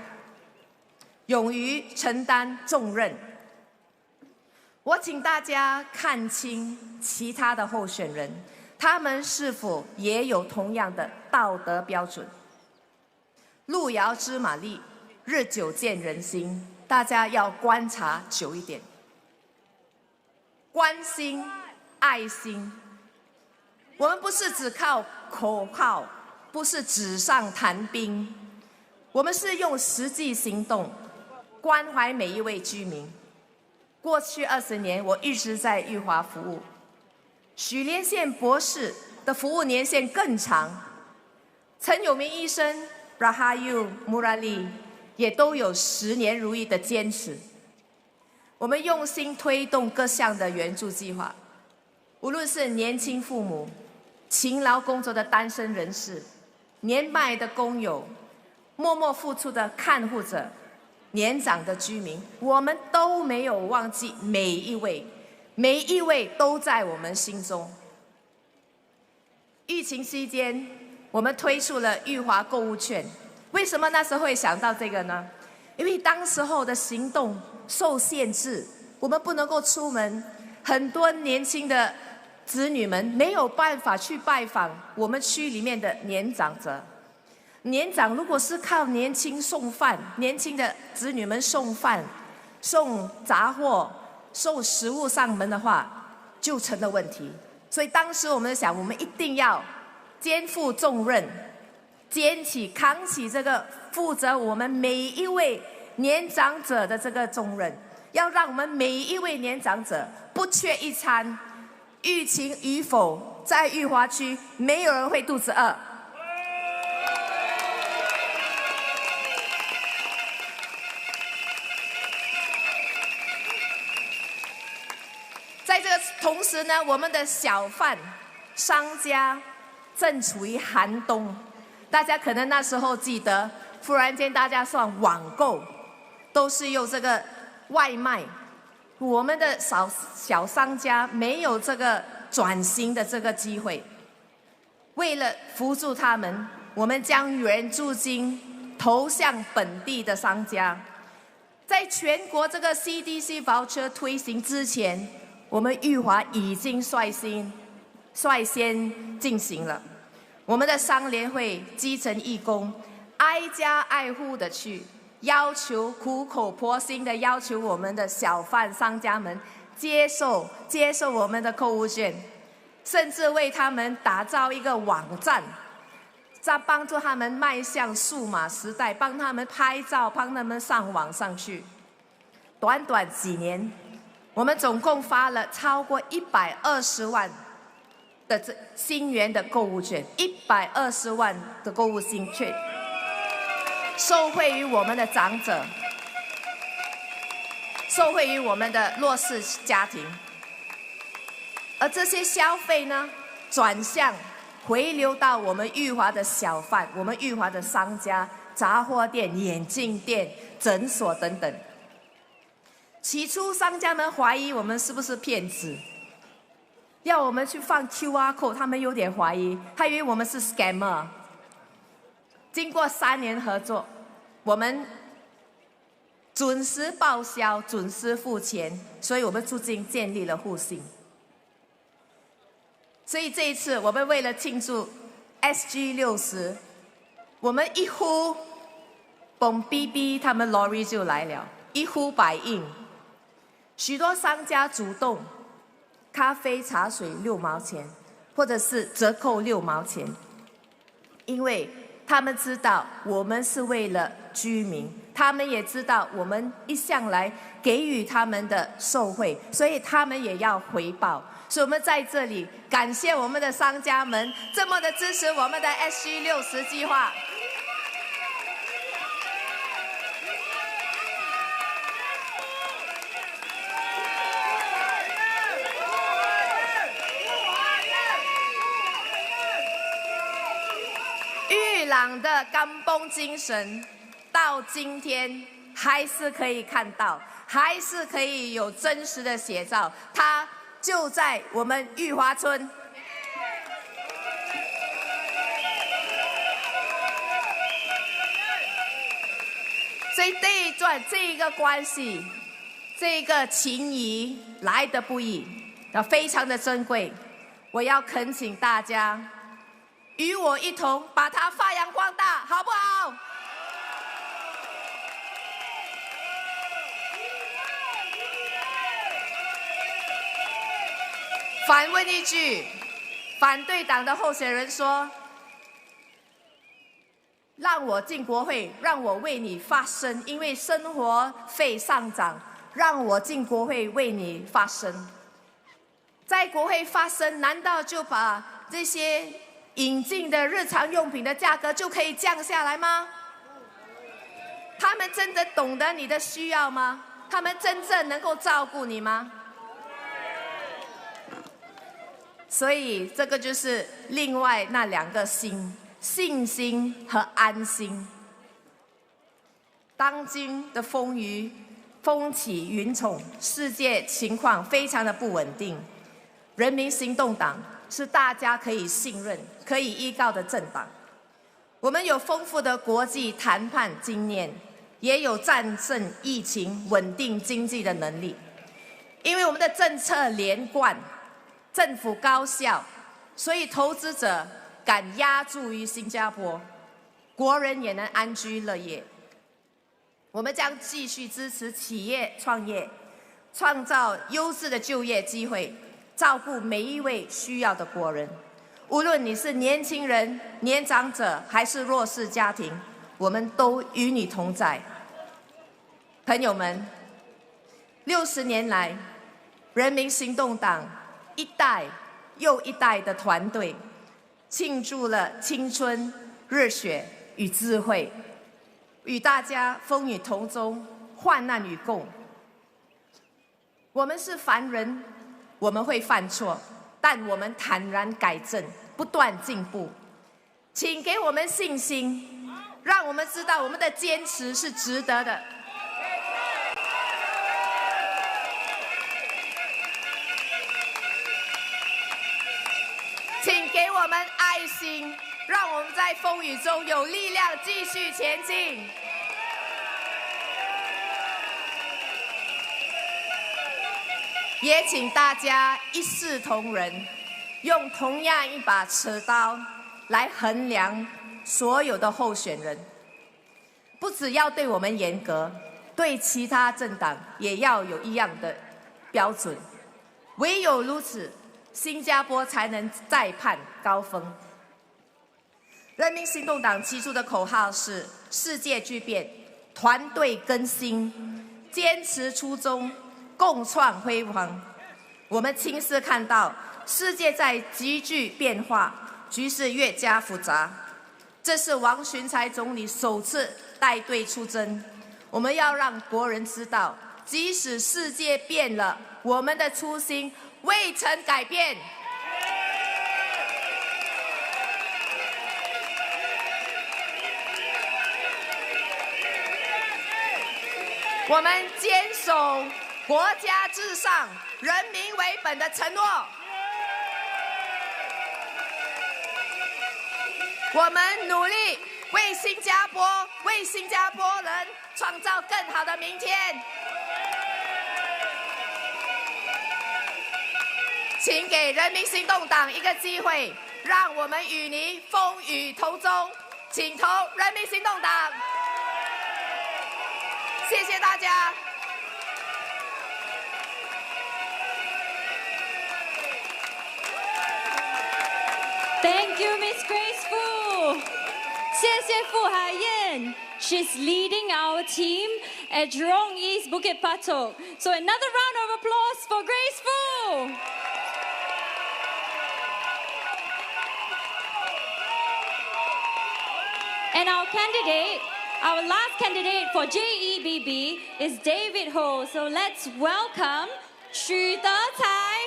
[SPEAKER 11] 勇于承担重任。我请大家看清其他的候选人，他们是否也有同样的道德标准？路遥知马力，日久见人心，大家要观察久一点。关心、爱心，我们不是只靠口号，不是纸上谈兵，我们是用实际行动关怀每一位居民。过去20年，我一直在裕华服务。许连宪博士的服务年限更长，陈有明医生、Rahayu、Murali 也都有10年如一的坚持。我们用心推动各项的援助计划，无论是年轻父母、勤劳工作的单身人士、年迈的工友、默默付出的看护者、年长的居民，我们都没有忘记每一位都在我们心中。疫情期间，我们推出了裕华购物券。为什么那时候会想到这个呢？因为当时候的行动受限制，我们不能够出门，很多年轻的子女们没有办法去拜访我们区里面的年长者。年长如果是靠年轻送饭，年轻的子女们送饭、送杂货、送食物上门的话，就成了问题。所以当时我们想，我们一定要肩负重任，扛起这个负责我们每一位年长者的这个重任，要让我们每一位年长者不缺一餐，疫情与否，在裕华区没有人会肚子饿。在这个同时呢，我们的小贩商家正处于寒冬，大家可能那时候记得，忽然间大家算网购，都是用这个外卖，我们的小商家没有这个转型的这个机会。为了扶助他们，我们将援助金投向本地的商家。在全国这个 CDC voucher 推行之前，我们裕华已经率先进行了。我们的商联会基层义工挨家挨户的去要求，苦口婆心的要求我们的小贩商家们接受我们的购物券，甚至为他们打造一个网站，帮助他们迈向数码时代，帮他们拍照，帮他们上网上去。短短几年，我们总共发了超过120万的新元的购物券，120万的购物新券，受惠于我们的长者，受惠于我们的弱势家庭。而这些消费呢，转向回流到我们裕华的小贩、我们裕华的商家、杂货店、眼镜店、诊所等等。起初，商家们怀疑我们是不是骗子，要我们去放 QR code， 他们有点怀疑，他以为我们是 scammer。经过3年合作，我们准时报销、准时付钱，所以我们逐渐建立了互信。所以这一次，我们为了庆祝 SG60， 我们一呼，嘣哔哔，他们 lorry 就来了，一呼百应。许多商家主动，咖啡、茶水6毛钱，或者是折扣6毛钱，因为他们知道我们是为了居民，他们也知道我们一向来给予他们的受惠，所以他们也要回报。所以我们在这里感谢我们的商家们这么的支持我们的 SG60计划。裕朗的甘崩精神，到今天还是可以看到，还是可以有真实的写照。它就在我们裕华村。所以这一个关系，这个情谊来得不易，非常的珍贵。我要恳请大家与我一同把它发扬光大，好不好？反问一句，反对党的候选人说：“让我进国会，让我为你发声，因为生活费上涨，让我进国会为你发声。”在国会发声，难道就把这些引进的日常用品的价格就可以降下来吗？他们真的懂得你的需要吗？他们真正能够照顾你吗？所以这个就是另外那2个心，信心和安心。当今的风起云涌，世界情况非常的不稳定。人民行动党是大家可以信任、可以依靠的政党。我们有丰富的国际谈判经验，也有战胜疫情、稳定经济的能力。因为我们的政策连贯，政府高效，所以投资者敢押注于新加坡，国人也能安居乐业。我们将继续支持企业创业，创造优质的就业机会，照顾每一位需要的国人。无论你是年轻人、年长者还是弱势家庭，我们都与你同在。朋友们，60年来，人民行动党一代又一代的团队，庆祝了青春、热血与智慧，与大家风雨同舟，患难与共。我们是凡人，我们会犯错，但我们坦然改正，不断进步。请给我们信心，让我们知道我们的坚持是值得的。请给我们爱心，让我们在风雨中有力量继续前进。也请大家一视同仁，用同样一把尺刀来衡量所有的候选人。不只要对我们严格，对其他政党也要有一样的标准。唯有如此，新加坡才能再攀高峰。人民行动党提出的口号是：世界巨变，团队更新，坚持初衷，共创辉煌。我们亲自看到，世界在急剧变化，局势越加复杂。这是王群才总理首次带队出征，我们要让国人知道，即使世界变了，我们的初心未曾改变。我们坚守国家至上、人民为本的承诺。我们努力为新加坡、为新加坡人创造更好的明天。请给人民行动党一个机会，让我们与您风雨同舟。请投人民行动党。谢谢大家。
[SPEAKER 2] Thank you, Miss Grace Fu. 谢谢傅海燕. She's leading our team at Jurong East Bukit Patok. So another round of applause for Grace Fu. And our last candidate for JEBB is David Ho. So let's welcome Xu Decai.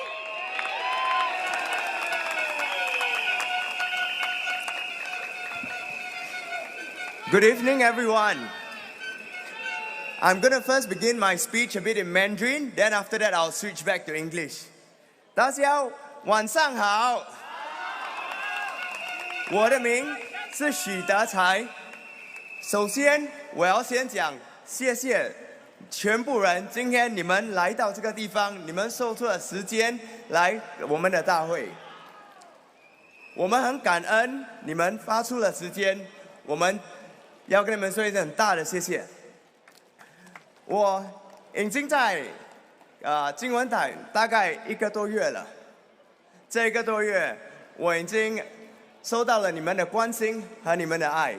[SPEAKER 12] Good evening, everyone. I'm going to first begin my speech a bit in Mandarin, then after that I'll switch back to English. 大家晚上好，我的名是许德才。首先，我要先讲谢谢全部人，今天你们来到这个地方，你们抽出了时间来我们的大会，我们很感恩你们发出了时间，我们要跟你们说一声很大的谢谢。我已经在金文台大概1个多月了，这1个多月我已经收到了你们的关心和你们的爱。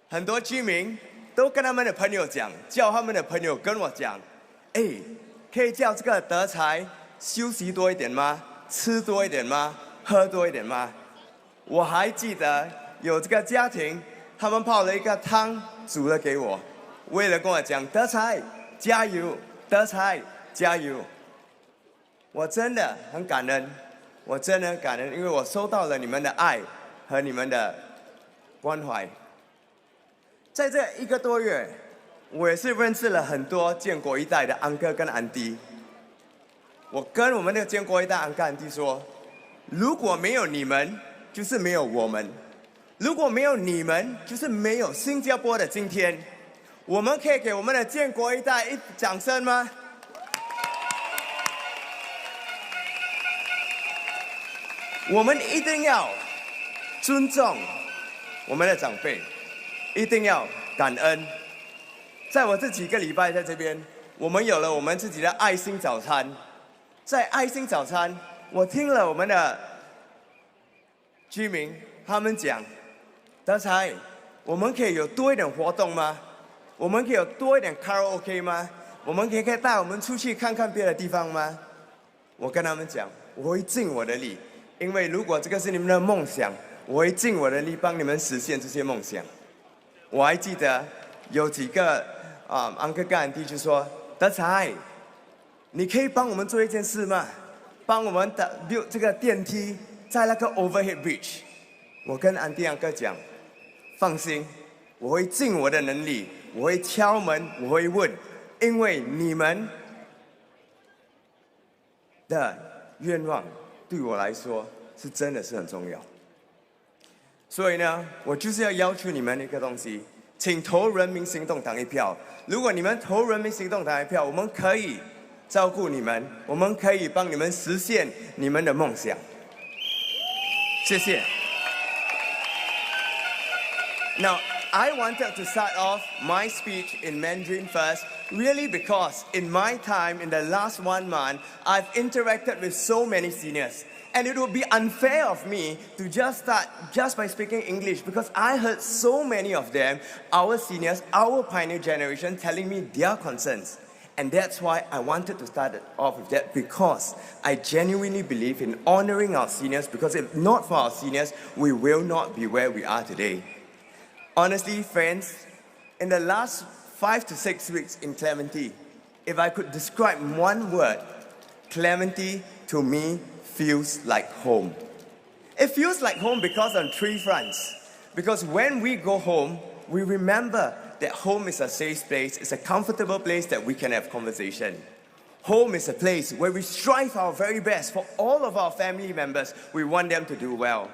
[SPEAKER 12] 很多居民都跟他们的朋友讲，叫他们的朋友跟我讲，哎，可以叫这个德才休息多一点吗？吃多一点吗？喝多一点吗？我还记得有这个家庭，他们泡了一个汤煮了给我，为了跟我讲德才加油，德才加油。我真的很感恩，我真的很感恩，因为我收到了你们的爱和你们的关怀。在这1个多月，我也是认识了很多建国一代的安哥跟安迪。我跟我们的建国一代安哥安迪说，如果没有你们，就是没有我们；如果没有你们，就是没有新加坡的今天。我们可以给我们的建国一代一掌声吗？我们一定要尊重我们的长辈，一定要感恩。在我这几个礼拜在这边，我们有了我们自己的爱心早餐。在爱心早餐，我听了我们的居民他们讲，德才，我们可以有多一点活动吗？我们可以有多一点卡拉 OK 吗？我们可以带我们出去看看别的地方吗？我跟他们讲，我会尽我的力，因为如果这个是你们的梦想，我会尽我的力帮你们实现这些梦想。我还记得有几个安哥跟安迪就说，德才，你可以帮我们做一件事吗？帮我们的 build 这个电梯在那个 overhead bridge。我跟安迪安哥讲，放心，我会尽我的能力，我会敲门，我会问，因为你们的愿望对我来说是真的是很重要。所以呢，我就是要要求你们一个东西，请投人民行动党一票。如果你们投人民行动党一票，我们可以照顾你们，我们可以帮你们实现你们的梦想。谢谢。Now, I wanted to start off my speech in Mandarin first, really because in my time, in the last 1 month, I've interacted with so many seniors. And it would be unfair of me to just start just by speaking English, because I heard so many of them, our seniors, our pioneer generation, telling me their concerns. And that's why I wanted to start off with that, because I genuinely believe in honoring our seniors, because if not for our seniors, we will not be where we are today. Honestly, friends, in the last 5 to 6 weeks in Clementi, if I could describe one word, Clementi to me feels like home. It feels like home because on 3 fronts. Because when we go home, we remember that home is a safe place, it's a comfortable place that we can have conversation. Home is a place where we strive our very best for all of our family members. We want them to do well.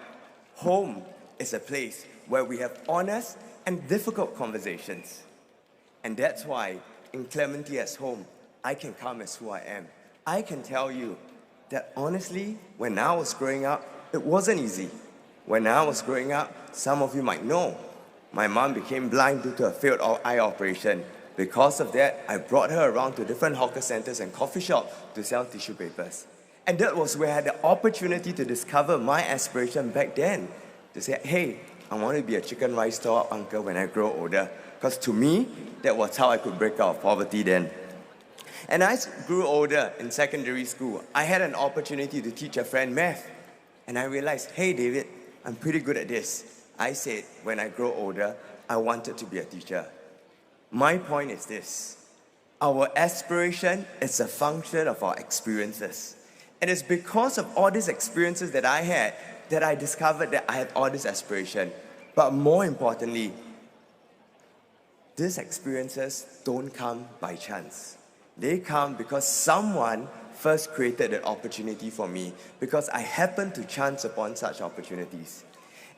[SPEAKER 12] Home is a place where we have honest and difficult conversations. And that's why in Clementi as home, I can come as who I am. I can tell you that honestly, when I was growing up, it wasn't easy. When I was growing up, some of you might know, my mom became blind due to a failed eye operation. Because of that, I brought her around to different hawker centers and coffee shops to sell tissue papers. And that was where I had the opportunity to discover my aspiration back then. To say, hey, I want to be a chicken rice store uncle when I grow older. Because to me, that was how I could break out of poverty then. And as I grew older in secondary school, I had an opportunity to teach a friend math. And I realized, hey David, I'm pretty good at this. I said, when I grow older, I wanted to be a teacher. My point is this: our aspiration is a function of our experiences. And it's because of all these experiences that I had that I discovered that I had all this aspiration. But more importantly, these experiences don't come by chance. They come because someone first created an opportunity for me, because I happened to chance upon such opportunities.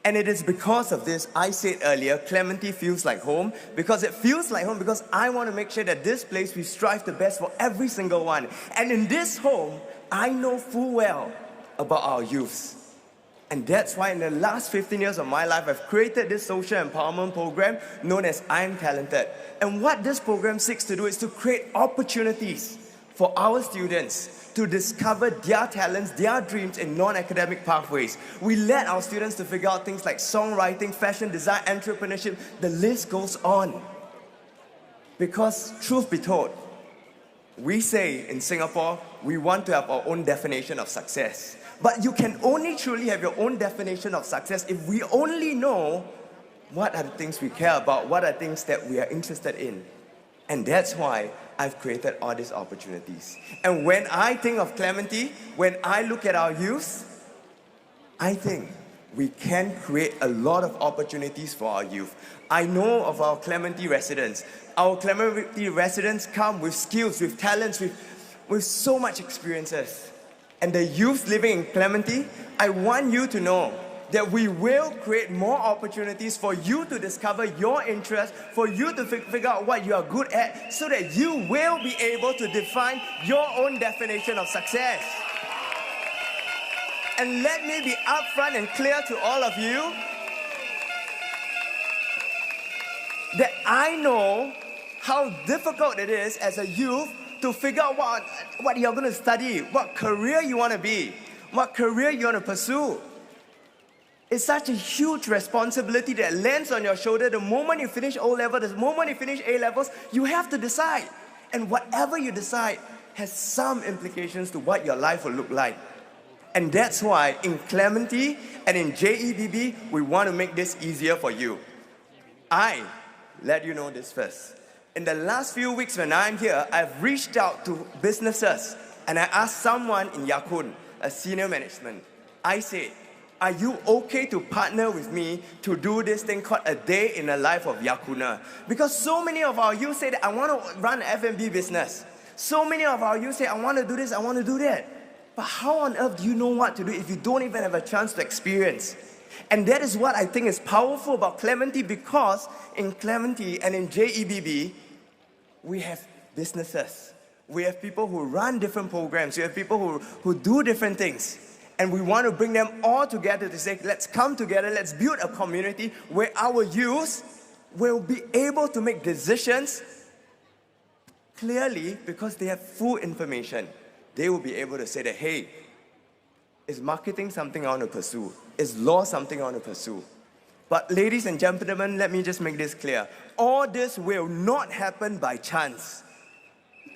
[SPEAKER 12] And it is because of this, I said earlier, Clementi feels like home, because it feels like home because I want to make sure that this place, we strive the best for every single one. And in this home, I know full well about our youths. And that's why in the last 15 years of my life, I've created this social empowerment program known as I'm Talented. And what this program seeks to do is to create opportunities for our students to discover their talents, their dreams in non-academic pathways. We let our students to figure out things like songwriting, fashion design, entrepreneurship, the list goes on. Because truth be told, we say in Singapore, we want to have our own definition of success. But you can only truly have your own definition of success if we only know what are the things we care about, what are things that we are interested in. And that's why I've created all these opportunities. And when I think of Clementi, when I look at our youth, I think we can create a lot of opportunities for our youth. I know of our Clementi residents. Our Clementi residents come with skills, with talents, with so much experiences. And the youth living in Clementi, I want you to know that we will create more opportunities for you to discover your interests, for you to figure out what you are good at, so that you will be able to define your own definition of success. And let me be upfront and clear to all of you that I know how difficult it is as a youth to figure out what you're going to study, what career you want to be, what career you want to pursue. It's such a huge responsibility that lands on your shoulder the moment you finish O-level, the moment you finish A-levels, you have to decide. And whatever you decide has some implications to what your life will look like. And that's why in Clementi and in JEBB, we want to make this easier for you. I let you know this first. In the last few weeks when I'm here, I've reached out to businesses and I asked someone in Yakun, a senior management, I said, are you okay to partner with me to do this thing called a day in the life of Yakuna? Because so many of our youth say that I want to run an F&B business. So many of our youth say, I want to do this, I want to do that. But how on earth do you know what to do if you don't even have a chance to experience? And that is what I think is powerful about Clementi, because in Clementi and in JEBB, we have businesses. We have people who run different programs. We have people who do different things. And we want to bring them all together to say, let's come together, let's build a community where our youth will be able to make decisions clearly because they have full information. They will be able to say that, hey, is marketing something I want to pursue? Is law something I want to pursue? But ladies and gentlemen, let me just make this clear. All this will not happen by chance.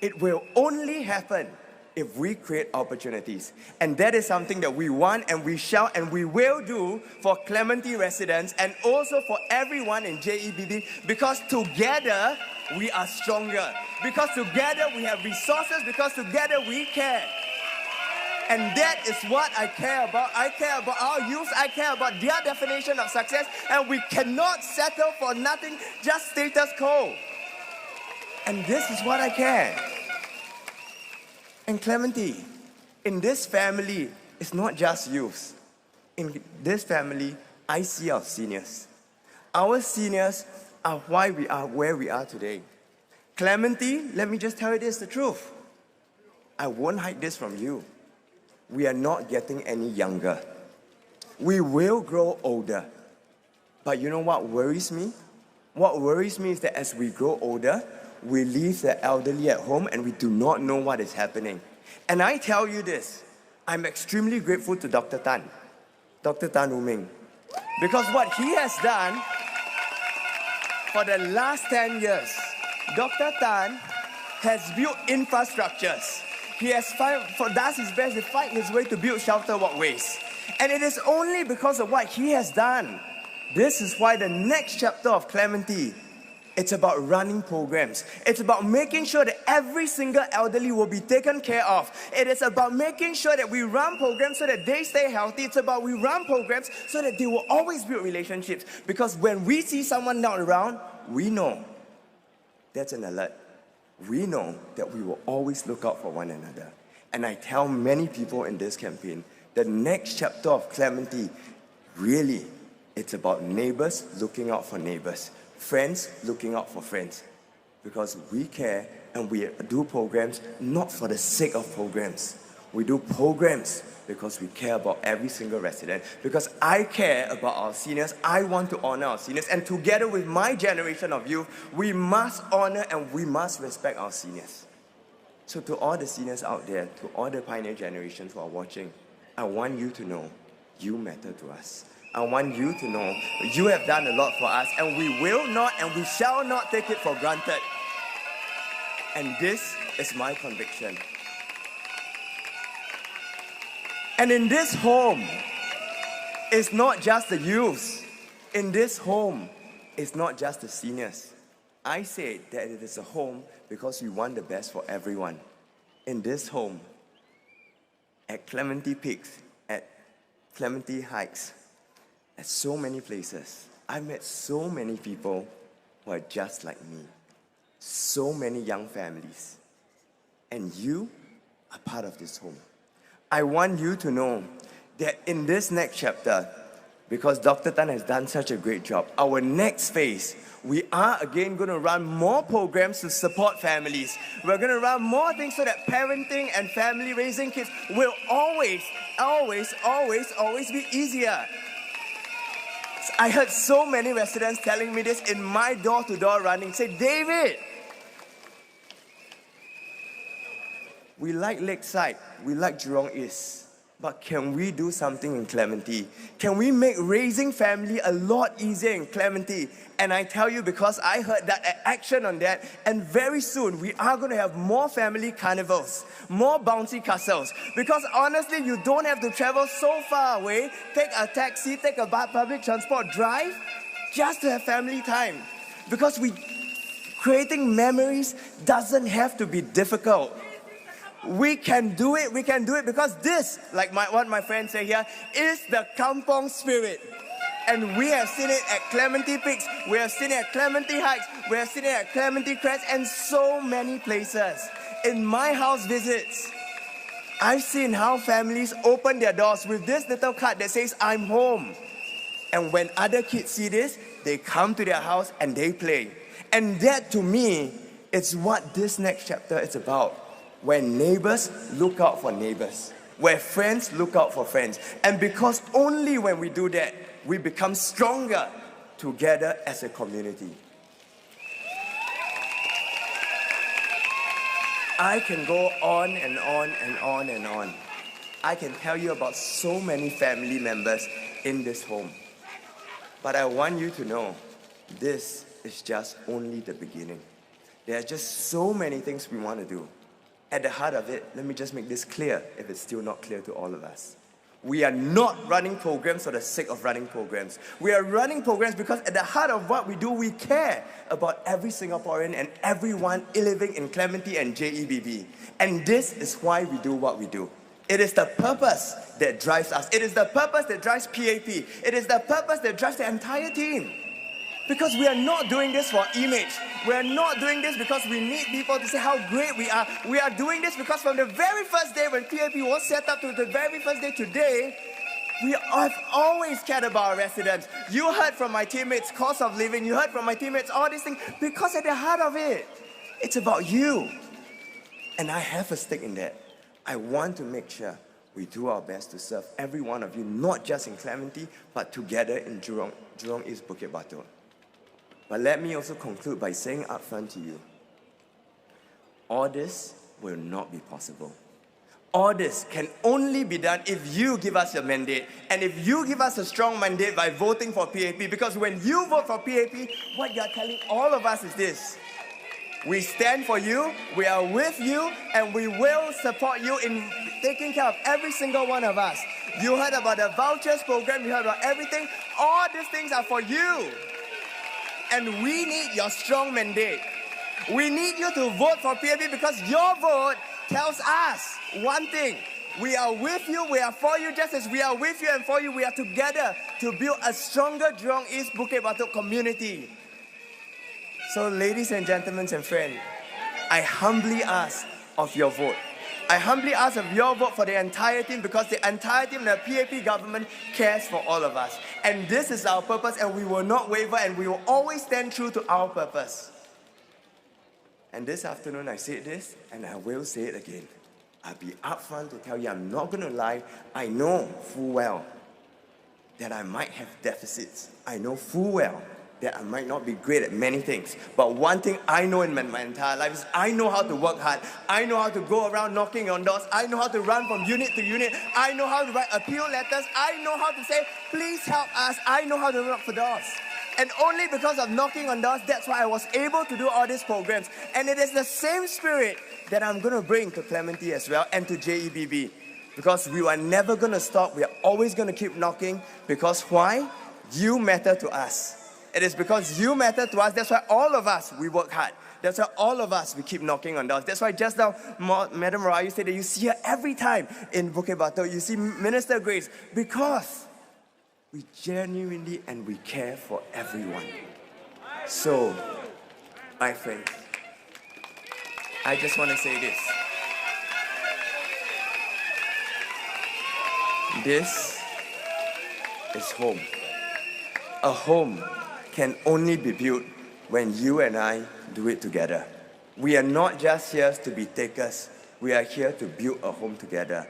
[SPEAKER 12] It will only happen if we create opportunities. And that is something that we want and we shall and we will do for Clementi residents and also for everyone in JEBB, because together we are stronger. Because together we have resources, because together we care. And that is what I care about. I care about our youth. I care about their definition of success. And we cannot settle for nothing, just status quo. And this is what I care. And Clementi, in this family, it's not just youth. In this family, I see our seniors. Our seniors are why we are where we are today. Clementi, let me just tell you this, the truth. I won't hide this from you. We are not getting any younger. We will grow older. But you know what worries me? What worries me is that as we grow older, we leave the elderly at home and we do not know what is happening. And I tell you this, I'm extremely grateful to Dr. Tan Woo Ming, because what he has done for the last 10 years, Dr. Tan has built infrastructures. He has does his best to fight his way to build shelter walkways. And it is only because of what he has done. This is why the next chapter of Clementi, it's about running programs. It's about making sure that every single elderly will be taken care of. It is about making sure that we run programs so that they stay healthy. It's about we run programs so that they will always build relationships. Because when we see someone not around, we know that's an alert. We know that we will always look out for one another. And I tell many people in this campaign, the next chapter of Clementi, really, it's about neighbors looking out for neighbors. Friends looking out for friends, because we care and we do programs not for the sake of programs. We do programs because we care about every single resident, because I care about our seniors. I want to honor our seniors, and together with my generation of youth, we must honor and we must respect our seniors. So to all the seniors out there, to all the pioneer generations who are watching, I want you to know you matter to us. I want you to know you have done a lot for us, and we will not and we shall not take it for granted. And this is my conviction. And in this home, it's not just the youth. In this home, it's not just the seniors. I say that it is a home because we want the best for everyone. In this home, at Clementi Peaks, at Clementi Heights, at so many places, I met so many people who are just like me. So many young families. And you are part of this home. I want you to know that in this next chapter, because Dr. Tan has done such a great job, our next phase, we are again going to run more programs to support families. We're going to run more things so that parenting and family raising kids will always be easier. I heard so many residents telling me this in my door-to-door running. Say, David, we like Lakeside, we like Jurong East, but can we do something in Clementi? Can we make raising family a lot easier in Clementi? And I tell you, because I heard that action on that, and very soon we are going to have more family carnivals, more bouncy castles. Because honestly, you don't have to travel so far away, take a taxi, take a public transport, drive, just to have family time. Because creating memories doesn't have to be difficult. We can do it because this, like what my friends say here, is the kampong spirit. And we have seen it at Clementi Peaks, we have seen it at Clementi Heights, we have seen it at Clementi Crest, and so many places. In my house visits, I've seen how families open their doors with this little card that says, I'm home. And when other kids see this, they come to their house and they play. And that, to me, is what this next chapter is about. Where neighbors look out for neighbors. Where friends look out for friends. And because only when we do that, we become stronger together as a community. I can go on and on and on and on. I can tell you about so many family members in this home. But I want you to know, this is just only the beginning. There are just so many things we want to do. At the heart of it, let me just make this clear, if it's still not clear to all of us. We are not running programs for the sake of running programs. We are running programs because at the heart of what we do, we care about every Singaporean and everyone living in Clementi and JEBB. And this is why we do what we do. It is the purpose that drives us. It is the purpose that drives PAP. It is the purpose that drives the entire team. Because we are not doing this for image. We are not doing this because we need people to say how great we are. We are doing this because from the very first day when PAP was set up to the very first day today, we have always cared about our residents. You heard from my teammates, cost of living. You heard from my teammates, all these things. Because at the heart of it, it's about you. And I have a stake in that. I want to make sure we do our best to serve every one of you, not just in Clementi, but together in Jurong East, Bukit Batok. But let me also conclude by saying upfront to you, all this will not be possible. All this can only be done if you give us your mandate, and if you give us a strong mandate by voting for PAP, because when you vote for PAP, what you're telling all of us is this: we stand for you, we are with you, and we will support you in taking care of every single one of us. You heard about the vouchers program, you heard about everything. All these things are for you. And we need your strong mandate. We need you to vote for PAP because your vote tells us one thing. We are with you, we are for you, just as we are with you and for you, we are together to build a stronger Jurong East Bukit Batok community. So ladies and gentlemen and friends, I humbly ask of your vote. I humbly ask of your vote for the entire team because the entire team, the PAP government, cares for all of us. And this is our purpose, and we will not waver, and we will always stand true to our purpose. And this afternoon I said this, and I will say it again. I'll be upfront to tell you I'm not going to lie. I know full well that I might have deficits. I know full well that I might not be great at many things. But one thing I know in my entire life is I know how to work hard. I know how to go around knocking on doors. I know how to run from unit to unit. I know how to write appeal letters. I know how to say, please help us. I know how to knock for doors. And only because of knocking on doors, that's why I was able to do all these programs. And it is the same spirit that I'm going to bring to Clementi as well and to JEBB. Because we are never going to stop. We are always going to keep knocking. Because why? You matter to us. It is because you matter to us. That's why all of us, we work hard. That's why all of us, we keep knocking on doors. That's why just now, Madam Rahayu said that you see her every time in Bukit Batok. You see Minister Grace. Because we genuinely and we care for everyone. So, my friends, I just want to say this. This is home. A home can only be built when you and I do it together. We are not just here to be takers. We are here to build a home together.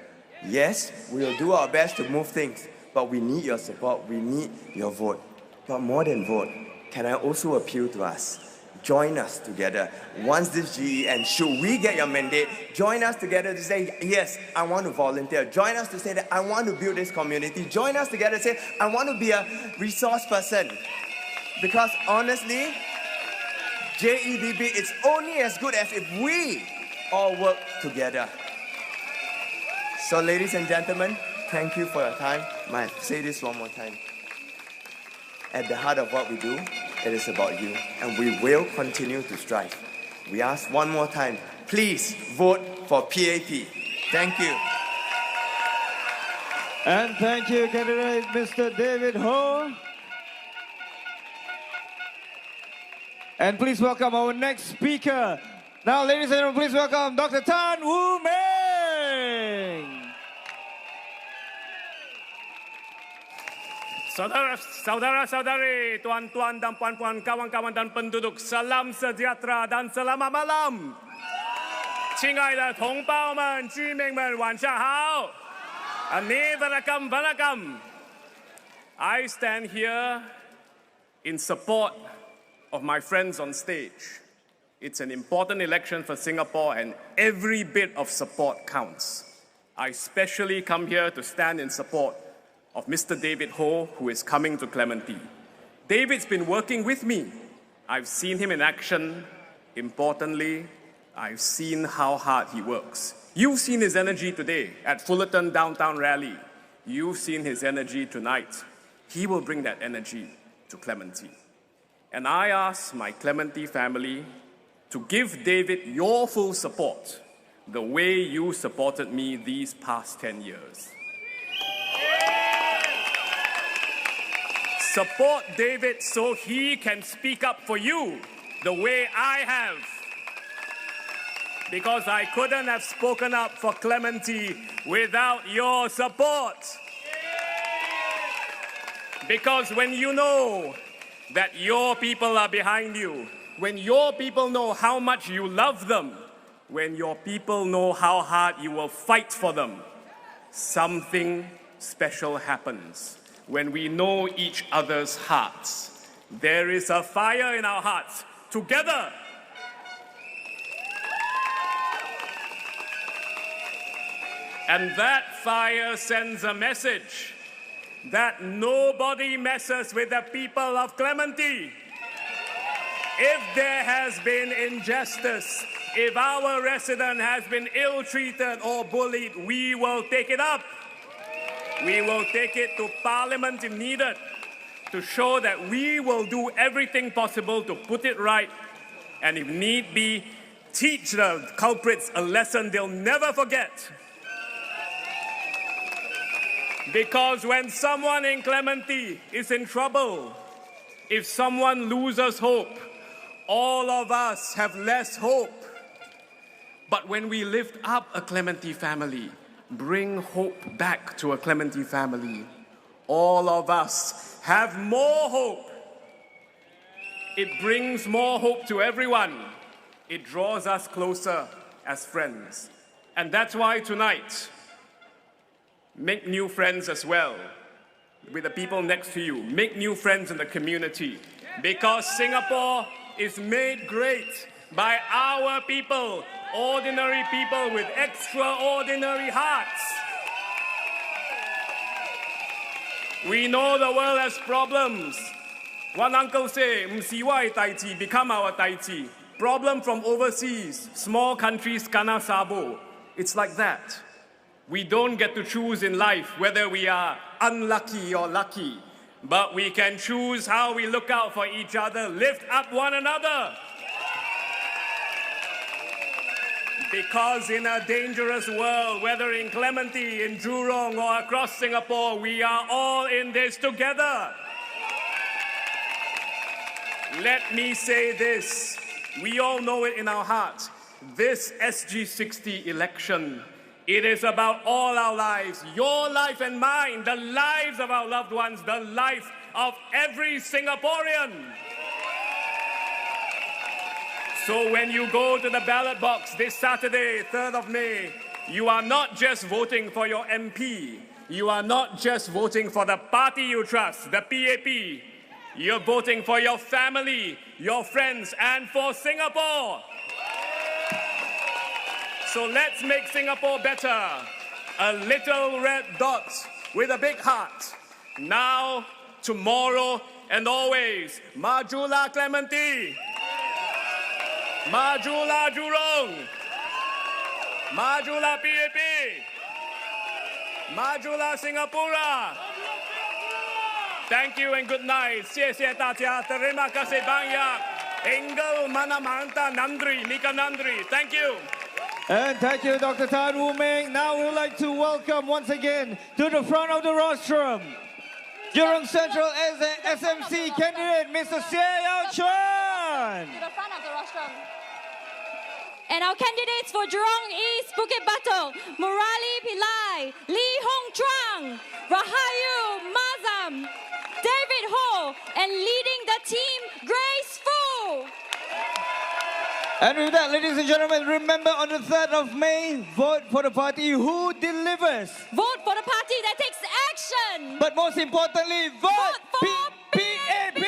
[SPEAKER 12] Yes, we will do our best to move things, but we need your support. We need your vote. But more than vote, can I also appeal to us? Join us together. Once this GE ends, should we get your mandate, join us together to say, yes, I want to volunteer. Join us to say that I want to build this community. Join us together to say, I want to be a resource person. Because honestly, JEBB is only as good as if we all work together. So ladies and gentlemen, thank you for your time. May I say this one more time? At the heart of what we do, it is about you, and we will continue to strive. We ask one more time, please vote for PAP. Thank you.
[SPEAKER 1] And thank you, candidate Mr. David Ho. And please welcome our next speaker. Now, ladies and gentlemen, please welcome Dr. Tan Wu Meng.
[SPEAKER 13] Saudara-saudari, tuan-tuan dan puan-puan, kawan-kawan dan penduduk, salam sejahtera dan selamat malam. 亲爱的同胞们、居民们，晚上好。Vanakkam. I stand here in support of my friends on stage. It's an important election for Singapore and every bit of support counts. I especially come here to stand in support of Mr. David Ho, who is coming to Clementi. David's been working with me. I've seen him in action. Importantly, I've seen how hard he works. You've seen his energy today at Fullerton Downtown Rally. You've seen his energy tonight. He will bring that energy to Clementi. And I ask my Clementi family to give David your full support, the way you supported me these past 10 years. Support David so he can speak up for you the way I have. Because I couldn't have spoken up for Clementi without your support. Because when you know that your people are behind you, when your people know how much you love them, when your people know how hard you will fight for them, something special happens. When we know each other's hearts, there is a fire in our hearts. Together, and that fire sends a message that nobody messes with the people of Clementi. If there has been injustice, if our resident has been ill-treated or bullied, we will take it up. We will take it to Parliament if needed to show that we will do everything possible to put it right, and if need be, teach the culprits a lesson they'll never forget. Because when someone in Clementi is in trouble, if someone loses hope, all of us have less hope. But when we lift up a Clementi family, bring hope back to a Clementi family, all of us have more hope. It brings more hope to everyone. It draws us closer as friends. And that's why tonight, make new friends as well with the people next to you. Make new friends in the community. Because Singapore is made great by our people, ordinary people with extraordinary hearts. We know the world has problems. One uncle say, "Msiwai Taiti, become our Taiti." Problem from overseas, small countries kana sabo. It's like that. We don't get to choose in life whether we are unlucky or lucky, but we can choose how we look out for each other, lift up one another. Because in a dangerous world, whether in Clementi, in Jurong, or across Singapore, we are all in this together. Let me say this, we all know it in our hearts. This SG60 election, it is about all our lives, your life and mine, the lives of our loved ones, the life of every Singaporean. So when you go to the ballot box this Saturday, 3rd of May, you are not just voting for your MP. You are not just voting for the party you trust, the PAP. You're voting for your family, your friends, and for Singapore. So let's make Singapore better. A little red dot with a big heart. Now, tomorrow, and always. Majulah Clementi. Majulah Jurong. Majulah PAP. Majulah Singapura. Thank you and good night. 谢谢大家. Terima kasih banyak. Engel mana manta nandri, mika nandri. Thank you.
[SPEAKER 1] And thank you, Dr. Tan Wu Ming. Now we would like to welcome once again to the front of the rostrum, Jurong Central SMC candidate, Mr. Yaoan.
[SPEAKER 2] To the front of the rostrum. And our candidates for Jurong East, Bukit Batok, Murali Pillai, Lee Hong Chuang, Rahayu Mazam, Team Grace Fu.
[SPEAKER 1] And with that, ladies and gentlemen, remember on the 3rd of May, vote for the party who delivers.
[SPEAKER 2] Vote for the party that takes action.
[SPEAKER 1] But most importantly, vote
[SPEAKER 2] for
[SPEAKER 1] PAP.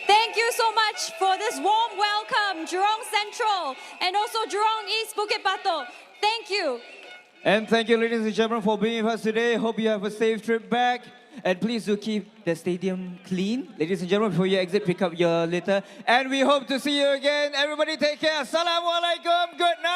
[SPEAKER 2] Thank you so much for this warm welcome, Jurong Central, and also Jurong East Bukit Batok. Thank you.
[SPEAKER 1] And thank you, ladies and gentlemen, for being with us today. Hope you have a safe trip back. And please do keep the stadium clean. Ladies and gentlemen, before you exit, pick up your litter. And we hope to see you again. Everybody take care. Assalamualaikum. Good night.